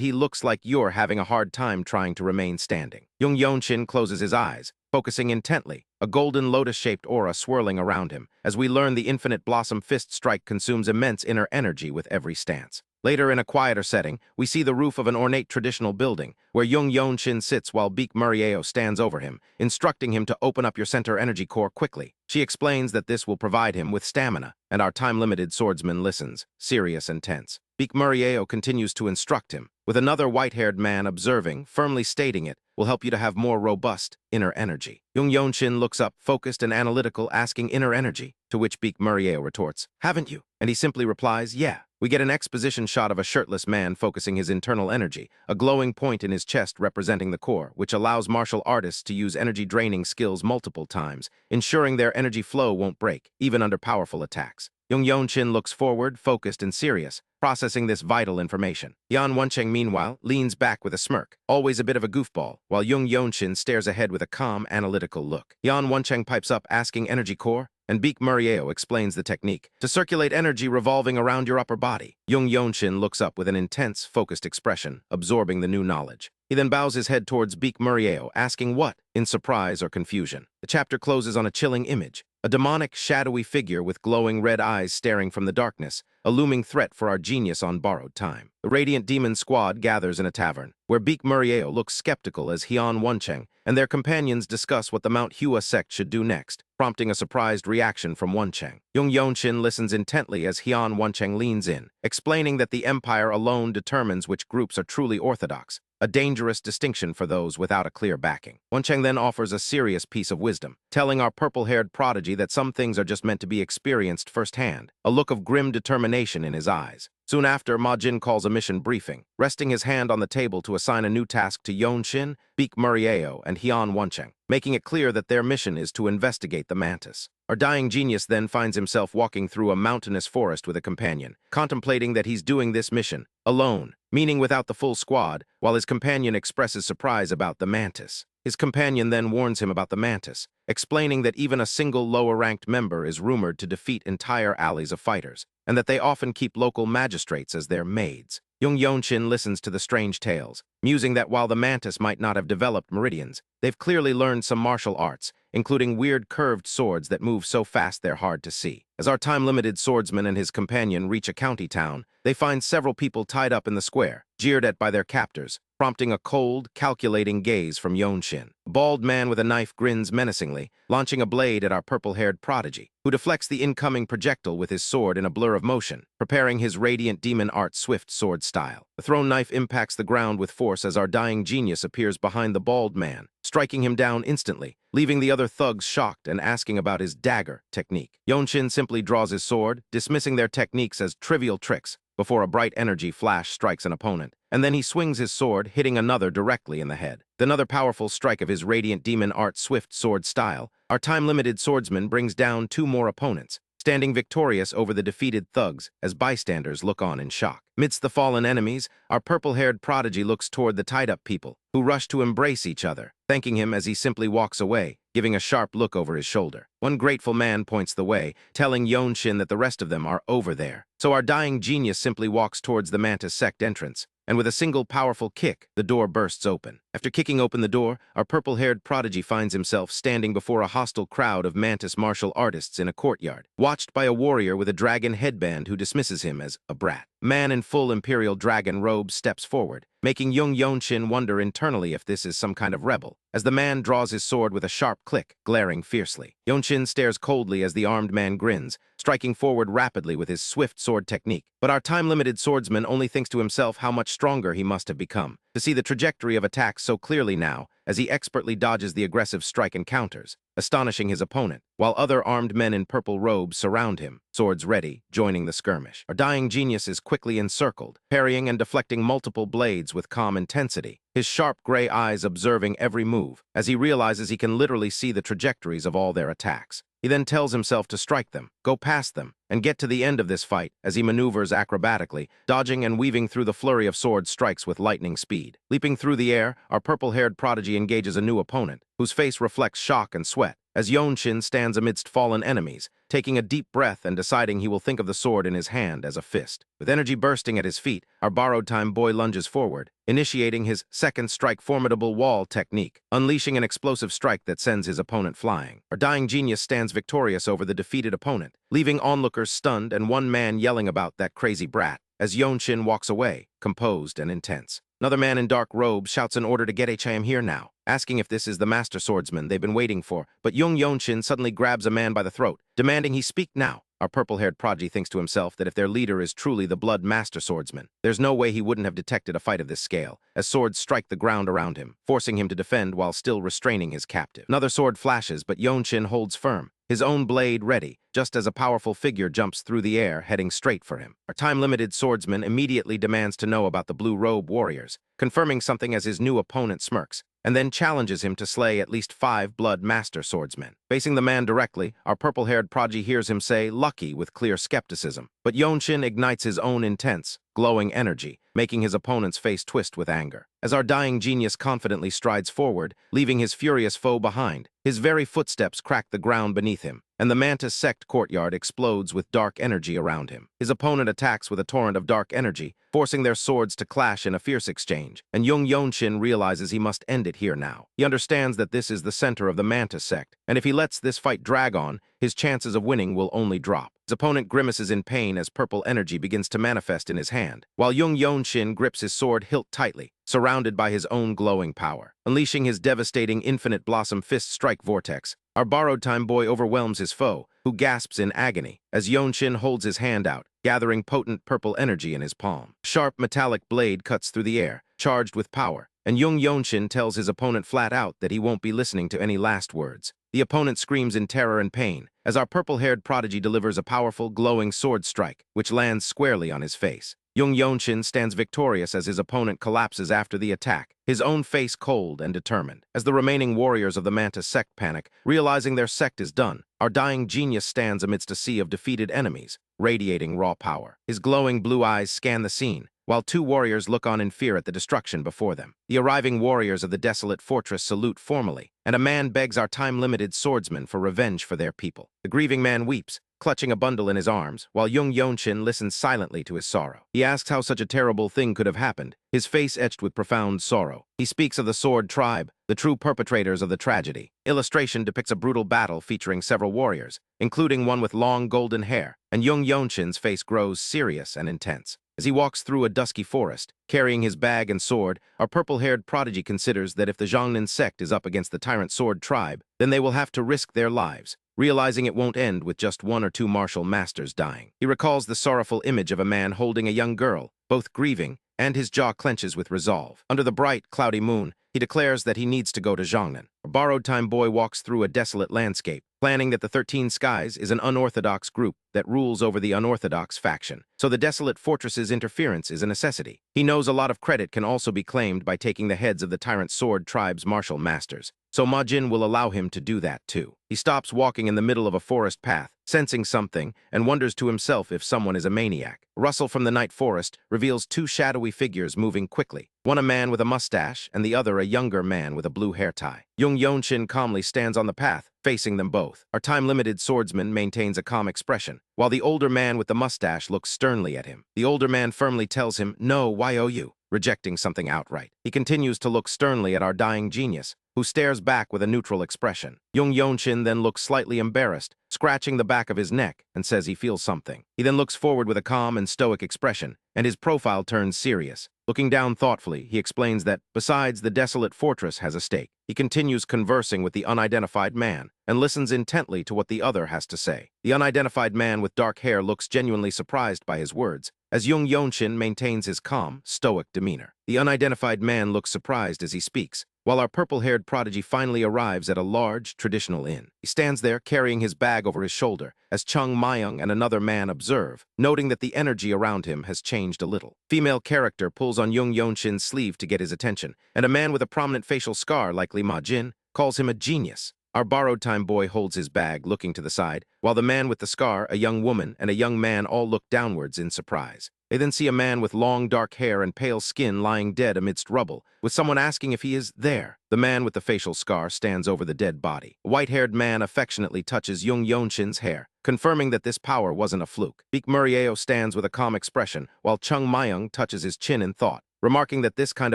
he looks like you're having a hard time trying to remain standing. Jung Yeon-Shin closes his eyes, focusing intently, a golden lotus-shaped aura swirling around him, as we learn the Infinite Blossom Fist Strike consumes immense inner energy with every stance. Later, in a quieter setting, we see the roof of an ornate traditional building, where Jung Yeon-Shin sits while Baek Murieo stands over him, instructing him to open up your center energy core quickly. She explains that this will provide him with stamina, and our time-limited swordsman listens, serious and tense. Baek Murieo continues to instruct him, with another white-haired man observing, firmly stating it will help you to have more robust inner energy. Jung Yeon-Shin looks up, focused and analytical, asking inner energy, to which Baek Murieo retorts, "Haven't you?" And he simply replies, "Yeah." We get an exposition shot of a shirtless man focusing his internal energy, a glowing point in his chest representing the core, which allows martial artists to use energy-draining skills multiple times, ensuring their energy flow won't break, even under powerful attacks. Jung Yeon-Shin looks forward, focused and serious, processing this vital information. Yan Wencheng, meanwhile, leans back with a smirk, always a bit of a goofball, while Jung Yeon-Shin stares ahead with a calm, analytical look. Yan Wencheng pipes up, asking energy core, and Baek Murieo explains the technique, to circulate energy revolving around your upper body. Jung Yeon-Shin looks up with an intense, focused expression, absorbing the new knowledge. He then bows his head towards Baek Murieo, asking what, in surprise or confusion. The chapter closes on a chilling image, a demonic, shadowy figure with glowing red eyes staring from the darkness, a looming threat for our genius on borrowed time. The Radiant Demon squad gathers in a tavern, where Beak Murieo looks skeptical as Heon Woncheng and their companions discuss what the Mount Hua sect should do next, prompting a surprised reaction from Woncheng. Jung Yeon-Shin listens intently as Heon Woncheng leans in, explaining that the empire alone determines which groups are truly orthodox, a dangerous distinction for those without a clear backing. Woncheng then offers a serious piece of wisdom, telling our purple-haired prodigy that some things are just meant to be experienced firsthand, a look of grim determination in his eyes. Soon after, Ma Jin calls a mission briefing, resting his hand on the table to assign a new task to Yeon-Shin, Beak Murieo, and Heon Woncheng, making it clear that their mission is to investigate the mantis. Our dying genius then finds himself walking through a mountainous forest with a companion, contemplating that he's doing this mission alone, meaning without the full squad, while his companion expresses surprise about the mantis. His companion then warns him about the mantis, explaining that even a single lower-ranked member is rumored to defeat entire alleys of fighters, and that they often keep local magistrates as their maids. Jung Yeon-Shin listens to the strange tales, musing that while the mantis might not have developed meridians, they've clearly learned some martial arts, including weird curved swords that move so fast they're hard to see. As our time-limited swordsman and his companion reach a county town, they find several people tied up in the square, jeered at by their captors, prompting a cold, calculating gaze from Yeon-Shin. A bald man with a knife grins menacingly, launching a blade at our purple-haired prodigy, who deflects the incoming projectile with his sword in a blur of motion, preparing his radiant demon art swift sword style. The thrown knife impacts the ground with force as our dying genius appears behind the bald man, striking him down instantly, leaving the other thugs shocked and asking about his dagger technique. Yeon-Shin simply draws his sword, dismissing their techniques as trivial tricks, before a bright energy flash strikes an opponent, and then he swings his sword, hitting another directly in the head. With another powerful strike of his radiant demon art swift sword style, our time-limited swordsman brings down two more opponents, standing victorious over the defeated thugs as bystanders look on in shock. Midst the fallen enemies, our purple-haired prodigy looks toward the tied-up people, who rush to embrace each other, thanking him as he simply walks away, giving a sharp look over his shoulder. One grateful man points the way, telling Yeon-Shin that the rest of them are over there. So our dying genius simply walks towards the mantis sect entrance, and with a single powerful kick, the door bursts open. After kicking open the door, our purple-haired prodigy finds himself standing before a hostile crowd of mantis martial artists in a courtyard, watched by a warrior with a dragon headband who dismisses him as a brat. A man in full imperial dragon robes steps forward, making Jung Yeon-Shin wonder internally if this is some kind of rebel, as the man draws his sword with a sharp click, glaring fiercely. Yeon-Shin stares coldly as the armed man grins, striking forward rapidly with his swift sword technique. But our time-limited swordsman only thinks to himself how much stronger he must have become, to see the trajectory of attacks so clearly now, as he expertly dodges the aggressive strike and counters, astonishing his opponent, while other armed men in purple robes surround him, swords ready, joining the skirmish. Our dying genius is quickly encircled, parrying and deflecting multiple blades with calm intensity, his sharp gray eyes observing every move, as he realizes he can literally see the trajectories of all their attacks. He then tells himself to strike them, go past them, and get to the end of this fight as he maneuvers acrobatically, dodging and weaving through the flurry of sword strikes with lightning speed. Leaping through the air, our purple-haired prodigy engages a new opponent, whose face reflects shock and sweat, as Yeon-Shin stands amidst fallen enemies, taking a deep breath and deciding he will think of the sword in his hand as a fist. With energy bursting at his feet, our borrowed time boy lunges forward, initiating his second strike formidable wall technique, unleashing an explosive strike that sends his opponent flying. Our dying genius stands victorious over the defeated opponent, leaving onlookers stunned and one man yelling about that crazy brat, as Yeon-Shin walks away, composed and intense. Another man in dark robes shouts an order to get HM here now, asking if this is the master swordsman they've been waiting for, but Jung Yeon-Shin suddenly grabs a man by the throat, demanding he speak now. Our purple-haired prodigy thinks to himself that if their leader is truly the blood master swordsman, there's no way he wouldn't have detected a fight of this scale, as swords strike the ground around him, forcing him to defend while still restraining his captive. Another sword flashes, but Yeon-Shin holds firm, his own blade ready, just as a powerful figure jumps through the air, heading straight for him. Our time-limited swordsman immediately demands to know about the blue robe warriors, confirming something as his new opponent smirks, and then challenges him to slay at least 5 blood master swordsmen. Facing the man directly, our purple-haired prodigy hears him say, "lucky," with clear skepticism. But Yeon-Shin ignites his own intense, glowing energy, making his opponent's face twist with anger. As our dying genius confidently strides forward, leaving his furious foe behind, his very footsteps crack the ground beneath him, and the Mantis sect courtyard explodes with dark energy around him. His opponent attacks with a torrent of dark energy, forcing their swords to clash in a fierce exchange, and Jung Yeon-Shin realizes he must end it here now. He understands that this is the center of the Mantis sect, and if he lets this fight drag on, his chances of winning will only drop. His opponent grimaces in pain as purple energy begins to manifest in his hand, while Jung Yeon-Shin grips his sword hilt tightly, surrounded by his own glowing power. Unleashing his devastating infinite blossom fist strike vortex, our borrowed time boy overwhelms his foe, who gasps in agony, as Yeon-Shin holds his hand out, gathering potent purple energy in his palm. Sharp metallic blade cuts through the air, charged with power, and Jung Yeon-Shin tells his opponent flat out that he won't be listening to any last words. The opponent screams in terror and pain, as our purple-haired prodigy delivers a powerful, glowing sword strike, which lands squarely on his face. Jung Yeon-Shin stands victorious as his opponent collapses after the attack, his own face cold and determined. As the remaining warriors of the Mantis sect panic, realizing their sect is done, our dying genius stands amidst a sea of defeated enemies, radiating raw power. His glowing blue eyes scan the scene, while two warriors look on in fear at the destruction before them. The arriving warriors of the Desolate fortress salute formally, and a man begs our time-limited swordsman for revenge for their people. The grieving man weeps, clutching a bundle in his arms, while Jung Yeon-Shin listens silently to his sorrow. He asks how such a terrible thing could have happened, his face etched with profound sorrow. He speaks of the Sword Tribe, the true perpetrators of the tragedy. Illustration depicts a brutal battle featuring several warriors, including one with long golden hair, and Jung Yeon-Shin's face grows serious and intense. As he walks through a dusky forest, carrying his bag and sword, our purple-haired prodigy considers that if the Jongnin sect is up against the Tyrant Sword Tribe, then they will have to risk their lives, realizing it won't end with just one or two martial masters dying. He recalls the sorrowful image of a man holding a young girl, both grieving, and his jaw clenches with resolve. Under the bright, cloudy moon, he declares that he needs to go to Jongnin. A borrowed time boy walks through a desolate landscape, planning that the 13 Skies is an unorthodox group that rules over the unorthodox faction. So the Desolate Fortress's interference is a necessity. He knows a lot of credit can also be claimed by taking the heads of the Tyrant Sword Tribe's martial masters, so Ma Jin will allow him to do that too. He stops walking in the middle of a forest path, sensing something, and wonders to himself if someone is a maniac. A rustle from the night forest reveals two shadowy figures moving quickly, one a man with a mustache and the other a younger man with a blue hair tie. Jung Yeon-Shin calmly stands on the path, facing them both. Our time-limited swordsman maintains a calm expression, while the older man with the mustache looks sternly at him. The older man firmly tells him, "No, why owe you?" rejecting something outright. He continues to look sternly at our dying genius, who stares back with a neutral expression. Jung Yeon-Shin then looks slightly embarrassed, scratching the back of his neck, and says he feels something. He then looks forward with a calm and stoic expression, and his profile turns serious. Looking down thoughtfully, he explains that, besides the Desolate Fortress has a stake, he continues conversing with the unidentified man, and listens intently to what the other has to say. The unidentified man with dark hair looks genuinely surprised by his words, as Jung Yeon-Shin maintains his calm, stoic demeanor. The unidentified man looks surprised as he speaks, while our purple-haired prodigy finally arrives at a large, traditional inn. He stands there carrying his bag over his shoulder, as Chung Mayung and another man observe, noting that the energy around him has changed a little. Female character pulls on Jung Yeon-Shin's sleeve to get his attention, and a man with a prominent facial scar, likely Ma Jin, calls him a genius. Our borrowed time boy holds his bag, looking to the side, while the man with the scar, a young woman, and a young man all look downwards in surprise. They then see a man with long dark hair and pale skin lying dead amidst rubble, with someone asking if he is there. The man with the facial scar stands over the dead body. A white-haired man affectionately touches Jung Yeon-Shin's hair, confirming that this power wasn't a fluke. Baek Murieo stands with a calm expression, while Chung Mayung touches his chin in thought, remarking that this kind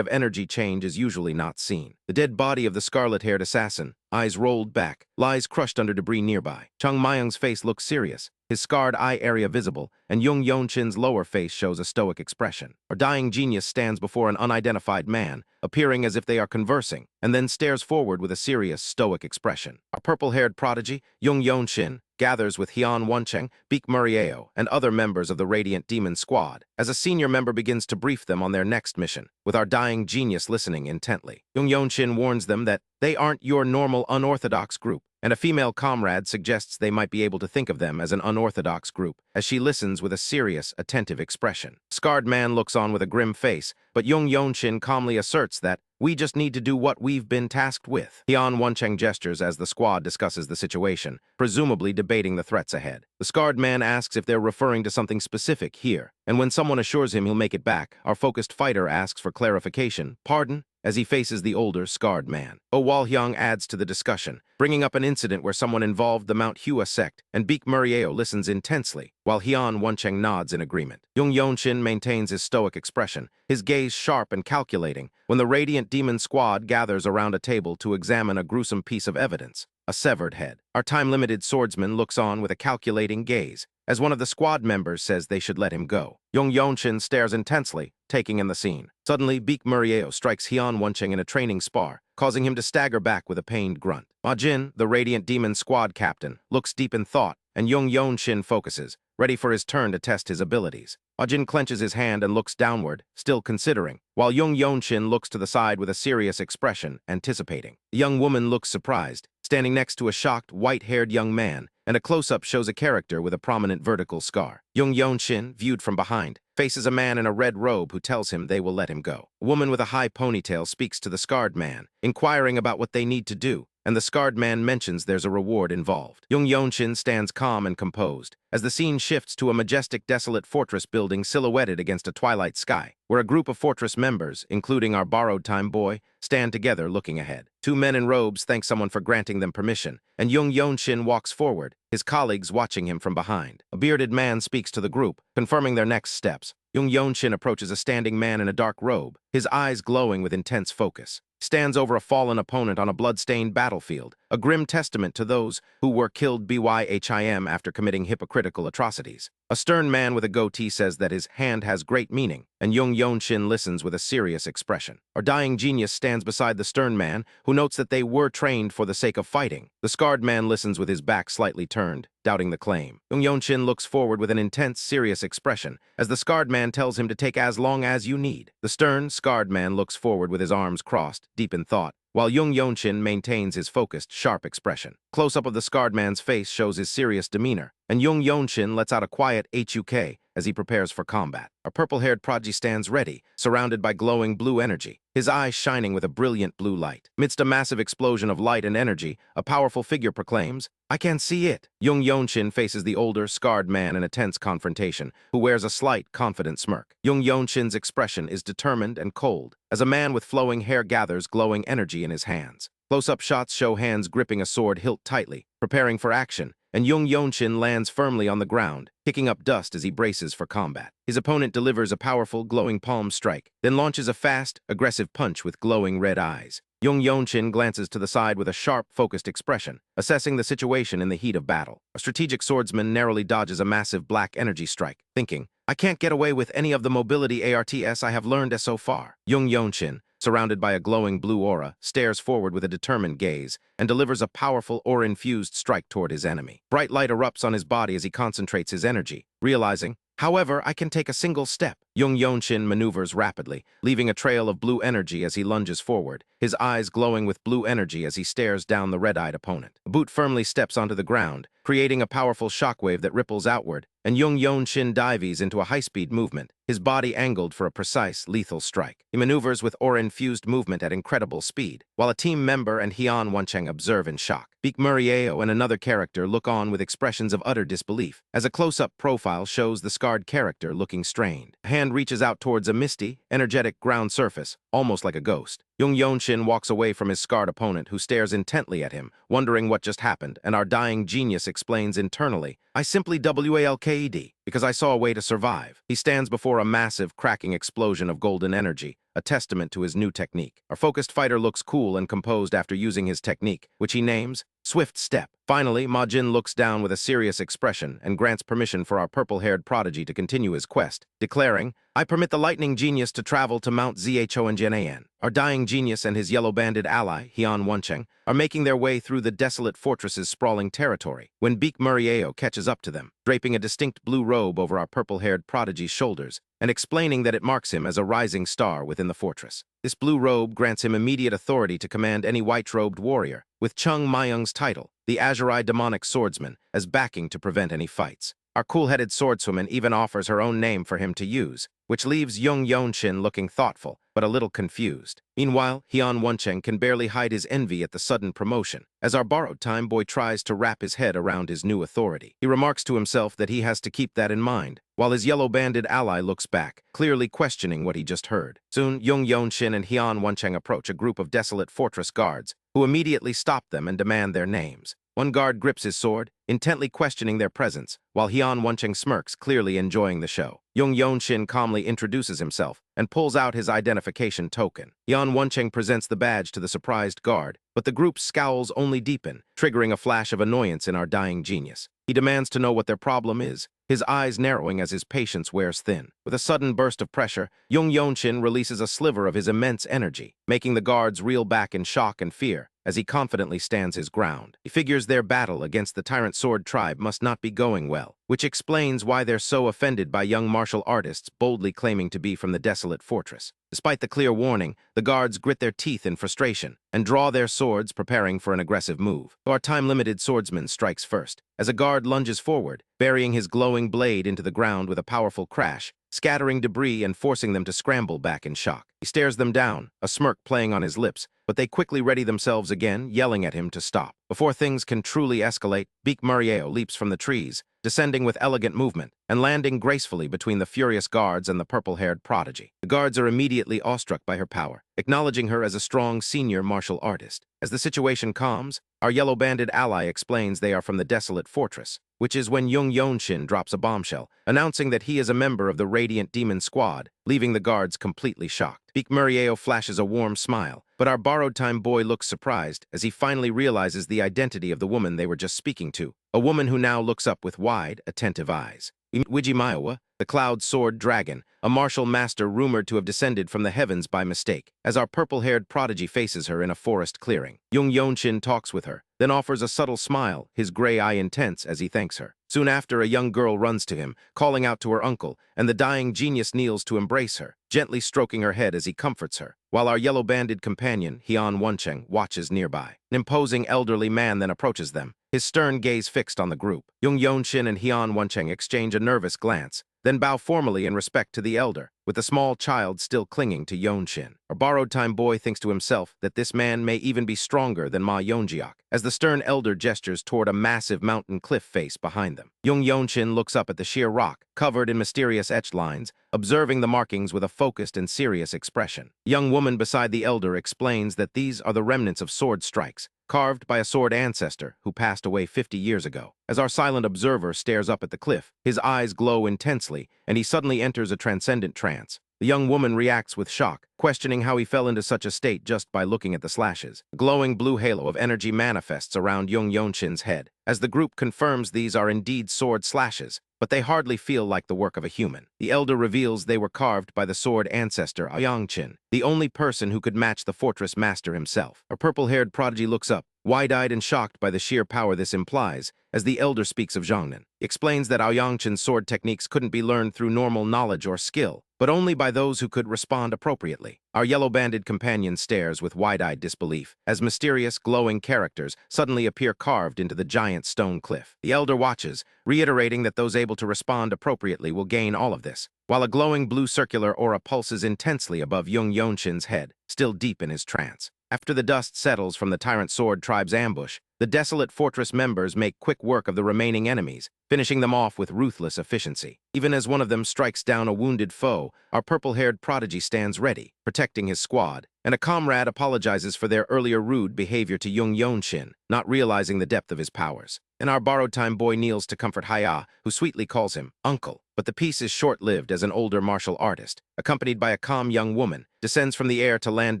of energy change is usually not seen. The dead body of the scarlet-haired assassin, eyes rolled back, lies crushed under debris nearby. Chung Mayung's face looks serious, his scarred eye area visible, and Jung Yeon-Shin's lower face shows a stoic expression. Our dying genius stands before an unidentified man, appearing as if they are conversing, and then stares forward with a serious, stoic expression. Our purple-haired prodigy, Jung Yeon-Shin, gathers with Hyun Woncheng, Baek Murieo, and other members of the Radiant Demon Squad, as a senior member begins to brief them on their next mission, with our dying genius listening intently. Jung Yeon-Shin warns them that they aren't your normal unorthodox group, and a female comrade suggests they might be able to think of them as an unorthodox group, as she listens with a serious, attentive expression. Scarred man looks on with a grim face, but Jung Yeon-Shin calmly asserts that we just need to do what we've been tasked with. Hyun Woncheng gestures as the squad discusses the situation, presumably debating the threats ahead. The scarred man asks if they're referring to something specific here, and when someone assures him he'll make it back, our focused fighter asks for clarification. Pardon? as he faces the older, scarred man. Oh Wal-hyung adds to the discussion, bringing up an incident where someone involved the Mount Hua sect, and Baek Murieo listens intensely, while Hyun Woncheng nods in agreement. Jung Yeon-Shin maintains his stoic expression, his gaze sharp and calculating, when the Radiant Demon Squad gathers around a table to examine a gruesome piece of evidence, a severed head. Our time-limited swordsman looks on with a calculating gaze, as one of the squad members says they should let him go. Jung Yeon-Shin stares intensely, taking in the scene. Suddenly, Baek Murieo strikes Hyun Woncheng in a training spar, causing him to stagger back with a pained grunt. Ma Jin, the Radiant Demon Squad captain, looks deep in thought, and Jung Yeon-Shin focuses, ready for his turn to test his abilities. Ma Jin clenches his hand and looks downward, still considering, while Jung Yeon-Shin looks to the side with a serious expression, anticipating. The young woman looks surprised, standing next to a shocked, white-haired young man, and a close-up shows a character with a prominent vertical scar. Jung Yeon-Shin, viewed from behind, faces a man in a red robe who tells him they will let him go. A woman with a high ponytail speaks to the scarred man, inquiring about what they need to do, and the scarred man mentions there's a reward involved. Jung Yeon-Shin stands calm and composed, as the scene shifts to a majestic, desolate fortress building silhouetted against a twilight sky, where a group of fortress members, including our borrowed-time boy, stand together looking ahead. Two men in robes thank someone for granting them permission, and Jung Yeon-Shin walks forward, his colleagues watching him from behind. A bearded man speaks to the group, confirming their next steps. Jung Yeon-Shin approaches a standing man in a dark robe, his eyes glowing with intense focus. Stands over a fallen opponent on a blood-stained battlefield, a grim testament to those who were killed by him after committing hypocritical atrocities. A stern man with a goatee says that his hand has great meaning, and Jung Yeon-Shin listens with a serious expression. Our dying genius stands beside the stern man, who notes that they were trained for the sake of fighting. The scarred man listens with his back slightly turned, doubting the claim. Jung Yeon-Shin looks forward with an intense, serious expression, as the scarred man tells him to take as long as you need. The stern, scarred man looks forward with his arms crossed, deep in thought, while Jung Yeon-Shin maintains his focused, sharp expression. Close-up of the scarred man's face shows his serious demeanor, and Jung Yeon-Shin lets out a quiet HUK as he prepares for combat. A purple-haired prodigy stands ready, surrounded by glowing blue energy, his eyes shining with a brilliant blue light. Amidst a massive explosion of light and energy, a powerful figure proclaims, "I can see it." Jung Yeon-Shin faces the older, scarred man in a tense confrontation, who wears a slight, confident smirk. Jung Yeon-Shin's expression is determined and cold, as a man with flowing hair gathers glowing energy in his hands. Close-up shots show hands gripping a sword hilt tightly, preparing for action, and Jung Yeon-Shin lands firmly on the ground, kicking up dust as he braces for combat. His opponent delivers a powerful, glowing palm strike, then launches a fast, aggressive punch with glowing red eyes. Jung Yeon-Shin glances to the side with a sharp, focused expression, assessing the situation in the heat of battle. A strategic swordsman narrowly dodges a massive black energy strike, thinking, "I can't get away with any of the mobility ARTS I have learned so far." Jung Yeon-Shin, surrounded by a glowing blue aura, stares forward with a determined gaze and delivers a powerful aura-infused strike toward his enemy. Bright light erupts on his body as he concentrates his energy, realizing, "However, I can take a single step." Jung Yeon-Shin maneuvers rapidly, leaving a trail of blue energy as he lunges forward, his eyes glowing with blue energy as he stares down the red-eyed opponent. A boot firmly steps onto the ground, creating a powerful shockwave that ripples outward, and Jung Yeon-Shin dives into a high-speed movement, his body angled for a precise, lethal strike. He maneuvers with aura-infused movement at incredible speed, while a team member and Hyun Woncheng observe in shock. Baek Murieo and another character look on with expressions of utter disbelief, as a close-up profile shows the scarred character looking strained. A hand reaches out towards a misty, energetic ground surface, almost like a ghost. Jung Yeon-Shin walks away from his scarred opponent, who stares intently at him, wondering what just happened, and our dying genius explains internally, "I simply WALKED, because I saw a way to survive." He stands before a massive, cracking explosion of golden energy, a testament to his new technique. Our focused fighter looks cool and composed after using his technique, which he names Swift Step. Finally, Ma Jin looks down with a serious expression and grants permission for our purple-haired prodigy to continue his quest, declaring, "I permit the lightning genius to travel to Mount Zhonjan." Our dying genius and his yellow-banded ally, Hyun Woncheng, are making their way through the desolate fortress's sprawling territory, when Baek Murieo catches up to them, draping a distinct blue robe over our purple-haired prodigy's shoulders, and explaining that it marks him as a rising star within the fortress. This blue robe grants him immediate authority to command any white-robed warrior, with Chung Myung's title, the Azuri Demonic Swordsman, as backing to prevent any fights. Our cool-headed swordswoman even offers her own name for him to use, which leaves Jung Yeon-Shin looking thoughtful, but a little confused. Meanwhile, Won-cheng can barely hide his envy at the sudden promotion, as our borrowed time boy tries to wrap his head around his new authority. He remarks to himself that he has to keep that in mind, while his yellow-banded ally looks back, clearly questioning what he just heard. Soon, Jung Yeon-Shin and Won-cheng approach a group of Desolate fortress guards, who immediately stop them and demand their names. One guard grips his sword, intently questioning their presence, while Won-cheng smirks, clearly enjoying the show. Jung Yeon-Shin calmly introduces himself and pulls out his identification token. Won-cheng presents the badge to the surprised guard, but the group's scowls only deepen, triggering a flash of annoyance in our dying genius. He demands to know what their problem is, his eyes narrowing as his patience wears thin. With a sudden burst of pressure, Jung Yeon-Shin releases a sliver of his immense energy, making the guards reel back in shock and fear as he confidently stands his ground. He figures their battle against the Tyrant Sword Tribe must not be going well, which explains why they're so offended by young martial artists boldly claiming to be from the Desolate fortress. Despite the clear warning, the guards grit their teeth in frustration and draw their swords, preparing for an aggressive move. Our time-limited swordsman strikes first, as a guard lunges forward, burying his glowing blade into the ground with a powerful crash, scattering debris and forcing them to scramble back in shock. He stares them down, a smirk playing on his lips, but they quickly ready themselves again, yelling at him to stop. Before things can truly escalate, Beak Murieo leaps from the trees, descending with elegant movement and landing gracefully between the furious guards and the purple-haired prodigy. The guards are immediately awestruck by her power, acknowledging her as a strong senior martial artist. As the situation calms, our yellow-banded ally explains they are from the Desolate fortress, which is when Jung Yeon-Shin drops a bombshell, announcing that he is a member of the Radiant Demon Squad, leaving the guards completely shocked. Beak Murieo flashes a warm smile, but our borrowed time boy looks surprised as he finally realizes the identity of the woman they were just speaking to, a woman who now looks up with wide, attentive eyes. Manhwa, the Cloud Sword Dragon, a martial master rumored to have descended from the heavens by mistake, as our purple-haired prodigy faces her in a forest clearing. Jung Yeon-Shin talks with her, then offers a subtle smile, his gray eye intense as he thanks her. Soon after, a young girl runs to him, calling out to her uncle, and the dying genius kneels to embrace her, gently stroking her head as he comforts her, while our yellow-banded companion, Won-cheng, watches nearby. An imposing elderly man then approaches them, his stern gaze fixed on the group. Jung Yeon-Shin and Won-cheng exchange a nervous glance, then bow formally in respect to the elder, with the small child still clinging to Yeon-Shin. Our borrowed time boy thinks to himself that this man may even be stronger than Ma Yeonjiak, as the stern elder gestures toward a massive mountain cliff face behind them. Jung Yeon-Shin looks up at the sheer rock, covered in mysterious etched lines, observing the markings with a focused and serious expression. The young woman beside the elder explains that these are the remnants of sword strikes, carved by a sword ancestor who passed away 50 years ago. As our silent observer stares up at the cliff, his eyes glow intensely, and he suddenly enters a transcendent trance. The young woman reacts with shock, questioning how he fell into such a state just by looking at the slashes. A glowing blue halo of energy manifests around Jung Yeon-Shin's head, as the group confirms these are indeed sword slashes, but they hardly feel like the work of a human. The elder reveals they were carved by the sword ancestor Yang-chin, the only person who could match the fortress master himself. A purple-haired prodigy looks up, wide-eyed and shocked by the sheer power this implies, as the elder speaks of Zhongnan. He explains that Yang-chin's sword techniques couldn't be learned through normal knowledge or skill, but only by those who could respond appropriately. Our yellow-banded companion stares with wide-eyed disbelief, as mysterious, glowing characters suddenly appear carved into the giant stone cliff. The elder watches, reiterating that those able to respond appropriately will gain all of this, while a glowing blue circular aura pulses intensely above Jung Yeon-Shin's head, still deep in his trance. After the dust settles from the Tyrant Sword Tribe's ambush, the Desolate Fortress members make quick work of the remaining enemies, finishing them off with ruthless efficiency. Even as one of them strikes down a wounded foe, our purple-haired prodigy stands ready, protecting his squad, and a comrade apologizes for their earlier rude behavior to Jung Yeon-Shin, not realizing the depth of his powers. And our borrowed time boy kneels to comfort Haya, who sweetly calls him uncle. But the peace is short-lived as an older martial artist, accompanied by a calm young woman, descends from the air to land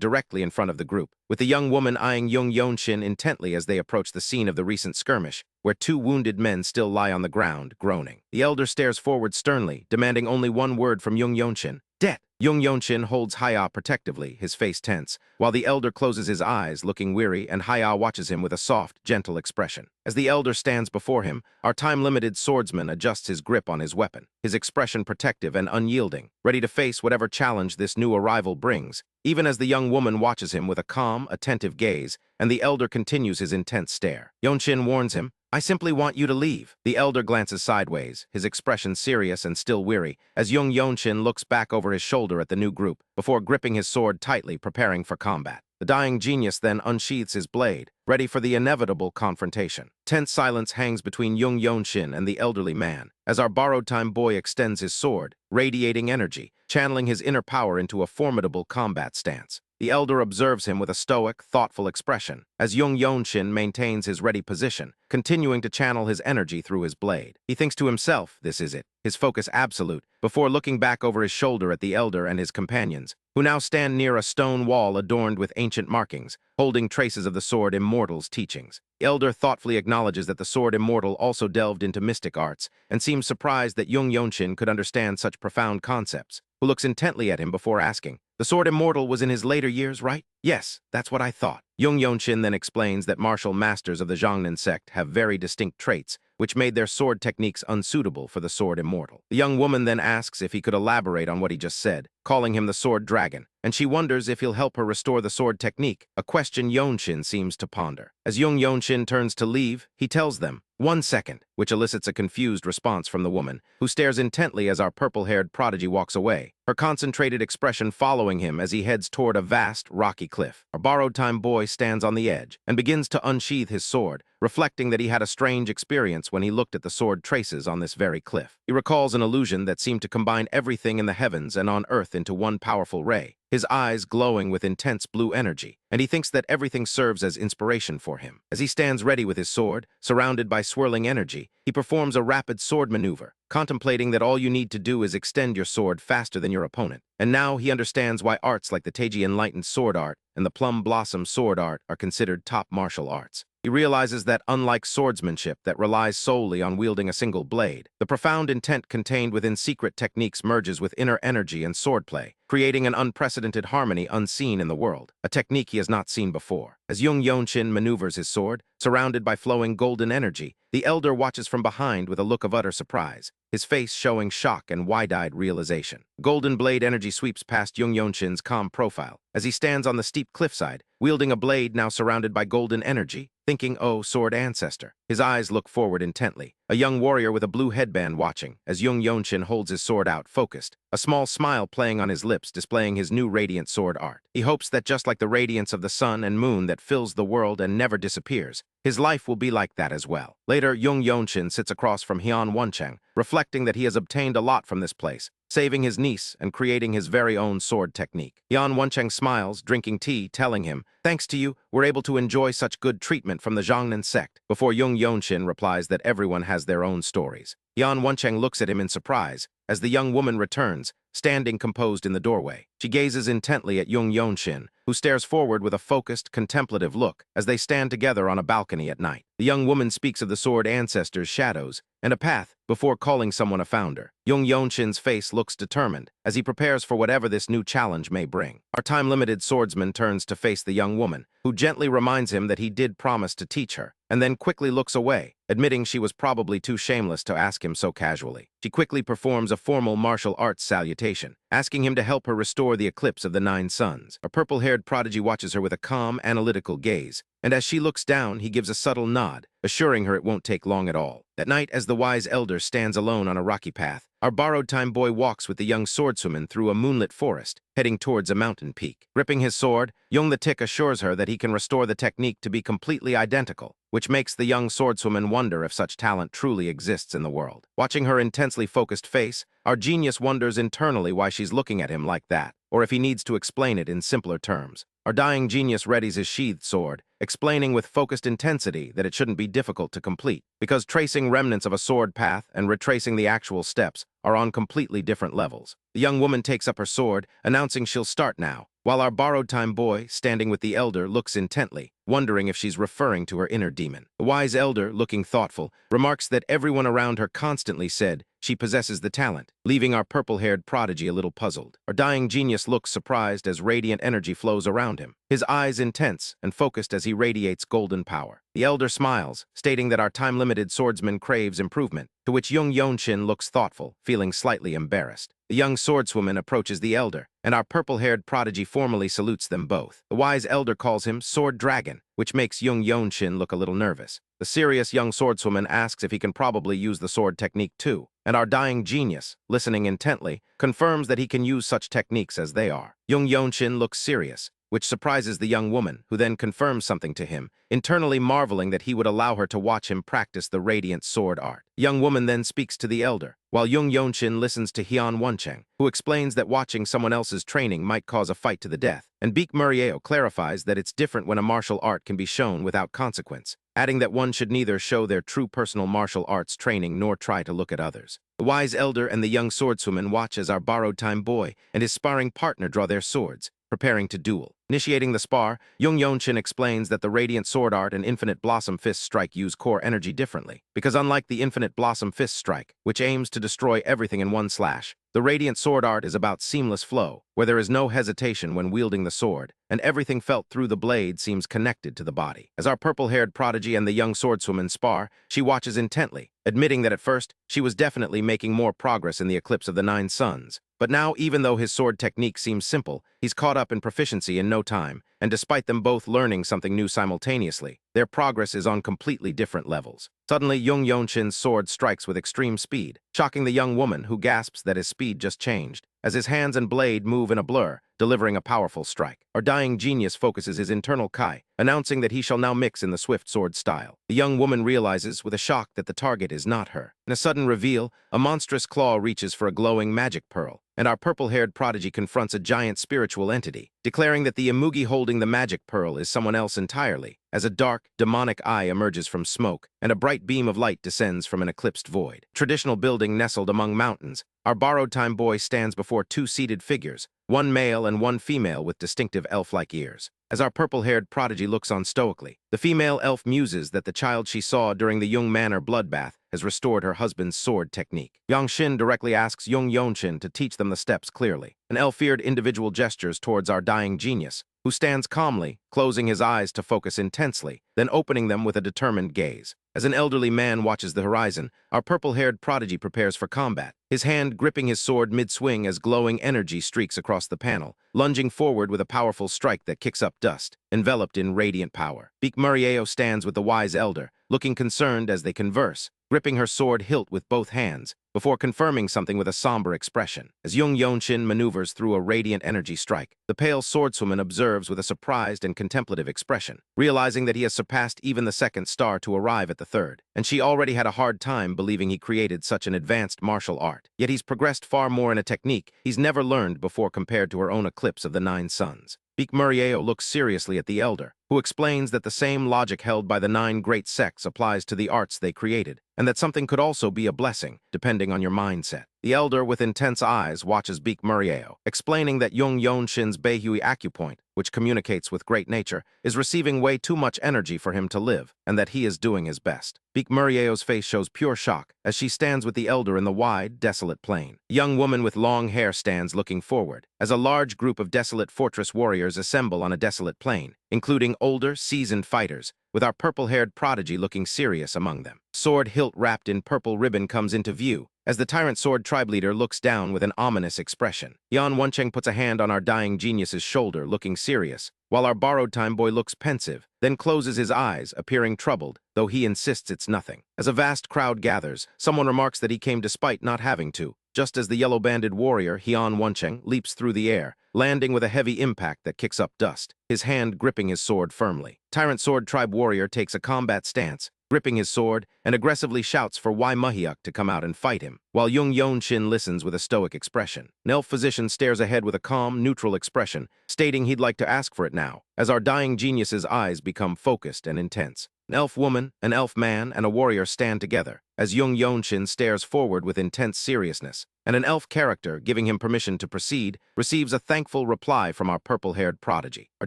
directly in front of the group, with the young woman eyeing Jung Yeon-Shin intently as they approach the scene of the recent skirmish, where two wounded men still lie on the ground, groaning. The elder stares forward sternly, demanding only one word from Jung Yeon-Shin: death. Jung Yeon-Shin holds Haya protectively, his face tense, while the elder closes his eyes, looking weary, and Haya watches him with a soft, gentle expression. As the elder stands before him, our time-limited swordsman adjusts his grip on his weapon, his expression protective and unyielding, ready to face whatever challenge this new arrival brings, even as the young woman watches him with a calm, attentive gaze, and the elder continues his intense stare. Yeon-Shin warns him, I simply want you to leave. The elder glances sideways, his expression serious and still weary, as Jung Yeon-Shin looks back over his shoulder at the new group, before gripping his sword tightly, preparing for combat. The dying genius then unsheathes his blade, ready for the inevitable confrontation. Tense silence hangs between Jung Yeon-Shin and the elderly man, as our borrowed-time boy extends his sword, radiating energy, channeling his inner power into a formidable combat stance. The elder observes him with a stoic, thoughtful expression, as Jung Yeon-Shin maintains his ready position, continuing to channel his energy through his blade. He thinks to himself, this is it, his focus absolute, before looking back over his shoulder at the elder and his companions, who now stand near a stone wall adorned with ancient markings, holding traces of the Sword Immortal's teachings. The elder thoughtfully acknowledges that the Sword Immortal also delved into mystic arts, and seems surprised that Jung Yeon-Shin could understand such profound concepts, who looks intently at him before asking, "The Sword Immortal was in his later years, right?" "Yes, that's what I thought." Jung Yeon-Shin then explains that martial masters of the Jongnan sect have very distinct traits, which made their sword techniques unsuitable for the Sword Immortal. The young woman then asks if he could elaborate on what he just said, calling him the Sword Dragon, and she wonders if he'll help her restore the sword technique, a question Yeon-Shin seems to ponder. As Jung Yeon-Shin turns to leave, he tells them, "1 second," which elicits a confused response from the woman, who stares intently as our purple-haired prodigy walks away, her concentrated expression following him as he heads toward a vast, rocky cliff. Our borrowed-time boy stands on the edge and begins to unsheath his sword, reflecting that he had a strange experience when he looked at the sword traces on this very cliff. He recalls an illusion that seemed to combine everything in the heavens and on earth into one powerful ray, his eyes glowing with intense blue energy, and he thinks that everything serves as inspiration for him. As he stands ready with his sword, surrounded by swirling energy, he performs a rapid sword maneuver, contemplating that all you need to do is extend your sword faster than your opponent. And now he understands why arts like the Taiji Enlightened Sword Art and the Plum Blossom Sword Art are considered top martial arts. He realizes that unlike swordsmanship that relies solely on wielding a single blade, the profound intent contained within secret techniques merges with inner energy and swordplay, creating an unprecedented harmony unseen in the world, a technique he has not seen before. As Jung Yeon-Shin maneuvers his sword, surrounded by flowing golden energy, the elder watches from behind with a look of utter surprise, his face showing shock and wide-eyed realization. Golden blade energy sweeps past Jung Yeon-Shin's calm profile, as he stands on the steep cliffside, wielding a blade now surrounded by golden energy, thinking, "Oh, sword ancestor." His eyes look forward intently, a young warrior with a blue headband watching, as Jung Yeon-Shin holds his sword out, focused, a small smile playing on his lips, displaying his new radiant sword art. He hopes that just like the radiance of the sun and moon that fills the world and never disappears, his life will be like that as well. Later, Jung Yeon-Shin sits across from Hyun Won-chang, reflecting that he has obtained a lot from this place, saving his niece and creating his very own sword technique. Hyun Won-chang smiles, drinking tea, telling him, "Thanks to you, we're able to enjoy such good treatment from the Jongnan sect," before Jung Yeon-Shin replies that everyone has their own stories. Hyun Won-chang looks at him in surprise, as the young woman returns, standing composed in the doorway. She gazes intently at Jung Yeon-Shin, who stares forward with a focused, contemplative look as they stand together on a balcony at night. The young woman speaks of the sword ancestors' shadows and a path before calling someone a founder. Jung Yeon-Shin's face looks determined as he prepares for whatever this new challenge may bring. Our time-limited swordsman turns to face the young woman, who gently reminds him that he did promise to teach her, and then quickly looks away, admitting she was probably too shameless to ask him so casually. She quickly performs a formal martial arts salutation, asking him to help her restore the eclipse of the 9 suns. A purple-haired prodigy watches her with a calm, analytical gaze, and as she looks down, he gives a subtle nod, assuring her it won't take long at all. That night, as the wise elder stands alone on a rocky path, our borrowed-time boy walks with the young swordswoman through a moonlit forest, heading towards a mountain peak. Gripping his sword, Jung the Tick assures her that he can restore the technique to be completely identical, which makes the young swordswoman wonder if such talent truly exists in the world. Watching her intensely focused face, our genius wonders internally why she's looking at him like that, or if he needs to explain it in simpler terms. Our dying genius readies his sheathed sword, explaining with focused intensity that it shouldn't be difficult to complete, because tracing remnants of a sword path and retracing the actual steps are on completely different levels. The young woman takes up her sword, announcing she'll start now, while our borrowed-time boy, standing with the elder, looks intently, wondering if she's referring to her inner demon. The wise elder, looking thoughtful, remarks that everyone around her constantly said she possesses the talent, leaving our purple-haired prodigy a little puzzled. Our dying genius looks surprised as radiant energy flows around him, his eyes intense and focused as he radiates golden power. The elder smiles, stating that our time-limited swordsman craves improvement, to which Jung Yeon-Shin looks thoughtful, feeling slightly embarrassed. The young swordswoman approaches the elder, and our purple-haired prodigy formally salutes them both. The wise elder calls him Sword Dragon, which makes Jung Yeon-Shin look a little nervous. The serious young swordswoman asks if he can probably use the sword technique too, and our dying genius, listening intently, confirms that he can use such techniques as they are. Jung Yeon-Shin looks serious, which surprises the young woman, who then confirms something to him, internally marveling that he would allow her to watch him practice the radiant sword art. The young woman then speaks to the elder, while Jung Yeon-Shin listens to Won-Cheng, who explains that watching someone else's training might cause a fight to the death, and Beek Murieo clarifies that it's different when a martial art can be shown without consequence, adding that one should neither show their true personal martial arts training nor try to look at others. The wise elder and the young swordswoman watch as our borrowed-time boy and his sparring partner draw their swords, preparing to duel. Initiating the spar, Jung Yeon-Shin explains that the Radiant Sword Art and Infinite Blossom Fist Strike use core energy differently, because unlike the Infinite Blossom Fist Strike, which aims to destroy everything in one slash, the Radiant Sword Art is about seamless flow, where there is no hesitation when wielding the sword, and everything felt through the blade seems connected to the body. As our purple-haired prodigy and the young swordswoman spar, she watches intently, admitting that at first, she was definitely making more progress in the Eclipse of the Nine Suns. But now, even though his sword technique seems simple, he's caught up in proficiency in no time, and despite them both learning something new simultaneously, their progress is on completely different levels. Suddenly, Jung Yeon-Shin's sword strikes with extreme speed, shocking the young woman, who gasps that his speed just changed, as his hands and blade move in a blur, delivering a powerful strike. Our dying genius focuses his internal kai, announcing that he shall now mix in the swift sword style. The young woman realizes, with a shock, that the target is not her. In a sudden reveal, a monstrous claw reaches for a glowing magic pearl, and our purple-haired prodigy confronts a giant spiritual entity, declaring that the Imugi holding the magic pearl is someone else entirely, as a dark, demonic eye emerges from smoke, and a bright beam of light descends from an eclipsed void. Traditional building nestled among mountains, our borrowed-time boy stands before two seated figures, one male and one female with distinctive elf-like ears. As our purple-haired prodigy looks on stoically, the female elf muses that the child she saw during the Jung Manor bloodbath has restored her husband's sword technique. Yang-Shin directly asks Jung Yeon-Shin to teach them the steps clearly. An elf-eared individual gestures towards our dying genius, who stands calmly, closing his eyes to focus intensely, then opening them with a determined gaze. As an elderly man watches the horizon, our purple-haired prodigy prepares for combat, his hand gripping his sword mid-swing as glowing energy streaks across the panel, lunging forward with a powerful strike that kicks up dust, enveloped in radiant power. Beek Murieo stands with the wise elder, looking concerned as they converse, gripping her sword hilt with both hands, before confirming something with a somber expression. As Jung Yeon-Shin maneuvers through a radiant energy strike, the pale swordswoman observes with a surprised and contemplative expression, realizing that he has surpassed even the second star to arrive at the third, and she already had a hard time believing he created such an advanced martial art. Yet he's progressed far more in a technique he's never learned before compared to her own Eclipse of the Nine Suns. Beek Murieo looks seriously at the elder, who explains that the same logic held by the 9 great sects applies to the arts they created, and that something could also be a blessing, depending on your mindset. The elder, with intense eyes, watches Beek Murieo, explaining that Jung Yeon-Shin's Beihui acupoint, which communicates with great nature, is receiving way too much energy for him to live, and that he is doing his best. Beek Murieo's face shows pure shock as she stands with the elder in the wide, desolate plain. A young woman with long hair stands looking forward, as a large group of desolate fortress warriors assemble on a desolate plain, including older, seasoned fighters, with our purple-haired prodigy looking serious among them. Sword hilt wrapped in purple ribbon comes into view, as the Tyrant Sword Tribe leader looks down with an ominous expression. Won-Cheng puts a hand on our dying genius's shoulder, looking serious, while our borrowed-time boy looks pensive, then closes his eyes, appearing troubled, though he insists it's nothing. As a vast crowd gathers, someone remarks that he came despite not having to, just as the yellow-banded warrior, Won-Cheng, leaps through the air, landing with a heavy impact that kicks up dust, his hand gripping his sword firmly. Tyrant Sword Tribe warrior takes a combat stance, gripping his sword, and aggressively shouts for Wai Mahiuk to come out and fight him, while Jung Yeon-Shin listens with a stoic expression. An elf physician stares ahead with a calm, neutral expression, stating he'd like to ask for it now, as our dying genius's eyes become focused and intense. An elf woman, an elf man, and a warrior stand together, as Jung Yeon-Shin stares forward with intense seriousness, and an elf character, giving him permission to proceed, receives a thankful reply from our purple-haired prodigy. Our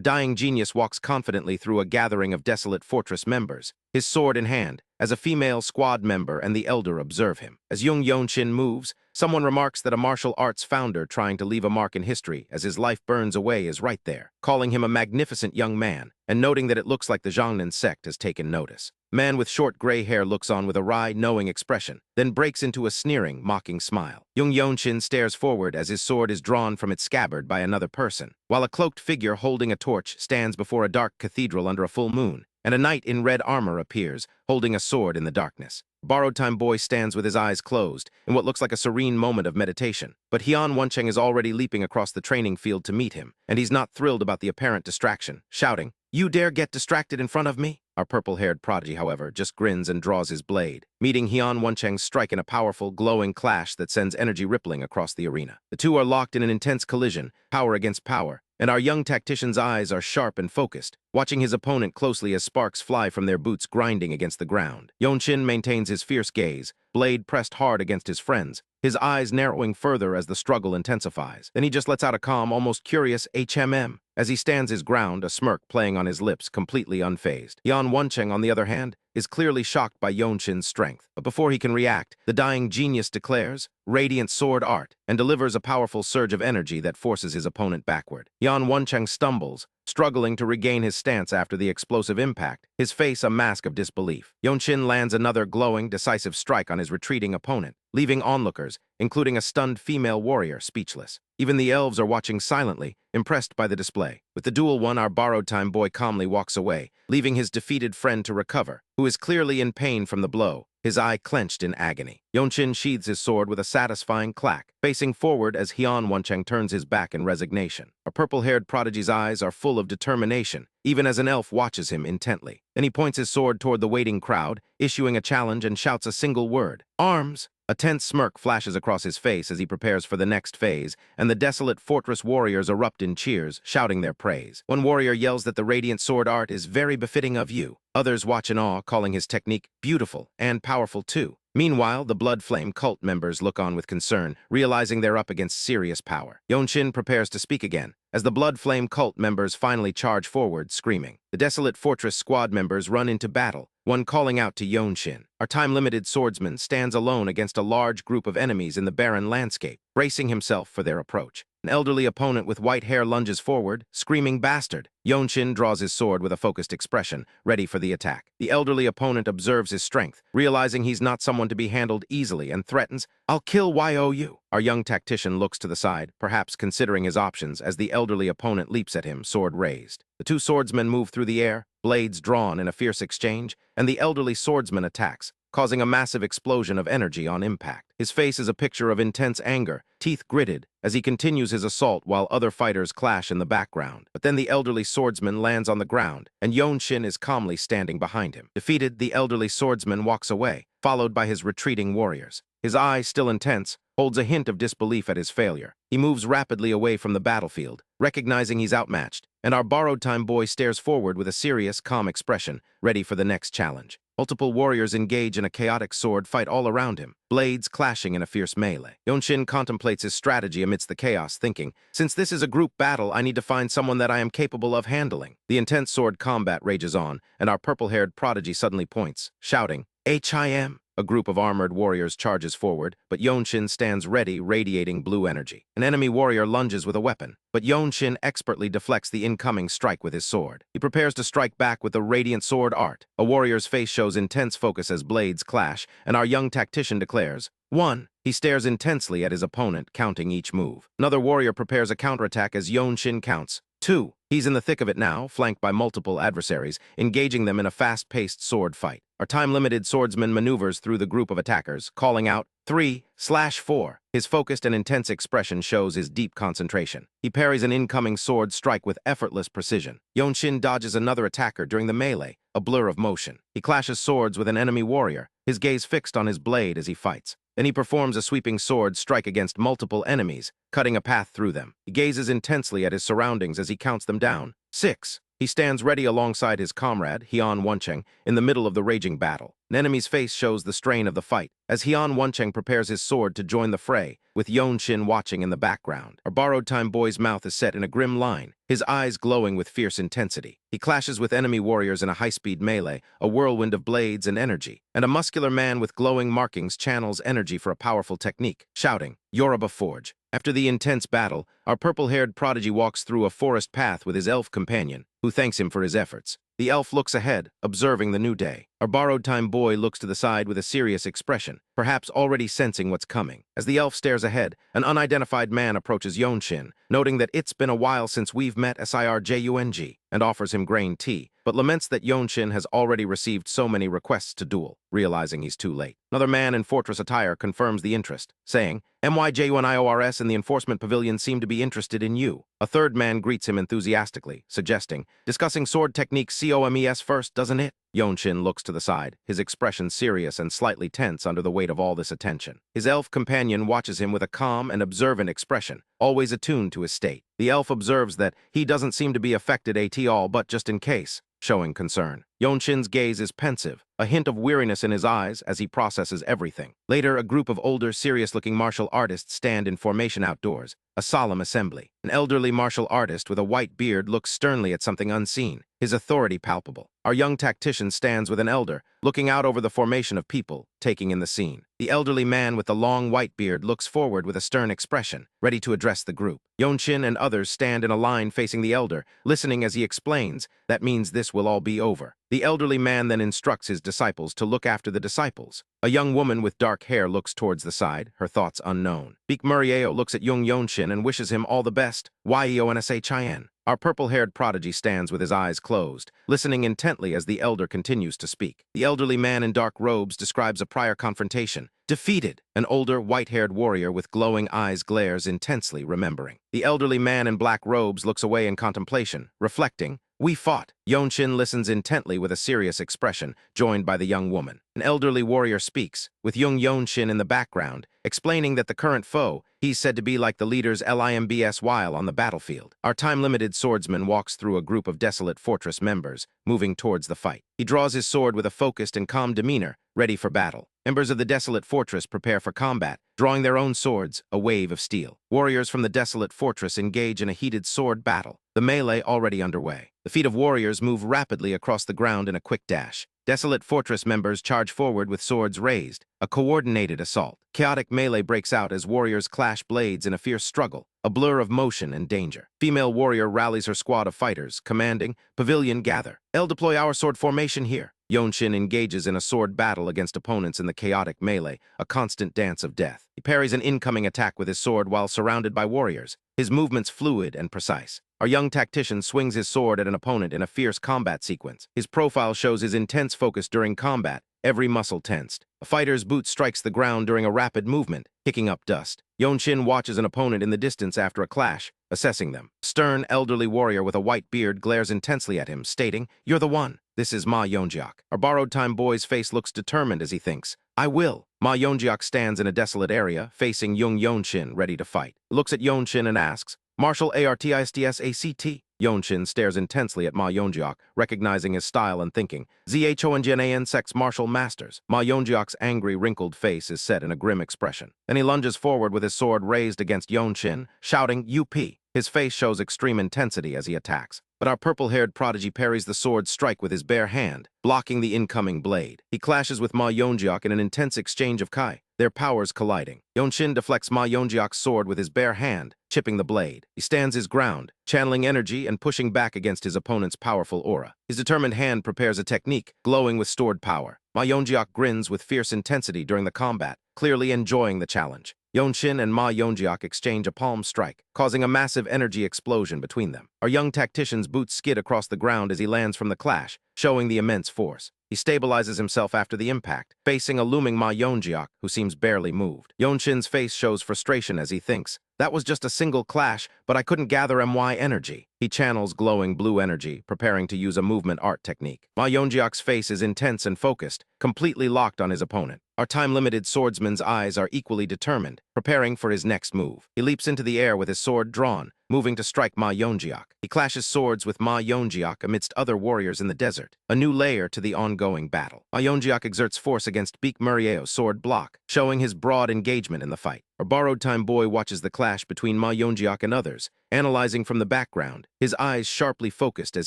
dying genius walks confidently through a gathering of desolate fortress members, his sword in hand, as a female squad member and the elder observe him. As Jung Yeon-Shin moves, someone remarks that a martial arts founder trying to leave a mark in history as his life burns away is right there, calling him a magnificent young man, and noting that it looks like the Zhangnan sect has taken notice. Man with short gray hair looks on with a wry, knowing expression, then breaks into a sneering, mocking smile. Jung Yeon-Shin stares forward as his sword is drawn from its scabbard by another person, while a cloaked figure holding a torch stands before a dark cathedral under a full moon, and a knight in red armor appears, holding a sword in the darkness. Borrowed Time Boy stands with his eyes closed, in what looks like a serene moment of meditation. But Heon-Woncheng is already leaping across the training field to meet him, and he's not thrilled about the apparent distraction, shouting, "You dare get distracted in front of me?" Our purple-haired prodigy, however, just grins and draws his blade, meeting Heon-Woncheng's strike in a powerful, glowing clash that sends energy rippling across the arena. The two are locked in an intense collision, power against power, and our young tactician's eyes are sharp and focused, watching his opponent closely as sparks fly from their boots grinding against the ground. Yeon-Shin maintains his fierce gaze, blade pressed hard against his friend's, his eyes narrowing further as the struggle intensifies. Then he just lets out a calm, almost curious HMM as he stands his ground, a smirk playing on his lips, completely unfazed. Heon-Woncheng, on the other hand, is clearly shocked by Yeon-Shin's strength. But before he can react, the dying genius declares, "Radiant sword art," and delivers a powerful surge of energy that forces his opponent backward. Heon-Woncheng stumbles, struggling to regain his stance after the explosive impact, his face a mask of disbelief. Yeon-Shin lands another glowing, decisive strike on his retreating opponent, leaving onlookers, including a stunned female warrior, speechless. Even the elves are watching silently, impressed by the display. With the duel won, our Borrowed Time Boy calmly walks away, leaving his defeated friend to recover, who is clearly in pain from the blow, his eye clenched in agony. Yeon-Shin sheathes his sword with a satisfying clack, facing forward as Heon-Woncheng turns his back in resignation. A purple-haired prodigy's eyes are full of determination, even as an elf watches him intently. Then he points his sword toward the waiting crowd, issuing a challenge and shouts a single word, "Arms!" A tense smirk flashes across his face as he prepares for the next phase, and the Desolate Fortress warriors erupt in cheers, shouting their praise. One warrior yells that the radiant sword art is very befitting of you. Others watch in awe, calling his technique beautiful and powerful too. Meanwhile, the Blood Flame cult members look on with concern, realizing they're up against serious power. Yeon-Shin prepares to speak again, as the Blood Flame cult members finally charge forward, screaming. The Desolate Fortress squad members run into battle, one calling out to Yeon-Shin. Our time-limited swordsman stands alone against a large group of enemies in the barren landscape, bracing himself for their approach. An elderly opponent with white hair lunges forward, screaming "Bastard!" Yeon-Shin draws his sword with a focused expression, ready for the attack. The elderly opponent observes his strength, realizing he's not someone to be handled easily, and threatens, "I'll kill you." Our young tactician looks to the side, perhaps considering his options, as the elderly opponent leaps at him, sword raised. The two swordsmen move through the air, blades drawn in a fierce exchange, and the elderly swordsman attacks, causing a massive explosion of energy on impact. His face is a picture of intense anger, teeth gritted, as he continues his assault while other fighters clash in the background. But then the elderly swordsman lands on the ground, and Yeon-Shin is calmly standing behind him. Defeated, the elderly swordsman walks away, followed by his retreating warriors. His eye, still intense, holds a hint of disbelief at his failure. He moves rapidly away from the battlefield, recognizing he's outmatched, and our Borrowed Time Boy stares forward with a serious, calm expression, ready for the next challenge. Multiple warriors engage in a chaotic sword fight all around him, blades clashing in a fierce melee. Yeon-Shin contemplates his strategy amidst the chaos, thinking, since this is a group battle, I need to find someone that I am capable of handling. The intense sword combat rages on, and our purple-haired prodigy suddenly points, shouting, "HIM!" A group of armored warriors charges forward, but Yeon-Shin stands ready, radiating blue energy. An enemy warrior lunges with a weapon, but Yeon-Shin expertly deflects the incoming strike with his sword. He prepares to strike back with the radiant sword art. A warrior's face shows intense focus as blades clash, and our young tactician declares, "1." He stares intensely at his opponent, counting each move. Another warrior prepares a counterattack as Yeon-Shin counts, 2. He's in the thick of it now, flanked by multiple adversaries, engaging them in a fast-paced sword fight. Our time-limited swordsman maneuvers through the group of attackers, calling out, 3/4. His focused and intense expression shows his deep concentration. He parries an incoming sword strike with effortless precision. Yeon-Shin dodges another attacker during the melee, a blur of motion. He clashes swords with an enemy warrior, his gaze fixed on his blade as he fights. Then he performs a sweeping sword strike against multiple enemies, cutting a path through them. He gazes intensely at his surroundings as he counts them down. 6. He stands ready alongside his comrade, Heon-Woncheng, in the middle of the raging battle. An enemy's face shows the strain of the fight, as Heon-Woncheng prepares his sword to join the fray, with Yeon-Shin watching in the background. Our Borrowed Time Boy's mouth is set in a grim line, his eyes glowing with fierce intensity. He clashes with enemy warriors in a high-speed melee, a whirlwind of blades and energy, and a muscular man with glowing markings channels energy for a powerful technique, shouting, "Yoruba Forge." After the intense battle, our purple-haired prodigy walks through a forest path with his elf companion, who thanks him for his efforts. The elf looks ahead, observing the new day. Our borrowed time boy looks to the side with a serious expression, perhaps already sensing what's coming. As the elf stares ahead, an unidentified man approaches Yeon-Shin, noting that it's been a while since we've met Sirjung, and offers him grain tea, but laments that Yeon-Shin has already received so many requests to duel, realizing he's too late. Another man in fortress attire confirms the interest, saying, MYJUNIORS and the enforcement pavilion seem to be interested in you. A third man greets him enthusiastically, suggesting, discussing sword technique COMES first, doesn't it? Yeon-Shin looks to the side, his expression serious and slightly tense under the weight of all this attention. His elf companion watches him with a calm and observant expression, always attuned to his state. The elf observes that he doesn't seem to be affected at all, but just in case, showing concern. Yeon-Shin's gaze is pensive, a hint of weariness in his eyes as he processes everything. Later, a group of older, serious-looking martial artists stand in formation outdoors, a solemn assembly. An elderly martial artist with a white beard looks sternly at something unseen, his authority palpable. Our young tactician stands with an elder, looking out over the formation of people, taking in the scene. The elderly man with the long white beard looks forward with a stern expression, ready to address the group. Yeon-Shin and others stand in a line facing the elder, listening as he explains, that means this will all be over. The elderly man then instructs his disciples to look after the disciples. A young woman with dark hair looks towards the side, her thoughts unknown. Beek Murieo looks at Jung Yeon-Shin and wishes him all the best. Yeonsa Chien. Our purple-haired prodigy stands with his eyes closed, listening intently as the elder continues to speak. The elderly man in dark robes describes a prior confrontation. Defeated. An older, white-haired warrior with glowing eyes glares intensely, remembering. The elderly man in black robes looks away in contemplation, reflecting. We fought. Yeon-Shin listens intently with a serious expression, joined by the young woman. An elderly warrior speaks, with Jung Yeon-Shin in the background, explaining that the current foe, he's said to be like the leader's limbs while on the battlefield. Our time-limited swordsman walks through a group of Desolate Fortress members, moving towards the fight. He draws his sword with a focused and calm demeanor, ready for battle. Members of the Desolate Fortress prepare for combat, drawing their own swords, a wave of steel. Warriors from the Desolate Fortress engage in a heated sword battle, the melee already underway. The feet of warriors move rapidly across the ground in a quick dash. Desolate Fortress members charge forward with swords raised, a coordinated assault. Chaotic melee breaks out as warriors clash blades in a fierce struggle, a blur of motion and danger. Female warrior rallies her squad of fighters, commanding, Pavilion gather. Deploy our sword formation here. Yeon-Shin engages in a sword battle against opponents in the chaotic melee, a constant dance of death. He parries an incoming attack with his sword while surrounded by warriors, his movements fluid and precise. Our young tactician swings his sword at an opponent in a fierce combat sequence. His profile shows his intense focus during combat, every muscle tensed. A fighter's boot strikes the ground during a rapid movement, kicking up dust. Yeon-Shin watches an opponent in the distance after a clash, assessing them. A stern, elderly warrior with a white beard glares intensely at him, stating, "You're the one." This is Ma Yeonjiak. Our borrowed time boy's face looks determined as he thinks, "I will." Ma Yeonjiak stands in a desolate area, facing Jung Yeon-Shin, ready to fight. He looks at Yeon-Shin and asks, "Martial ARTISTSACT?" Yeon-Shin stares intensely at Ma Yeonjiak, recognizing his style and thinking. ZHONGNAN sect's martial masters. Ma Yeonjiak's angry, wrinkled face is set in a grim expression. Then he lunges forward with his sword raised against Yeon-Shin, shouting, "UP." His face shows extreme intensity as he attacks. But our purple-haired prodigy parries the sword strike with his bare hand, blocking the incoming blade. He clashes with Ma Yeonjiak in an intense exchange of kai, their powers colliding. Yeon-Shin deflects Ma Yeonjiak's sword with his bare hand, chipping the blade. He stands his ground, channeling energy and pushing back against his opponent's powerful aura. His determined hand prepares a technique, glowing with stored power. Ma Yeonjiak grins with fierce intensity during the combat, clearly enjoying the challenge. Yeon-Shin and Ma Yeonjiak exchange a palm strike, causing a massive energy explosion between them. Our young tactician's boots skid across the ground as he lands from the clash, showing the immense force. He stabilizes himself after the impact, facing a looming Ma Yeonjiak, who seems barely moved. Yeon-Shin's face shows frustration as he thinks, "That was just a single clash, but I couldn't gather MY energy." He channels glowing blue energy, preparing to use a movement art technique. Ma Yeonjiak's face is intense and focused, completely locked on his opponent. Our time-limited swordsman's eyes are equally determined, preparing for his next move. He leaps into the air with his sword drawn, moving to strike Ma Yeonjiak. He clashes swords with Ma Yeonjiak amidst other warriors in the desert, a new layer to the ongoing battle. Ma Yeonjiak exerts force against Beek Murieo's sword block, showing his broad engagement in the fight. Our borrowed time boy watches the clash between Ma Yeonjiak and others, analyzing from the background, his eyes sharply focused as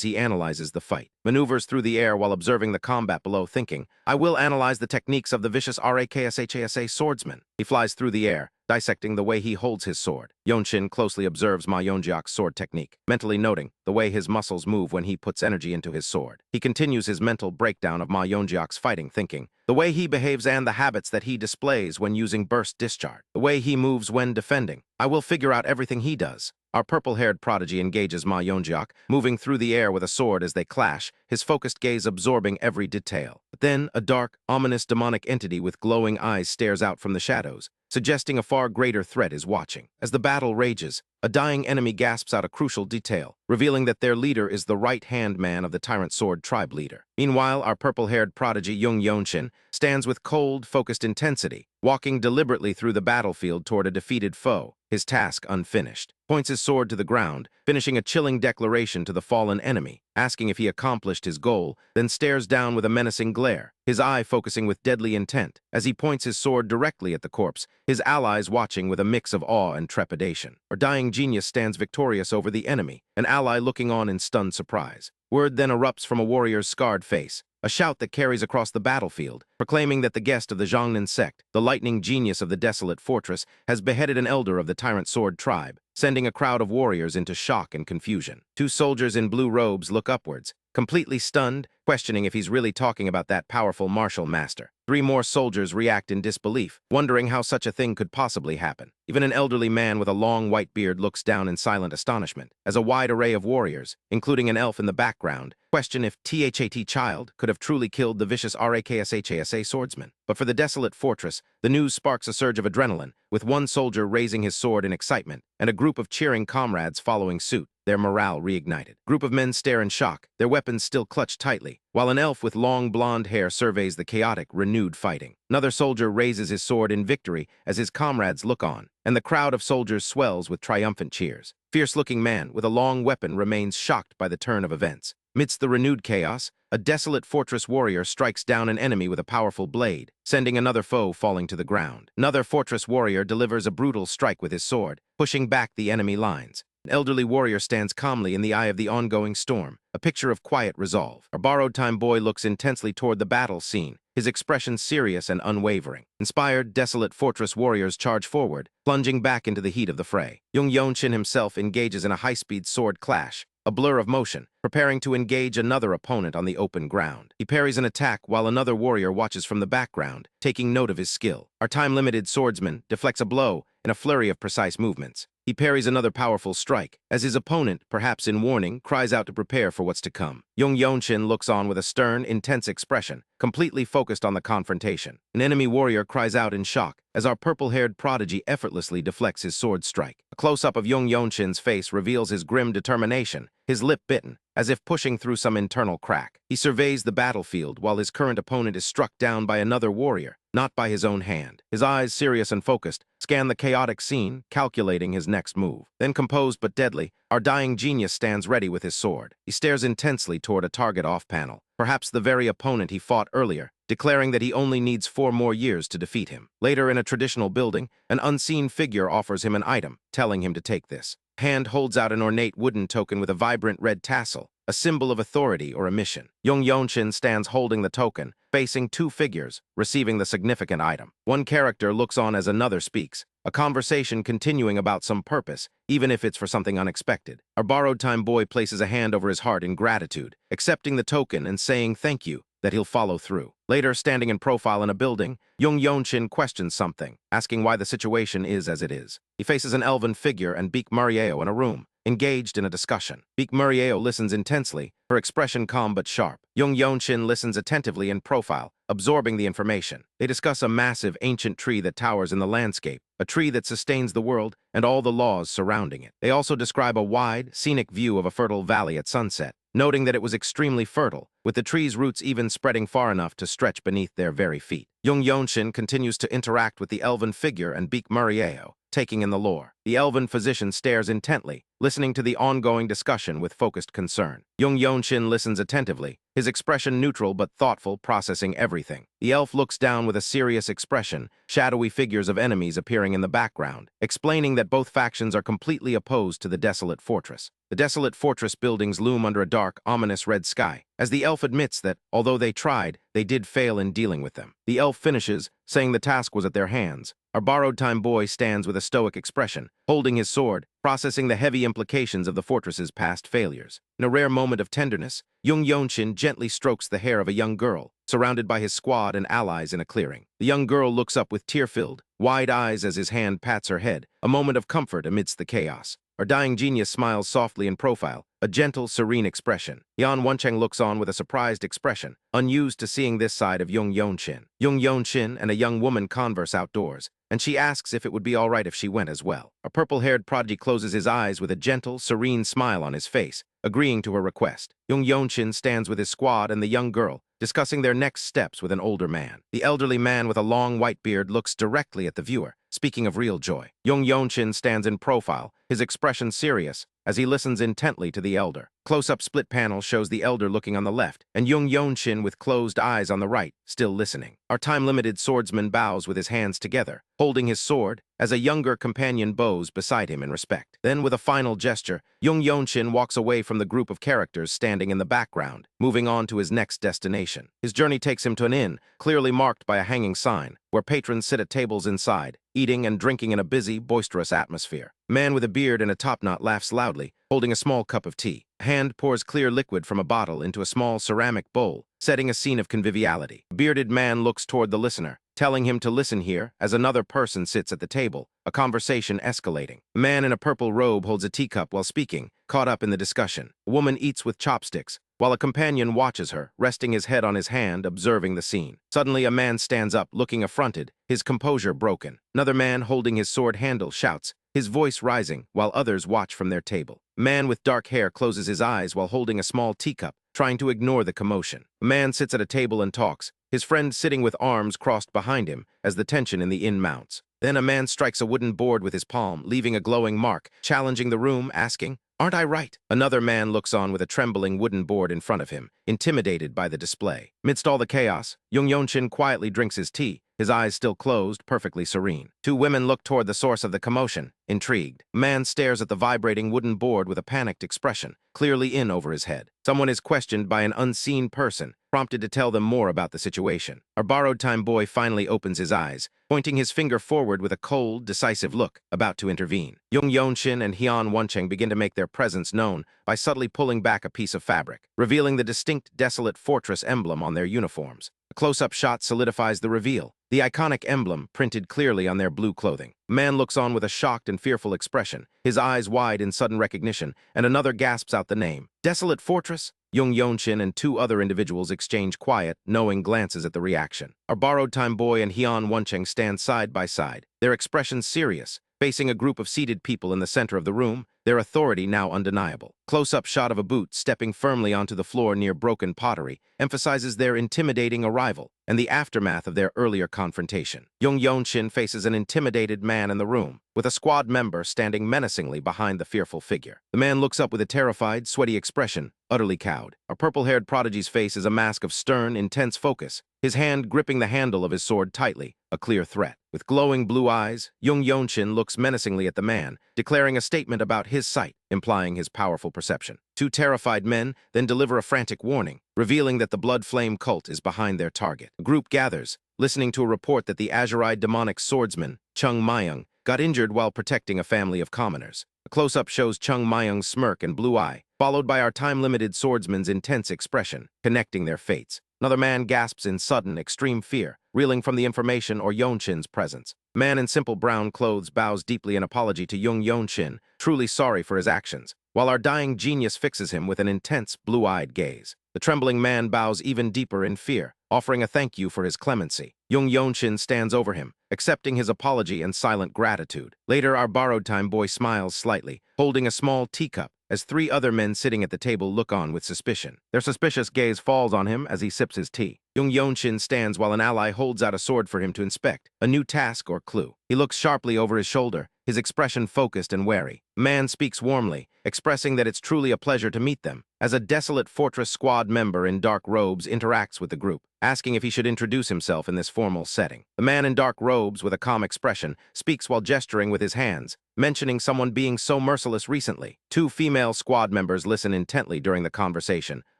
he analyzes the fight. Maneuvers through the air while observing the combat below, thinking, I will analyze the techniques of the vicious RAKSHASA swordsman. He flies through the air, dissecting the way he holds his sword. Yeon-Shin closely observes Ma Yeonjiak's sword technique, mentally noting the way his muscles move when he puts energy into his sword. He continues his mental breakdown of Ma Yeonjiak's fighting, thinking, the way he behaves and the habits that he displays when using burst discharge, the way he moves when defending. I will figure out everything he does. Our purple-haired prodigy engages Ma Yeonjiak, moving through the air with a sword as they clash, his focused gaze absorbing every detail. But then, a dark, ominous demonic entity with glowing eyes stares out from the shadows, suggesting a far greater threat is watching. As the battle rages, a dying enemy gasps out a crucial detail, revealing that their leader is the right-hand man of the Tyrant Sword Tribe leader. Meanwhile, our purple-haired prodigy Jung Yeon-Shin stands with cold, focused intensity, walking deliberately through the battlefield toward a defeated foe, his task unfinished. Points his sword to the ground, finishing a chilling declaration to the fallen enemy, asking if he accomplished his goal, then stares down with a menacing glare, his eye focusing with deadly intent. As he points his sword directly at the corpse, his allies watching with a mix of awe and trepidation. Our dying genius stands victorious over the enemy, an ally looking on in stunned surprise. Word then erupts from a warrior's scarred face, a shout that carries across the battlefield, proclaiming that the guest of the Jung sect, the lightning genius of the Desolate fortress, has beheaded an elder of the Tyrant Sword Tribe, sending a crowd of warriors into shock and confusion. Two soldiers in blue robes look upwards, completely stunned, questioning if he's really talking about that powerful martial master. Three more soldiers react in disbelief, wondering how such a thing could possibly happen. Even an elderly man with a long white beard looks down in silent astonishment, as a wide array of warriors, including an elf in the background, question if THAT child could have truly killed the vicious RAKSHASA swordsman. But for the Desolate fortress, the news sparks a surge of adrenaline, with one soldier raising his sword in excitement, and a group of cheering comrades following suit, their morale reignited. Group of men stare in shock, their weapons still clutched tightly, while an elf with long blonde hair surveys the chaotic, renewed fighting. Another soldier raises his sword in victory as his comrades look on, and the crowd of soldiers swells with triumphant cheers. Fierce-looking man with a long weapon remains shocked by the turn of events. Midst the renewed chaos, a Desolate fortress warrior strikes down an enemy with a powerful blade, sending another foe falling to the ground. Another fortress warrior delivers a brutal strike with his sword, pushing back the enemy lines. An elderly warrior stands calmly in the eye of the ongoing storm, a picture of quiet resolve. Our borrowed time boy looks intensely toward the battle scene, his expression serious and unwavering. Inspired, Desolate fortress warriors charge forward, plunging back into the heat of the fray. Jung Yeon-Shin himself engages in a high-speed sword clash, a blur of motion, preparing to engage another opponent on the open ground. He parries an attack while another warrior watches from the background, taking note of his skill. Our time-limited swordsman deflects a blow in a flurry of precise movements. He parries another powerful strike, as his opponent, perhaps in warning, cries out to prepare for what's to come. Jung Yeon-Shin looks on with a stern, intense expression, completely focused on the confrontation. An enemy warrior cries out in shock, as our purple-haired prodigy effortlessly deflects his sword strike. A close-up of Jung Yeon-Shin's face reveals his grim determination, his lip bitten, as if pushing through some internal crack. He surveys the battlefield while his current opponent is struck down by another warrior, not by his own hand. His eyes, serious and focused, scan the chaotic scene, calculating his next move. Then, composed but deadly, our dying genius stands ready with his sword. He stares intensely toward a target off-panel, perhaps the very opponent he fought earlier, declaring that he only needs 4 more years to defeat him. Later, in a traditional building, an unseen figure offers him an item, telling him to take this. Hand holds out an ornate wooden token with a vibrant red tassel, a symbol of authority or a mission. Jung Yeon-Shin stands holding the token, facing 2 figures, receiving the significant item. One character looks on as another speaks, a conversation continuing about some purpose, even if it's for something unexpected. Our borrowed time boy places a hand over his heart in gratitude, accepting the token and saying thank you, that he'll follow through. Later, standing in profile in a building, Jung Yeon-Shin questions something, asking why the situation is as it is. He faces an elven figure and Beek Murieo in a room, engaged in a discussion. Beek Murieo listens intensely, her expression calm but sharp. Jung Yeon-Shin listens attentively in profile, absorbing the information. They discuss a massive, ancient tree that towers in the landscape, a tree that sustains the world and all the laws surrounding it. They also describe a wide, scenic view of a fertile valley at sunset, noting that it was extremely fertile, with the tree's roots even spreading far enough to stretch beneath their very feet. Jung Yeon-Shin continues to interact with the elven figure and Beek Murieo, taking in the lore. The elven physician stares intently, listening to the ongoing discussion with focused concern. Jung Yeon-Shin listens attentively, his expression neutral but thoughtful, processing everything. The elf looks down with a serious expression, shadowy figures of enemies appearing in the background, explaining that both factions are completely opposed to the Desolate Fortress. The Desolate Fortress buildings loom under a dark, ominous red sky, as the elf admits that, although they tried, they did fail in dealing with them. The elf finishes, saying the task was at their hands. Our borrowed-time boy stands with a stoic expression, holding his sword, processing the heavy implications of the fortress's past failures. In a rare moment of tenderness, Jung Yeon-Shin gently strokes the hair of a young girl, surrounded by his squad and allies in a clearing. The young girl looks up with tear-filled, wide eyes as his hand pats her head, a moment of comfort amidst the chaos. Our dying genius smiles softly in profile, a gentle, serene expression. Hyun Woncheng looks on with a surprised expression, unused to seeing this side of Jung Yeon-Shin. Jung Yeon-Shin and a young woman converse outdoors, and she asks if it would be all right if she went as well. A purple-haired prodigy closes his eyes with a gentle, serene smile on his face, agreeing to her request. Jung Yeon-Shin stands with his squad and the young girl, discussing their next steps with an older man. The elderly man with a long white beard looks directly at the viewer, speaking of real joy. Jung Yeon-Shin stands in profile, his expression serious, as he listens intently to the elder. Close-up split panel shows the elder looking on the left, and Jung Yeon-Shin with closed eyes on the right, still listening. Our time-limited swordsman bows with his hands together, holding his sword, as a younger companion bows beside him in respect. Then, with a final gesture, Jung Yeon-Shin walks away from the group of characters standing in the background, moving on to his next destination. His journey takes him to an inn, clearly marked by a hanging sign, where patrons sit at tables inside, eating and drinking in a busy, boisterous atmosphere. A man with a beard and a topknot laughs loudly, holding a small cup of tea. A hand pours clear liquid from a bottle into a small ceramic bowl, setting a scene of conviviality. A bearded man looks toward the listener, telling him to listen here as another person sits at the table, a conversation escalating. A man in a purple robe holds a teacup while speaking, caught up in the discussion. A woman eats with chopsticks, while a companion watches her, resting his head on his hand, observing the scene. Suddenly, a man stands up, looking affronted, his composure broken. Another man holding his sword handle shouts, his voice rising, while others watch from their table. A man with dark hair closes his eyes while holding a small teacup, trying to ignore the commotion. A man sits at a table and talks, his friend sitting with arms crossed behind him as the tension in the inn mounts. Then a man strikes a wooden board with his palm, leaving a glowing mark, challenging the room, asking, "Aren't I right?" Another man looks on with a trembling wooden board in front of him, intimidated by the display. Amidst all the chaos, Jung Yeon-Shin quietly drinks his tea, his eyes still closed, perfectly serene. Two women look toward the source of the commotion, intrigued. A man stares at the vibrating wooden board with a panicked expression, clearly in over his head. Someone is questioned by an unseen person, prompted to tell them more about the situation. Our borrowed-time boy finally opens his eyes, pointing his finger forward with a cold, decisive look, about to intervene. Jung Yeon-Shin and Hyun Woncheng begin to make their presence known by subtly pulling back a piece of fabric, revealing the distinct Desolate Fortress emblem on their uniforms. A close-up shot solidifies the reveal, the iconic emblem printed clearly on their blue clothing. A man looks on with a shocked and fearful expression, his eyes wide in sudden recognition, and another gasps out the name. Desolate Fortress? Jung Yeon-Shin and two other individuals exchange quiet, knowing glances at the reaction. Our borrowed-time boy and Hyun Woncheng stand side by side, their expressions serious, facing a group of seated people in the center of the room, their authority now undeniable. Close-up shot of a boot stepping firmly onto the floor near broken pottery emphasizes their intimidating arrival and the aftermath of their earlier confrontation. Jung Yeon-Shin faces an intimidated man in the room, with a squad member standing menacingly behind the fearful figure. The man looks up with a terrified, sweaty expression, utterly cowed. A purple-haired prodigy's face is a mask of stern, intense focus, his hand gripping the handle of his sword tightly, a clear threat. With glowing blue eyes, Jung Yeon-Shin looks menacingly at the man, declaring a statement about his sight, implying his powerful perception. Two terrified men then deliver a frantic warning, revealing that the Blood Flame cult is behind their target. A group gathers, listening to a report that the azure-eyed demonic swordsman, Chung Mayung, got injured while protecting a family of commoners. A close-up shows Chung Mayung's smirk and blue eye, followed by our time-limited swordsman's intense expression, connecting their fates. Another man gasps in sudden, extreme fear, reeling from the information or Yeon-Shin's presence. A man in simple brown clothes bows deeply in apology to Jung Yeon-Shin, truly sorry for his actions, while our dying genius fixes him with an intense, blue-eyed gaze. The trembling man bows even deeper in fear, offering a thank you for his clemency. Jung Yeon-Shin stands over him, accepting his apology and silent gratitude. Later, our borrowed-time boy smiles slightly, holding a small teacup, as three other men sitting at the table look on with suspicion. Their suspicious gaze falls on him as he sips his tea. Jung Yeon-Shin stands while an ally holds out a sword for him to inspect, a new task or clue. He looks sharply over his shoulder, his expression focused and wary. A man speaks warmly, expressing that it's truly a pleasure to meet them, as a Desolate Fortress squad member in dark robes interacts with the group, asking if he should introduce himself in this formal setting. The man in dark robes, with a calm expression, speaks while gesturing with his hands, mentioning someone being so merciless recently. Two female squad members listen intently during the conversation,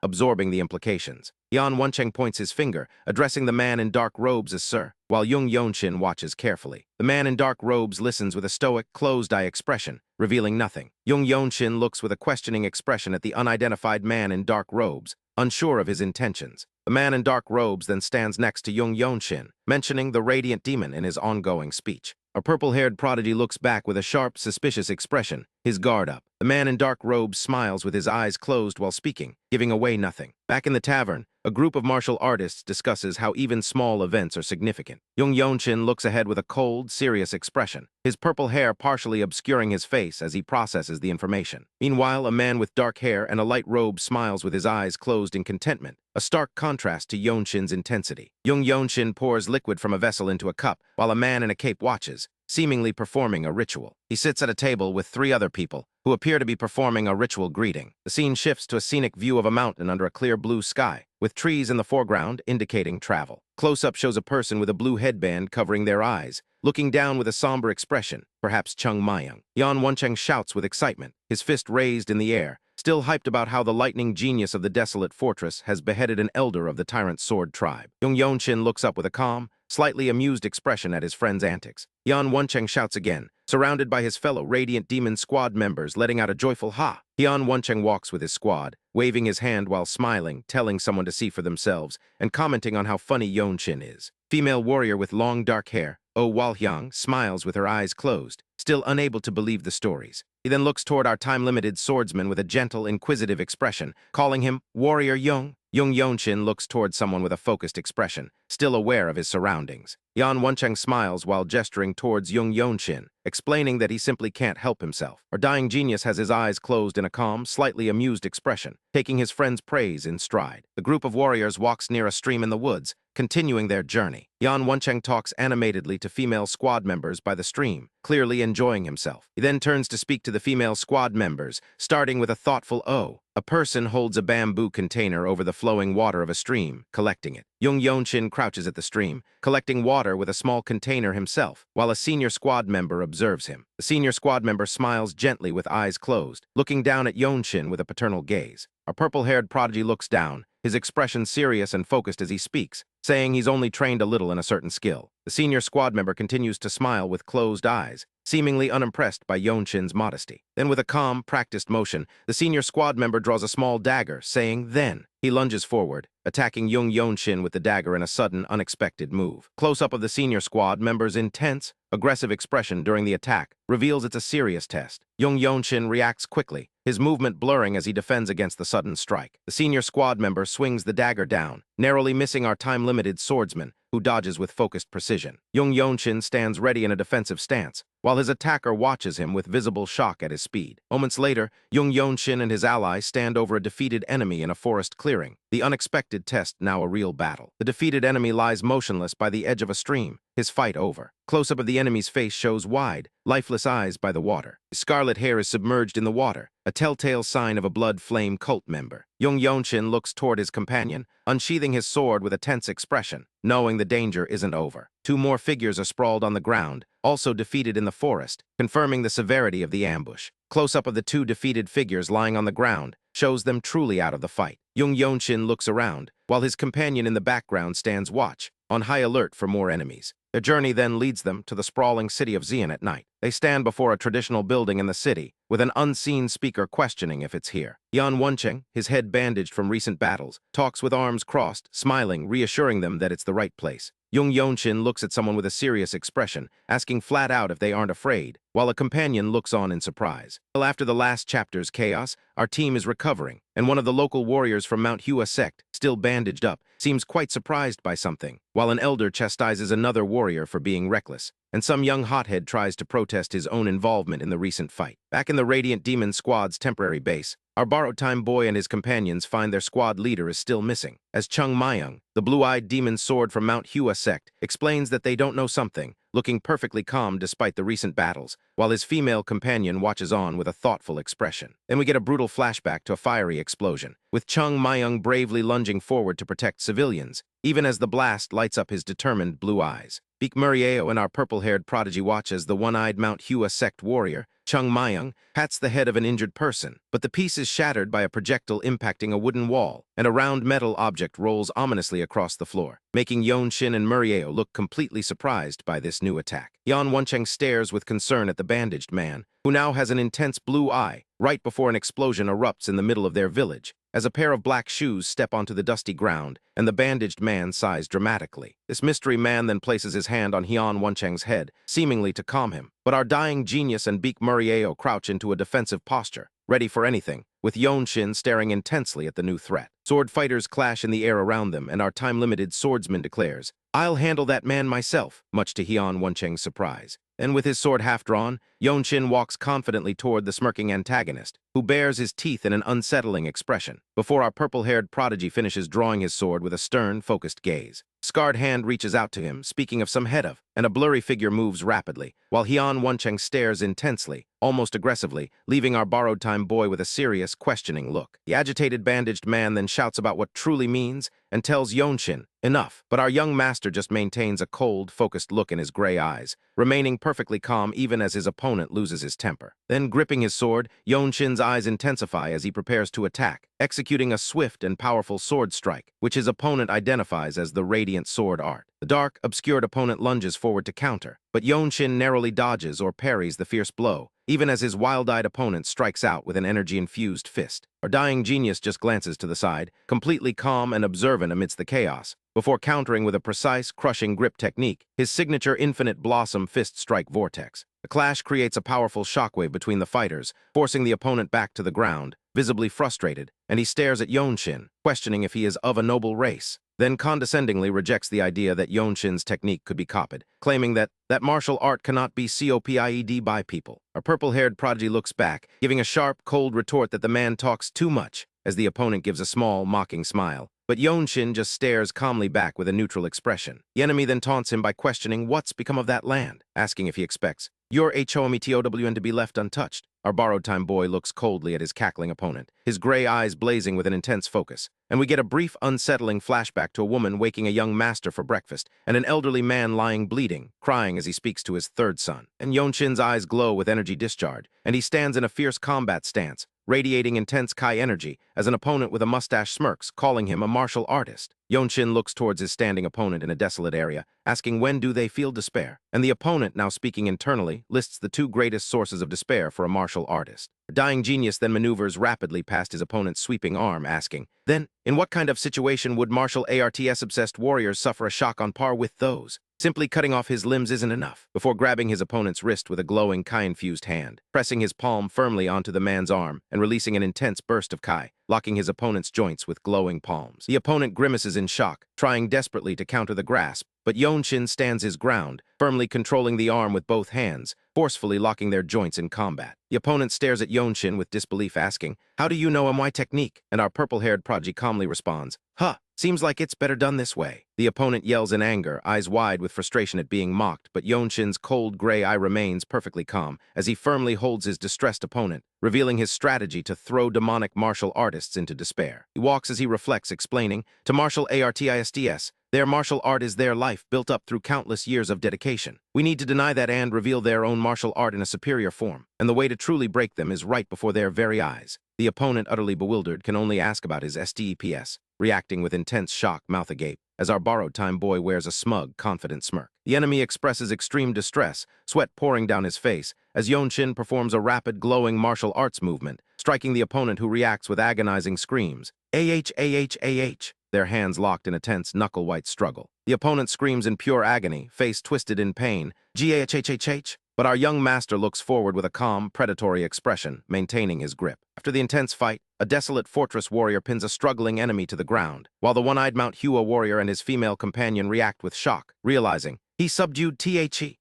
absorbing the implications. Yeon Woncheng points his finger, addressing the man in dark robes as Sir, while Jung Yeon-Shin watches carefully. The man in dark robes listens with a stoic, closed-eye expression, revealing nothing. Jung Yeon-Shin looks with a questioning expression at the unidentified man in dark robes, unsure of his intentions. The man in dark robes then stands next to Jung Yeon-Shin, mentioning the radiant demon in his ongoing speech. A purple-haired prodigy looks back with a sharp, suspicious expression, his guard up. The man in dark robes smiles with his eyes closed while speaking, giving away nothing. Back in the tavern, a group of martial artists discusses how even small events are significant. Jung Yeon-Shin looks ahead with a cold, serious expression, his purple hair partially obscuring his face as he processes the information. Meanwhile, a man with dark hair and a light robe smiles with his eyes closed in contentment, a stark contrast to Yeon-Shin's intensity. Jung Yeon-Shin pours liquid from a vessel into a cup, while a man in a cape watches, seemingly performing a ritual. He sits at a table with three other people, who appear to be performing a ritual greeting. The scene shifts to a scenic view of a mountain under a clear blue sky, with trees in the foreground indicating travel. Close-up shows a person with a blue headband covering their eyes, looking down with a somber expression, perhaps Chung Mayung. Yeon Woncheng shouts with excitement, his fist raised in the air, still hyped about how the lightning genius of the Desolate Fortress has beheaded an elder of the Tyrant Sword Tribe. Jung Yeon-Shin looks up with a calm, slightly amused expression at his friend's antics. Yeon Woncheng shouts again, surrounded by his fellow Radiant Demon squad members letting out a joyful ha. Yeon Woncheng walks with his squad, waving his hand while smiling, telling someone to see for themselves, and commenting on how funny Yeon-Shin is. Female warrior with long dark hair, Oh Walhyang, smiles with her eyes closed, still unable to believe the stories. He then looks toward our time-limited swordsman with a gentle, inquisitive expression, calling him Warrior Jung. Jung Yeon-Shin looks toward someone with a focused expression, still aware of his surroundings. Yeon Woncheng smiles while gesturing towards Jung Yeon-Shin, explaining that he simply can't help himself. Our dying genius has his eyes closed in a calm, slightly amused expression, taking his friend's praise in stride. The group of warriors walks near a stream in the woods, continuing their journey. Yeon Woncheng talks animatedly to female squad members by the stream, clearly enjoying himself. He then turns to speak to the female squad members, starting with a thoughtful "oh." A person holds a bamboo container over the flowing water of a stream, collecting it. Jung Yeon-Shin crouches at the stream, collecting water with a small container himself, while a senior squad member observes him. The senior squad member smiles gently with eyes closed, looking down at Yeon-Shin with a paternal gaze. A purple-haired prodigy looks down, his expression serious and focused as he speaks, saying he's only trained a little in a certain skill. The senior squad member continues to smile with closed eyes, seemingly unimpressed by Yeon-Shin's modesty. Then with a calm, practiced motion, the senior squad member draws a small dagger, saying, "Then." He lunges forward, attacking Jung Yeon-Shin with the dagger in a sudden, unexpected move. Close-up of the senior squad member's intense, aggressive expression during the attack reveals it's a serious test. Jung Yeon-Shin reacts quickly, his movement blurring as he defends against the sudden strike. The senior squad member swings the dagger down, narrowly missing our time-limited swordsman, who dodges with focused precision. Jung Yeon-Shin stands ready in a defensive stance, while his attacker watches him with visible shock at his speed. Moments later, Jung Yeon-Shin and his ally stand over a defeated enemy in a forest clearing, the unexpected test now a real battle. The defeated enemy lies motionless by the edge of a stream, his fight over. Close-up of the enemy's face shows wide, lifeless eyes by the water. His scarlet hair is submerged in the water, a telltale sign of a blood flame cult member. Jung Yeon-Shin looks toward his companion, unsheathing his sword with a tense expression, knowing the danger isn't over. Two more figures are sprawled on the ground, also defeated in the forest, confirming the severity of the ambush. Close-up of the two defeated figures lying on the ground shows them truly out of the fight. Jung Yeon-Shin looks around, while his companion in the background stands watch, on high alert for more enemies. Their journey then leads them to the sprawling city of Xi'an at night. They stand before a traditional building in the city, with an unseen speaker questioning if it's here. Yeon Woncheng, his head bandaged from recent battles, talks with arms crossed, smiling, reassuring them that it's the right place. Jung Yeon-Shin looks at someone with a serious expression, asking flat out if they aren't afraid, while a companion looks on in surprise. Well, after the last chapter's chaos, our team is recovering, and one of the local warriors from Mount Hua sect, still bandaged up, seems quite surprised by something, while an elder chastises another warrior for being reckless, and some young hothead tries to protest his own involvement in the recent fight. Back in the Radiant Demon Squad's temporary base, our borrowed time boy and his companions find their squad leader is still missing, as Chung Mayung, the blue-eyed demon sword from Mount Hua sect, explains that they don't know something, looking perfectly calm despite the recent battles, while his female companion watches on with a thoughtful expression. Then we get a brutal flashback to a fiery explosion, with Chung Mayung bravely lunging forward to protect civilians, even as the blast lights up his determined blue eyes. Beak Murieo and our purple-haired prodigy watch as the one-eyed Mount Hua sect warrior, Chung Mayung, pats the head of an injured person, but the piece is shattered by a projectile impacting a wooden wall, and a round metal object rolls ominously across the floor, making Yeon-Shin and Murieo look completely surprised by this new attack. Yeon Woncheng stares with concern at the bandaged man, who now has an intense blue eye, right before an explosion erupts in the middle of their village, as a pair of black shoes step onto the dusty ground, and the bandaged man sighs dramatically. This mystery man then places his hand on Yeon Woncheng's head, seemingly to calm him, but our dying genius and Beak Murieo crouch into a defensive posture, ready for anything, with Yeon-Shin staring intensely at the new threat. Sword fighters clash in the air around them, and our time-limited swordsman declares, "I'll handle that man myself," much to Yeon Woncheng's surprise. And with his sword half-drawn, Yeon-Shin walks confidently toward the smirking antagonist, who bares his teeth in an unsettling expression, before our purple-haired prodigy finishes drawing his sword with a stern, focused gaze. Scarred hand reaches out to him, speaking of some head of, and a blurry figure moves rapidly, while Yeon Woncheng stares intensely, almost aggressively, leaving our borrowed time boy with a serious, questioning look. The agitated bandaged man then shouts about what truly means, and tells Yeon-Shin, enough, but our young master just maintains a cold, focused look in his gray eyes, remaining perfectly calm even as his opponent loses his temper. Then, gripping his sword, Yeon-Shin's eyes intensify as he prepares to attack, executing a swift and powerful sword strike, which his opponent identifies as the Radiant Sword Art. The dark, obscured opponent lunges forward to counter, but Yeon-Shin narrowly dodges or parries the fierce blow, even as his wild-eyed opponent strikes out with an energy-infused fist. Our dying genius just glances to the side, completely calm and observant amidst the chaos, before countering with a precise, crushing grip technique, his signature Infinite Blossom Fist Strike Vortex. The clash creates a powerful shockwave between the fighters, forcing the opponent back to the ground, visibly frustrated, and he stares at Yeon-Shin, questioning if he is of a noble race. Then condescendingly rejects the idea that Yeon-Shin's technique could be copied, claiming that martial art cannot be copied by people. Our purple-haired prodigy looks back, giving a sharp, cold retort that the man talks too much, as the opponent gives a small, mocking smile. But Yeon-Shin just stares calmly back with a neutral expression. The enemy then taunts him by questioning what's become of that land, asking if he expects your HOMETOWN to be left untouched. Our borrowed time boy looks coldly at his cackling opponent, his gray eyes blazing with an intense focus, and we get a brief, unsettling flashback to a woman waking a young master for breakfast, and an elderly man lying bleeding, crying as he speaks to his third son. And Yeon-Shin's eyes glow with energy discharge, and he stands in a fierce combat stance, radiating intense Kai energy, as an opponent with a mustache smirks, calling him a martial artist. Yeon-Shin looks towards his standing opponent in a desolate area, asking when do they feel despair, and the opponent, now speaking internally, lists the two greatest sources of despair for a martial artist. The dying genius then maneuvers rapidly past his opponent's sweeping arm, asking, then, in what kind of situation would martial arts-obsessed warriors suffer a shock on par with those? Simply cutting off his limbs isn't enough, before grabbing his opponent's wrist with a glowing Kai-infused hand, pressing his palm firmly onto the man's arm, and releasing an intense burst of Kai, locking his opponent's joints with glowing palms. The opponent grimaces in shock, trying desperately to counter the grasp, but Yeon-Shin stands his ground, firmly controlling the arm with both hands, forcefully locking their joints in combat. The opponent stares at Yeon-Shin with disbelief, asking, "How do you know my technique?" And our purple-haired prodigy calmly responds, "Huh, seems like it's better done this way." The opponent yells in anger, eyes wide with frustration at being mocked, but Yeon-Shin's cold gray eye remains perfectly calm as he firmly holds his distressed opponent, revealing his strategy to throw demonic martial artists into despair. He walks as he reflects, explaining, to martial artists, their martial art is their life built up through countless years of dedication. We need to deny that and reveal their own martial art in a superior form, and the way to truly break them is right before their very eyes. The opponent, utterly bewildered, can only ask about his STEPS, reacting with intense shock, mouth agape, as our borrowed time boy wears a smug, confident smirk. The enemy expresses extreme distress, sweat pouring down his face, as Yeon-Shin performs a rapid, glowing martial arts movement, striking the opponent who reacts with agonizing screams. AH, their hands locked in a tense, knuckle-white struggle. The opponent screams in pure agony, face twisted in pain. GAHHH. But our young master looks forward with a calm, predatory expression, maintaining his grip. After the intense fight, a desolate fortress warrior pins a struggling enemy to the ground, while the one-eyed Mount Hua warrior and his female companion react with shock, realizing he subdued THE.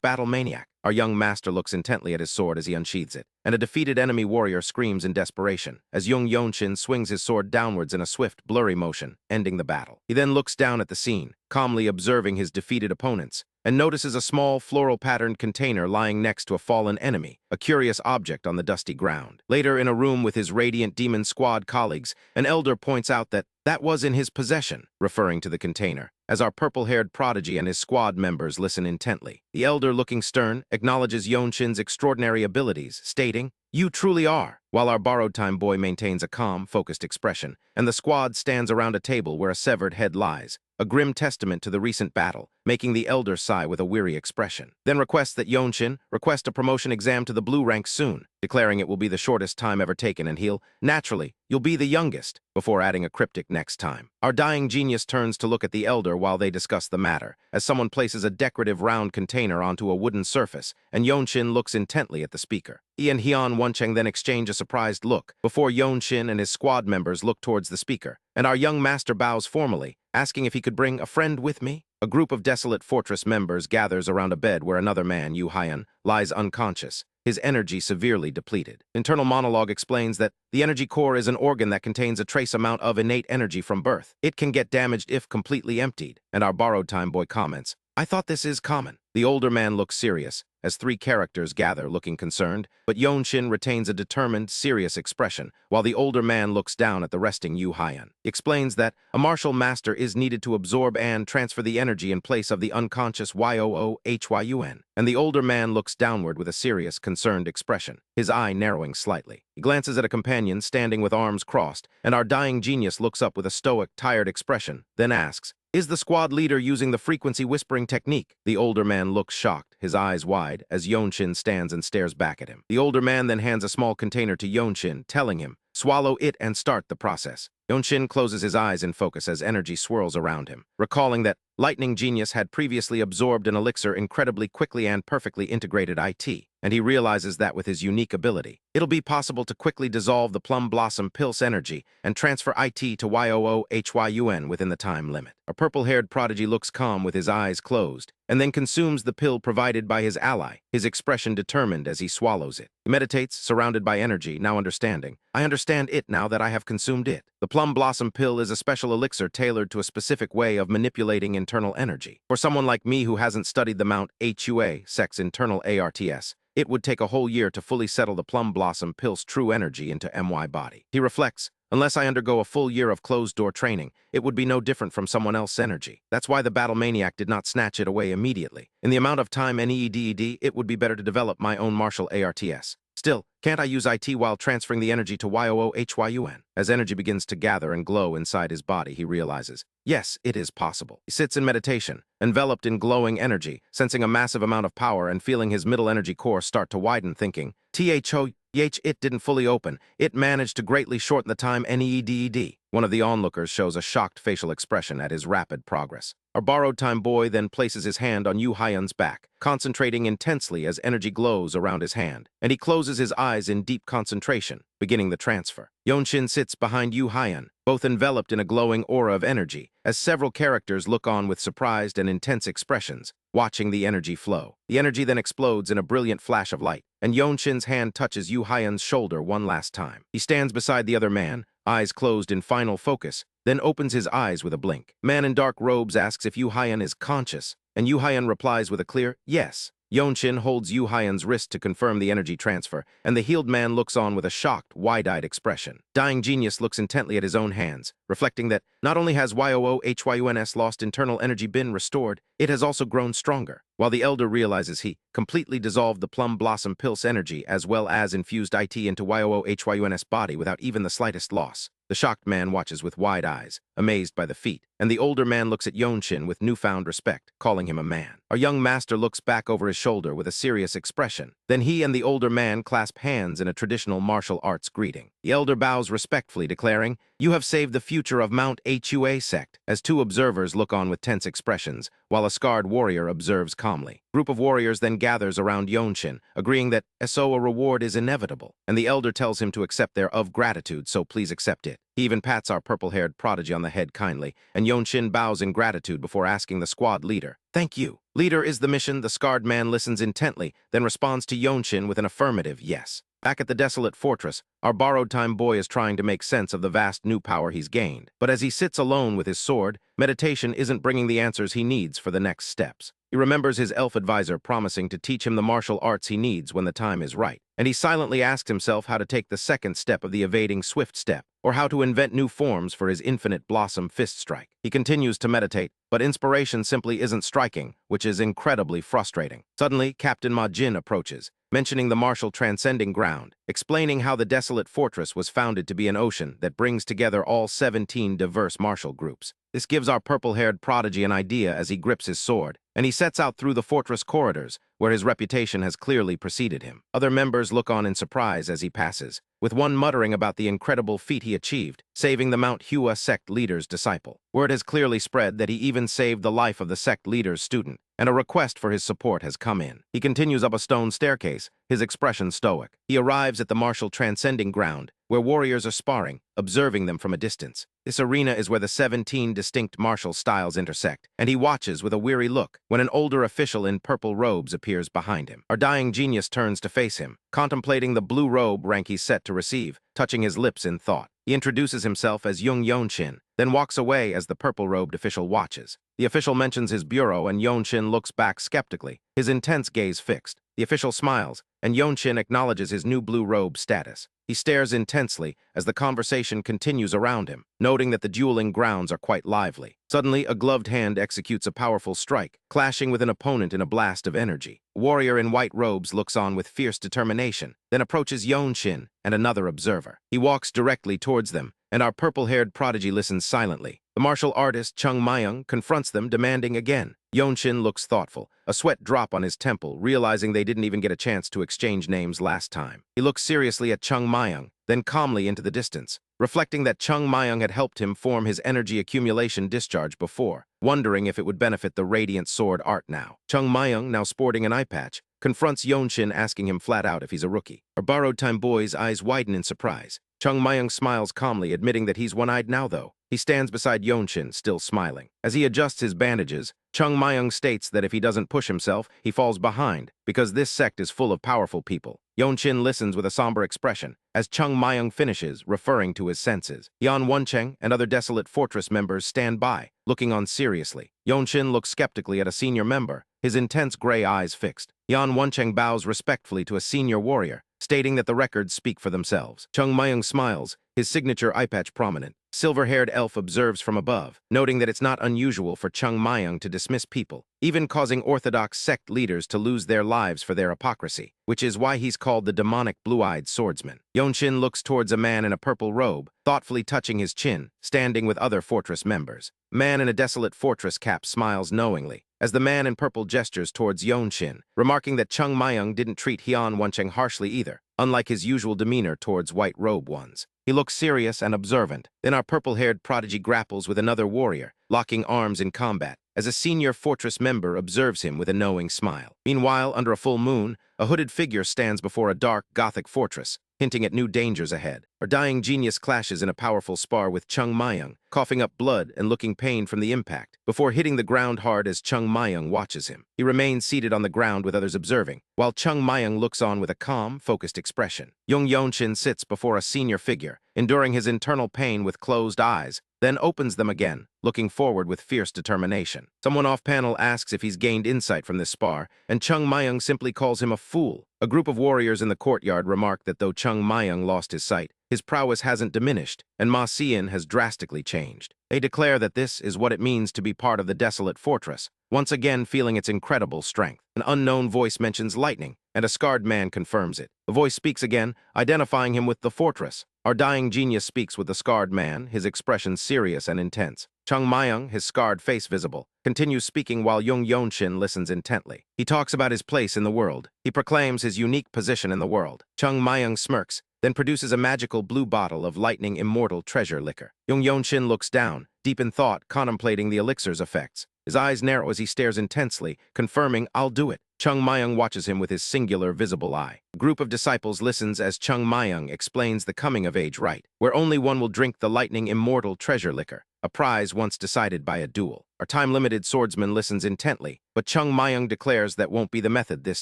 Battle Maniac. Our young master looks intently at his sword as he unsheathes it, and a defeated enemy warrior screams in desperation as Jung Yeon-Shin swings his sword downwards in a swift, blurry motion, ending the battle. He then looks down at the scene, calmly observing his defeated opponents, and notices a small floral-patterned container lying next to a fallen enemy, a curious object on the dusty ground. Later, in a room with his radiant demon squad colleagues, an elder points out that was in his possession, referring to the container, as our purple-haired prodigy and his squad members listen intently. The elder, looking stern, acknowledges Yeon-Shin's extraordinary abilities, stating, "You truly are," while our borrowed time boy maintains a calm, focused expression, and the squad stands around a table where a severed head lies, a grim testament to the recent battle, making the elder sigh with a weary expression. Then requests that Yeon-Shin request a promotion exam to the blue rank soon, declaring it will be the shortest time ever taken, and naturally, you'll be the youngest, before adding a cryptic next time. Our dying genius turns to look at the elder while they discuss the matter, as someone places a decorative round container onto a wooden surface, and Yeon-Shin looks intently at the speaker. He and Woncheng then exchange a surprised look, before Yeon-Shin and his squad members look towards the speaker, and our young master bows formally, asking if he could bring a friend with me. A group of Desolate Fortress members gathers around a bed where another man, Yu Hyan, lies unconscious, his energy severely depleted. Internal monologue explains that the energy core is an organ that contains a trace amount of innate energy from birth. It can get damaged if completely emptied, and our borrowed time boy comments, "I thought this is common." The older man looks serious, as three characters gather looking concerned, but Yeon-Shin retains a determined, serious expression, while the older man looks down at the resting Yu Hyan. He explains that a martial master is needed to absorb and transfer the energy in place of the unconscious Hyun, and the older man looks downward with a serious, concerned expression, his eye narrowing slightly. He glances at a companion standing with arms crossed, and our dying genius looks up with a stoic, tired expression, then asks, "Is the squad leader using the frequency whispering technique?" The older man looks shocked, his eyes wide, as Yeon-Shin stands and stares back at him. The older man then hands a small container to Yeon-Shin, telling him, "Swallow it and start the process." Yeon-Shin closes his eyes in focus as energy swirls around him, recalling that Lightning Genius had previously absorbed an elixir incredibly quickly and perfectly integrated IT, and he realizes that with his unique ability, it'll be possible to quickly dissolve the Plum Blossom Pill's energy and transfer IT to Hyun within the time limit. A purple-haired prodigy looks calm with his eyes closed, and then consumes the pill provided by his ally, his expression determined as he swallows it. He meditates, surrounded by energy, now understanding, "I understand it now that I have consumed it." The Plum Blossom Pill is a special elixir tailored to a specific way of manipulating internal energy. For someone like me who hasn't studied the Mount HUA, sect's internal ARTS, it would take a whole year to fully settle the Plum Blossom Pill's true energy into my body. He reflects, "Unless I undergo a full year of closed-door training, it would be no different from someone else's energy. That's why the Battle Maniac did not snatch it away immediately. In the amount of time needed, it would be better to develop my own martial ARTS. Still, can't I use IT while transferring the energy to Hyun? As energy begins to gather and glow inside his body, he realizes, yes, it is possible. He sits in meditation, enveloped in glowing energy, sensing a massive amount of power and feeling his middle energy core start to widen, thinking, it didn't fully open. It managed to greatly shorten the time needed. One of the onlookers shows a shocked facial expression at his rapid progress. Our borrowed time boy then places his hand on Yu Hyan's back, concentrating intensely as energy glows around his hand, and he closes his eyes in deep concentration, beginning the transfer. Yeon-Shin sits behind Yu Hyan, both enveloped in a glowing aura of energy, as several characters look on with surprised and intense expressions, watching the energy flow. The energy then explodes in a brilliant flash of light, and Yeon-Shin's hand touches Yu Hyan's shoulder one last time. He stands beside the other man, eyes closed in final focus, then opens his eyes with a blink. Man in dark robes asks if Yu Hyan is conscious, and Yu Hyan replies with a clear yes. Yeon-Shin holds Yu Hyan's wrist to confirm the energy transfer, and the healed man looks on with a shocked, wide-eyed expression. Dying Genius looks intently at his own hands, reflecting that not only has Hyun's lost internal energy been restored, it has also grown stronger. While the elder realizes he completely dissolved the Plum Blossom Pill's energy as well as infused IT into Hyun's body without even the slightest loss. The shocked man watches with wide eyes, amazed by the feat, and the older man looks at Yeon-Shin with newfound respect, calling him a man. Our young master looks back over his shoulder with a serious expression. Then he and the older man clasp hands in a traditional martial arts greeting. The elder bows respectfully, declaring, "You have saved the future of Mount HUA sect," as two observers look on with tense expressions, while a scarred warrior observes calmly. A group of warriors then gathers around Yeon-Shin, agreeing that a reward is inevitable, and the elder tells him to accept their of gratitude, so please accept it. He even pats our purple-haired prodigy on the head kindly, and Yeon-Shin bows in gratitude before asking the squad leader, "Thank you." "Leader, is the mission?" The scarred man listens intently, then responds to Yeon-Shin with an affirmative yes. Back at the Desolate Fortress, our borrowed-time boy is trying to make sense of the vast new power he's gained. But as he sits alone with his sword, meditation isn't bringing the answers he needs for the next steps. He remembers his elf advisor promising to teach him the martial arts he needs when the time is right. And he silently asks himself how to take the second step of the evading swift step, or how to invent new forms for his infinite blossom fist strike. He continues to meditate, but inspiration simply isn't striking, which is incredibly frustrating. Suddenly, Captain Ma Jin approaches, mentioning the martial transcending ground, explaining how the Desolate Fortress was founded to be an ocean that brings together all 17 diverse martial groups. This gives our purple-haired prodigy an idea as he grips his sword, and he sets out through the fortress corridors, where his reputation has clearly preceded him. Other members look on in surprise as he passes, with one muttering about the incredible feat he achieved, saving the Mount Hua sect leader's disciple. Word has clearly spread that he even saved the life of the sect leader's student, and a request for his support has come in. He continues up a stone staircase, his expression stoic. He arrives at the martial transcending ground, where warriors are sparring, observing them from a distance. This arena is where the 17 distinct martial styles intersect, and he watches with a weary look when an older official in purple robes appears behind him. Our dying genius turns to face him, contemplating the blue robe rank he's set to receive, touching his lips in thought. He introduces himself as Jung Yeon-Shin, then walks away as the purple-robed official watches. The official mentions his bureau, and Yeon-Shin looks back skeptically, his intense gaze fixed. The official smiles, and Yeon-Shin acknowledges his new blue robe status. He stares intensely as the conversation continues around him, noting that the dueling grounds are quite lively. Suddenly, a gloved hand executes a powerful strike, clashing with an opponent in a blast of energy. A warrior in white robes looks on with fierce determination, then approaches Yeon-Shin and another observer. He walks directly towards them, and our purple-haired prodigy listens silently. The martial artist Chung Mayung confronts them, demanding again. Yeon-Shin looks thoughtful, a sweat drop on his temple, realizing they didn't even get a chance to exchange names last time. He looks seriously at Chung Mayung, then calmly into the distance, reflecting that Chung Mayung had helped him form his energy accumulation discharge before, wondering if it would benefit the radiant sword art now. Chung Mayung, now sporting an eye patch, confronts Yeon-Shin, asking him flat out if he's a rookie. Our borrowed-time boy's eyes widen in surprise. Chung Mayung smiles calmly, admitting that he's one-eyed now, though. He stands beside Yeon-Shin, still smiling. As he adjusts his bandages, Chung Mayung states that if he doesn't push himself, he falls behind, because this sect is full of powerful people. Yeon-Shin listens with a somber expression, as Chung Mayung finishes, referring to his senses. Yan Woncheng and other Desolate Fortress members stand by, looking on seriously. Yeon-Shin looks skeptically at a senior member, his intense gray eyes fixed. Yan Woncheng bows respectfully to a senior warrior, stating that the records speak for themselves. Chung Mayung smiles, his signature eye patch prominent. Silver-haired elf observes from above, noting that it's not unusual for Chung Mayung to dismiss people, even causing orthodox sect leaders to lose their lives for their hypocrisy, which is why he's called the demonic blue-eyed swordsman. Yeon-Shin looks towards a man in a purple robe, thoughtfully touching his chin, standing with other fortress members. Man in a Desolate Fortress cap smiles knowingly, as the man in purple gestures towards Yeon-Shin, remarking that Chung Mayung didn't treat Yan Woncheng harshly either, unlike his usual demeanor towards white robe ones. He looks serious and observant. Then our purple-haired prodigy grapples with another warrior, locking arms in combat, as a senior fortress member observes him with a knowing smile. Meanwhile, under a full moon, a hooded figure stands before a dark, gothic fortress, hinting at new dangers ahead. Our dying genius clashes in a powerful spar with Chung Mayung, coughing up blood and looking pained from the impact, before hitting the ground hard as Chung Mayung watches him. He remains seated on the ground with others observing, while Chung Mayung looks on with a calm, focused expression. Jung Yeon-Shin sits before a senior figure, enduring his internal pain with closed eyes, then opens them again, looking forward with fierce determination. Someone off-panel asks if he's gained insight from this spar, and Chung Mayung simply calls him a fool. A group of warriors in the courtyard remark that though Chung Mayung lost his sight, his prowess hasn't diminished, and Ma Xian has drastically changed. They declare that this is what it means to be part of the Desolate Fortress, once again feeling its incredible strength. An unknown voice mentions lightning, and a scarred man confirms it. The voice speaks again, identifying him with the fortress. Our dying genius speaks with the scarred man, his expression serious and intense. Chung Mayung, his scarred face visible, continues speaking while Jung Yeon-Shin listens intently. He talks about his place in the world. He proclaims his unique position in the world. Chung Mayung smirks, then produces a magical blue bottle of lightning immortal treasure liquor. Jung Yeon-Shin looks down, deep in thought, contemplating the elixir's effects. His eyes narrow as he stares intensely, confirming, "I'll do it." Chung Mayung watches him with his singular, visible eye. A group of disciples listens as Chung Mayung explains the coming-of-age rite, where only one will drink the lightning immortal treasure liquor, a prize once decided by a duel. Our time-limited swordsman listens intently, but Chung Mayung declares that won't be the method this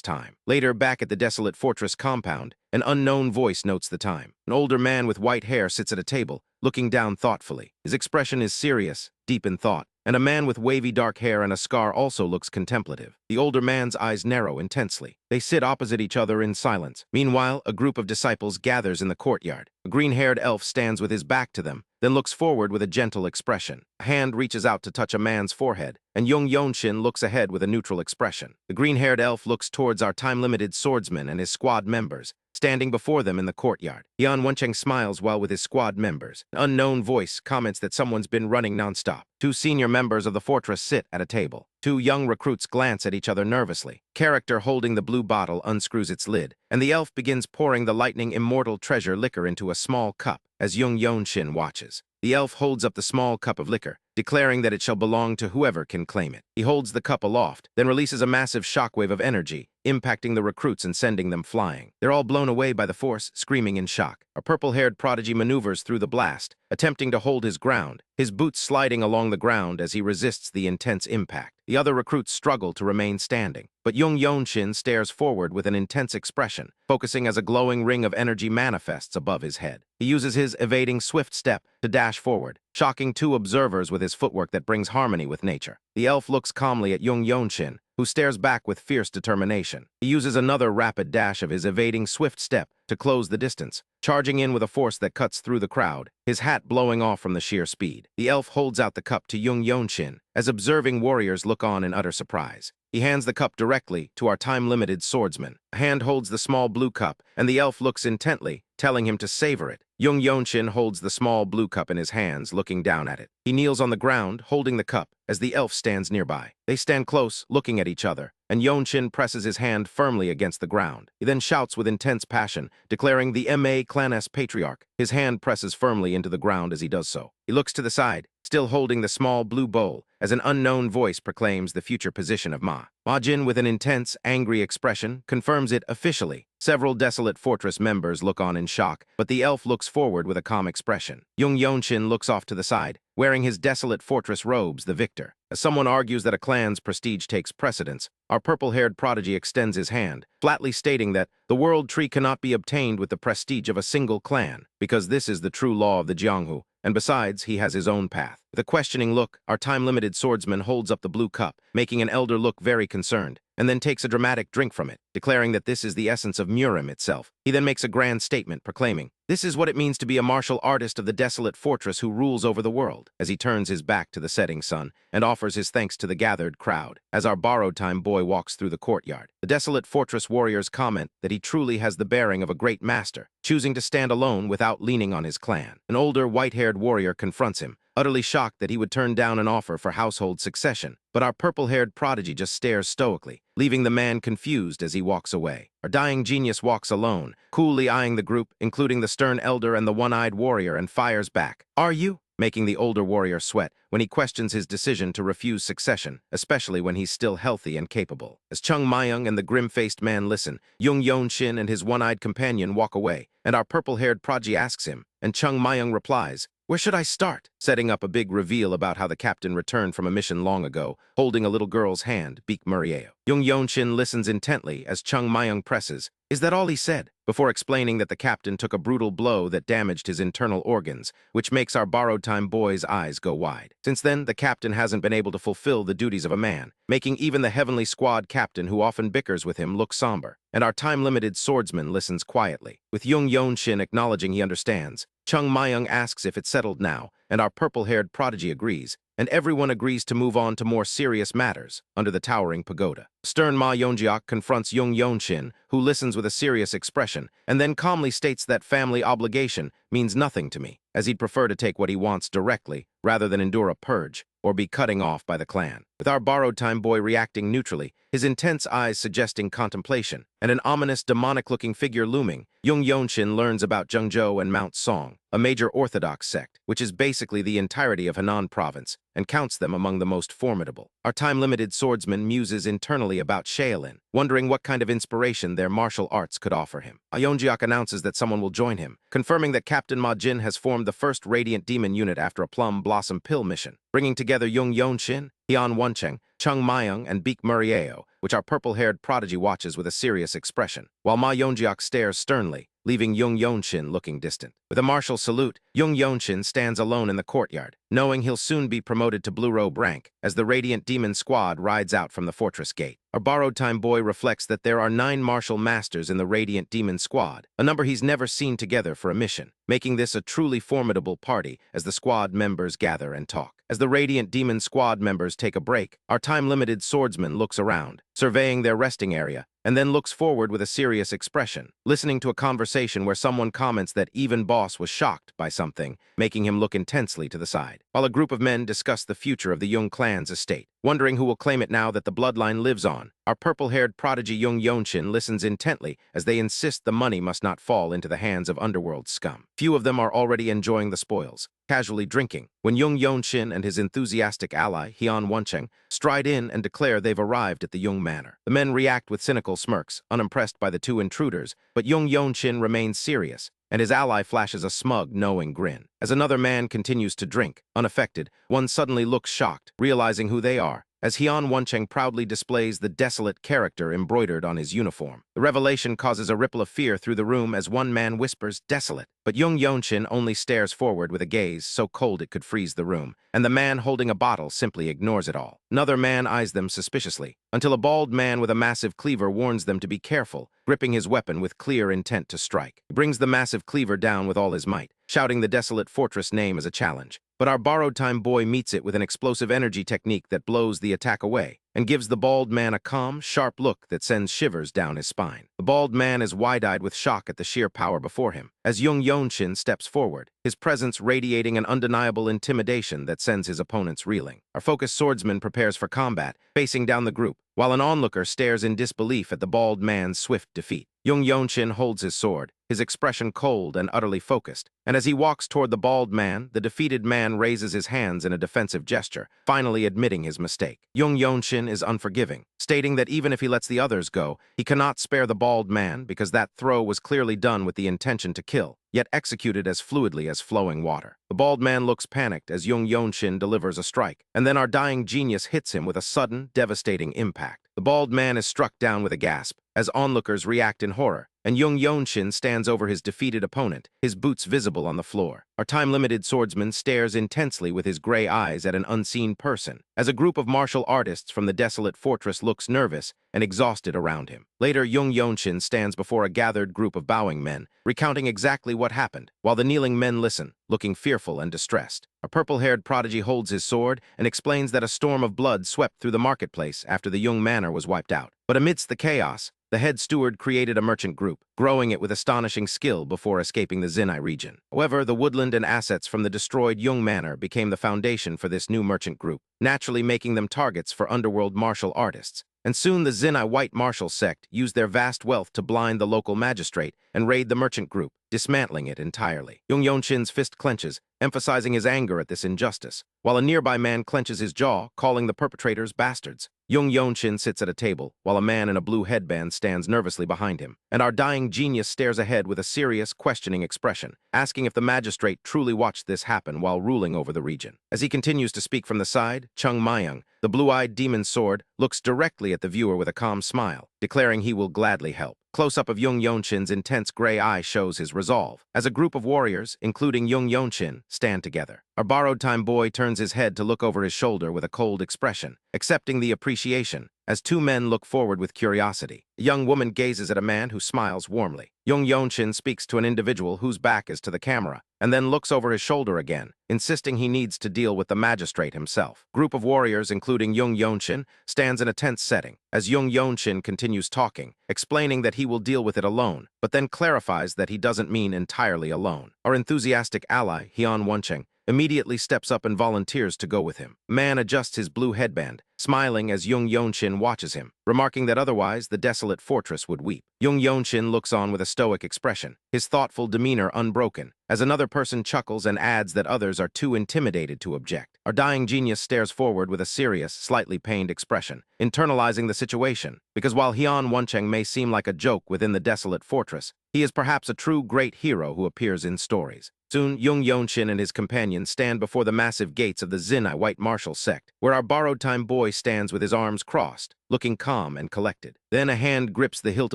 time. Later, back at the Desolate Fortress compound, an unknown voice notes the time. An older man with white hair sits at a table, looking down thoughtfully. His expression is serious, deep in thought, and a man with wavy dark hair and a scar also looks contemplative. The older man's eyes narrow intensely. They sit opposite each other in silence. Meanwhile, a group of disciples gathers in the courtyard. A green-haired elf stands with his back to them, then looks forward with a gentle expression. A hand reaches out to touch a man's forehead, and Jung Yeon-Shin looks ahead with a neutral expression. The green-haired elf looks towards our time-limited swordsman and his squad members, standing before them in the courtyard. Yan Wencheng smiles while with his squad members. An unknown voice comments that someone's been running nonstop. Two senior members of the fortress sit at a table. Two young recruits glance at each other nervously. Character holding the blue bottle unscrews its lid, and the elf begins pouring the lightning immortal treasure liquor into a small cup as Jung Yeon-Shin watches. The elf holds up the small cup of liquor, declaring that it shall belong to whoever can claim it. He holds the cup aloft, then releases a massive shockwave of energy, impacting the recruits and sending them flying. They're all blown away by the force, screaming in shock. A purple-haired prodigy maneuvers through the blast, attempting to hold his ground, his boots sliding along the ground as he resists the intense impact. The other recruits struggle to remain standing, but Jung Yeon-Shin stares forward with an intense expression, focusing as a glowing ring of energy manifests above his head. He uses his evading swift step to dash forward, shocking two observers with his footwork that brings harmony with nature. The elf looks calmly at Jung Yeon-Shin, who stares back with fierce determination. He uses another rapid dash of his evading swift step to close the distance, charging in with a force that cuts through the crowd, his hat blowing off from the sheer speed. The elf holds out the cup to Jung Yeon-Shin as observing warriors look on in utter surprise. He hands the cup directly to our time-limited swordsman. A hand holds the small blue cup, and the elf looks intently, telling him to savor it. Jung Yeon-Shin holds the small blue cup in his hands, looking down at it. He kneels on the ground, holding the cup, as the elf stands nearby. They stand close, looking at each other, and Yeon-Shin presses his hand firmly against the ground. He then shouts with intense passion, declaring the Ma Clan's patriarch. His hand presses firmly into the ground as he does so. He looks to the side, still holding the small blue bowl, as an unknown voice proclaims the future position of Ma. Ma Jin, with an intense, angry expression, confirms it officially. Several Desolate Fortress members look on in shock, but the elf looks forward with a calm expression. Jung Yeon-Shin looks off to the side, wearing his Desolate Fortress robes, the victor. As someone argues that a clan's prestige takes precedence, our purple-haired prodigy extends his hand, flatly stating that the world tree cannot be obtained with the prestige of a single clan, because this is the true law of the Jianghu, and besides, he has his own path. With a questioning look, our time-limited swordsman holds up the blue cup, making an elder look very concerned, and then takes a dramatic drink from it, declaring that this is the essence of Murim itself. He then makes a grand statement, proclaiming, "This is what it means to be a martial artist of the Desolate Fortress who rules over the world," as he turns his back to the setting sun and offers his thanks to the gathered crowd. As our borrowed time boy walks through the courtyard, the Desolate Fortress warriors comment that he truly has the bearing of a great master, choosing to stand alone without leaning on his clan. An older, white-haired warrior confronts him, utterly shocked that he would turn down an offer for household succession, but our purple-haired prodigy just stares stoically, leaving the man confused as he walks away. Our dying genius walks alone, coolly eyeing the group, including the stern elder and the one-eyed warrior, and fires back, "Are you?" making the older warrior sweat when he questions his decision to refuse succession, especially when he's still healthy and capable. As Chung Mayung and the grim-faced man listen, Jung Yeon-Shin and his one-eyed companion walk away, and our purple-haired prodigy asks him, and Chung Mayung replies, "Where should I start?" setting up a big reveal about how the captain returned from a mission long ago, holding a little girl's hand, Beak Murieo. Jung Yeon-Shin listens intently as Chung Mayung presses, "Is that all he said?" before explaining that the captain took a brutal blow that damaged his internal organs, which makes our borrowed time boy's eyes go wide. Since then, the captain hasn't been able to fulfill the duties of a man, making even the heavenly squad captain who often bickers with him look somber. And our time-limited swordsman listens quietly. With Jung Yeon-Shin acknowledging he understands, Chung Mayung asks if it's settled now, and our purple-haired prodigy agrees, and everyone agrees to move on to more serious matters under the towering pagoda. Stern Ma Yeonjiak confronts Jung Yeon-Shin, who listens with a serious expression, and then calmly states that family obligation means nothing to me, as he'd prefer to take what he wants directly, rather than endure a purge, or be cutting off by the clan. With our borrowed time boy reacting neutrally, his intense eyes suggesting contemplation, and an ominous, demonic-looking figure looming. Jung Yeon-Shin learns about Jungjo and Mount Song, a major Orthodox sect, which is basically the entirety of Henan province, and counts them among the most formidable. Our time-limited swordsman muses internally about Shaolin, wondering what kind of inspiration their martial arts could offer him. Yeonjiak announces that someone will join him, confirming that Captain Ma Jin has formed the first Radiant Demon unit after a Plum Blossom Pill mission, bringing together Jung Yeon-Shin, Hyun Woncheng, Chung Mayung, and Baek Murieo, which our purple-haired prodigy watches with a serious expression, while Ma Yeonjiak stares sternly, leaving Jung Yeon-Shin looking distant. With a martial salute, Jung Yeon-Shin stands alone in the courtyard, knowing he'll soon be promoted to Blue Robe rank as the Radiant Demon squad rides out from the fortress gate. Our borrowed time boy reflects that there are 9 martial masters in the Radiant Demon squad, a number he's never seen together for a mission, making this a truly formidable party as the squad members gather and talk. As the Radiant Demon squad members take a break, our time-limited swordsman looks around, surveying their resting area, and then looks forward with a serious expression, listening to a conversation where someone comments that even Boss was shocked by something, making him look intensely to the side, while a group of men discuss the future of the Jung clan's estate, wondering who will claim it now that the bloodline lives on. Our purple-haired prodigy Jung Yeon-Shin listens intently as they insist the money must not fall into the hands of underworld scum. Few of them are already enjoying the spoils, casually drinking, when Jung Yeon-Shin and his enthusiastic ally, Hyun Woncheng, stride in and declare they've arrived at the Jung Manor. The men react with cynical smirks, unimpressed by the 2 intruders, but Jung Yeon-Shin remains serious, and his ally flashes a smug, knowing grin. As another man continues to drink, unaffected, one suddenly looks shocked, realizing who they are, as Hyun Woncheng proudly displays the Desolate character embroidered on his uniform. The revelation causes a ripple of fear through the room as one man whispers, "Desolate." But Jung Yeon-Shin only stares forward with a gaze so cold it could freeze the room, and the man holding a bottle simply ignores it all. Another man eyes them suspiciously, until a bald man with a massive cleaver warns them to be careful, gripping his weapon with clear intent to strike. He brings the massive cleaver down with all his might, shouting the Desolate fortress name as a challenge. But our borrowed time boy meets it with an explosive energy technique that blows the attack away, and gives the bald man a calm, sharp look that sends shivers down his spine. The bald man is wide-eyed with shock at the sheer power before him, as Jung Yeon-Shin steps forward, his presence radiating an undeniable intimidation that sends his opponents reeling. Our focused swordsman prepares for combat, facing down the group, while an onlooker stares in disbelief at the bald man's swift defeat. Jung Yeon-Shin holds his sword, his expression cold and utterly focused, and as he walks toward the bald man, the defeated man raises his hands in a defensive gesture, finally admitting his mistake. Jung Yeon-Shin is unforgiving, stating that even if he lets the others go, he cannot spare the bald man because that throw was clearly done with the intention to kill, yet executed as fluidly as flowing water. The bald man looks panicked as Jung Yeon-Shin delivers a strike, and then our dying genius hits him with a sudden, devastating impact. The bald man is struck down with a gasp, as onlookers react in horror, and Jung Yeon-Shin stands over his defeated opponent, his boots visible on the floor. Our time-limited swordsman stares intensely with his gray eyes at an unseen person, as a group of martial artists from the Desolate fortress looks nervous and exhausted around him. Later, Jung Yeon-Shin stands before a gathered group of bowing men, recounting exactly what happened, while the kneeling men listen, looking fearful and distressed. A purple-haired prodigy holds his sword and explains that a storm of blood swept through the marketplace after the Jung Manor was wiped out. But amidst the chaos, the head steward created a merchant group, growing it with astonishing skill before escaping the Zinai region. However, the woodland and assets from the destroyed Jung Manor became the foundation for this new merchant group, naturally making them targets for underworld martial artists. And soon the Zinai white martial sect used their vast wealth to blind the local magistrate and raid the merchant group, dismantling it entirely. Jung Yeon-Shin's fist clenches, emphasizing his anger at this injustice, while a nearby man clenches his jaw, calling the perpetrators bastards. Jung Yeon-Shin sits at a table, while a man in a blue headband stands nervously behind him, and our dying genius stares ahead with a serious, questioning expression, asking if the magistrate truly watched this happen while ruling over the region. As he continues to speak from the side, Chung Mayung, the blue-eyed demon sword, looks directly at the viewer with a calm smile, declaring he will gladly help. Close-up of Jung Yeon-Shin's intense gray eye shows his resolve, as a group of warriors, including Jung Yeon-Shin, stand together. Our borrowed time boy turns his head to look over his shoulder with a cold expression, accepting the appreciation, as 2 men look forward with curiosity. A young woman gazes at a man who smiles warmly. Jung Yeon-Shin speaks to an individual whose back is to the camera, and then looks over his shoulder again, insisting he needs to deal with the magistrate himself. Group of warriors, including Jung Yeon-Shin, stands in a tense setting, as Jung Yeon-Shin continues talking, explaining that he will deal with it alone, but then clarifies that he doesn't mean entirely alone. Our enthusiastic ally, Hyun Woncheng, immediately steps up and volunteers to go with him. Man adjusts his blue headband, smiling as Jung Yeon-Shin watches him, remarking that otherwise the desolate fortress would weep. Jung Yeon-Shin looks on with a stoic expression, his thoughtful demeanor unbroken, as another person chuckles and adds that others are too intimidated to object. Our dying genius stares forward with a serious, slightly pained expression, internalizing the situation, because while Hyun Woncheng may seem like a joke within the desolate fortress, he is perhaps a true great hero who appears in stories. Soon, Jung Yeon-Shin and his companions stand before the massive gates of the Zinai White Martial sect, where our borrowed-time boy stands with his arms crossed, looking calm and collected. Then a hand grips the hilt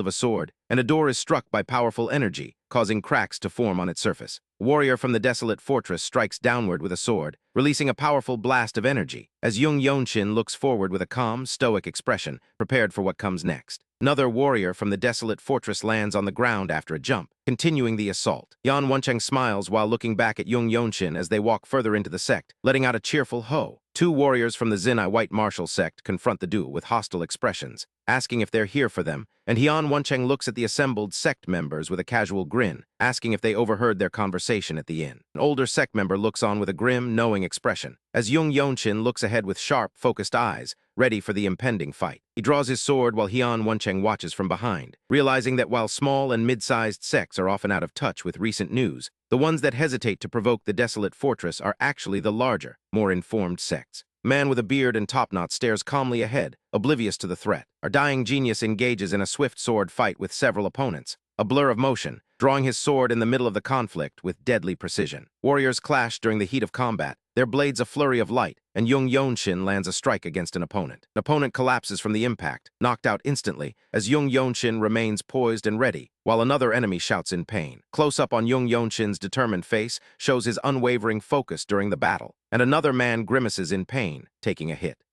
of a sword, and a door is struck by powerful energy, causing cracks to form on its surface. A warrior from the desolate fortress strikes downward with a sword, releasing a powerful blast of energy, as Jung Yeon-Shin looks forward with a calm, stoic expression, prepared for what comes next. Another warrior from the desolate fortress lands on the ground after a jump, continuing the assault. Hyun Woncheng smiles while looking back at Jung Yeon-Shin as they walk further into the sect, letting out a cheerful ho. Two warriors from the Zinai White Martial sect confront the duo with hostile expressions, asking if they're here for them, and Hyun Woncheng looks at the assembled sect members with a casual grin, asking if they overheard their conversation at the inn. An older sect member looks on with a grim, knowing expression, as Jung Yeon-Shin looks ahead with sharp, focused eyes, ready for the impending fight. He draws his sword while Hyun Woncheng watches from behind, realizing that while small and mid-sized sects are often out of touch with recent news, the ones that hesitate to provoke the desolate fortress are actually the larger, more informed sects. A man with a beard and topknot stares calmly ahead, oblivious to the threat. Our dying genius engages in a swift sword fight with several opponents, a blur of motion, drawing his sword in the middle of the conflict with deadly precision. Warriors clash during the heat of combat, their blades a flurry of light, and Jung Yeon-Shin lands a strike against an opponent. An opponent collapses from the impact, knocked out instantly, as Jung Yeon-Shin remains poised and ready, while another enemy shouts in pain. Close-up on Jung Yeon-Shin's determined face shows his unwavering focus during the battle, and another man grimaces in pain, taking a hit.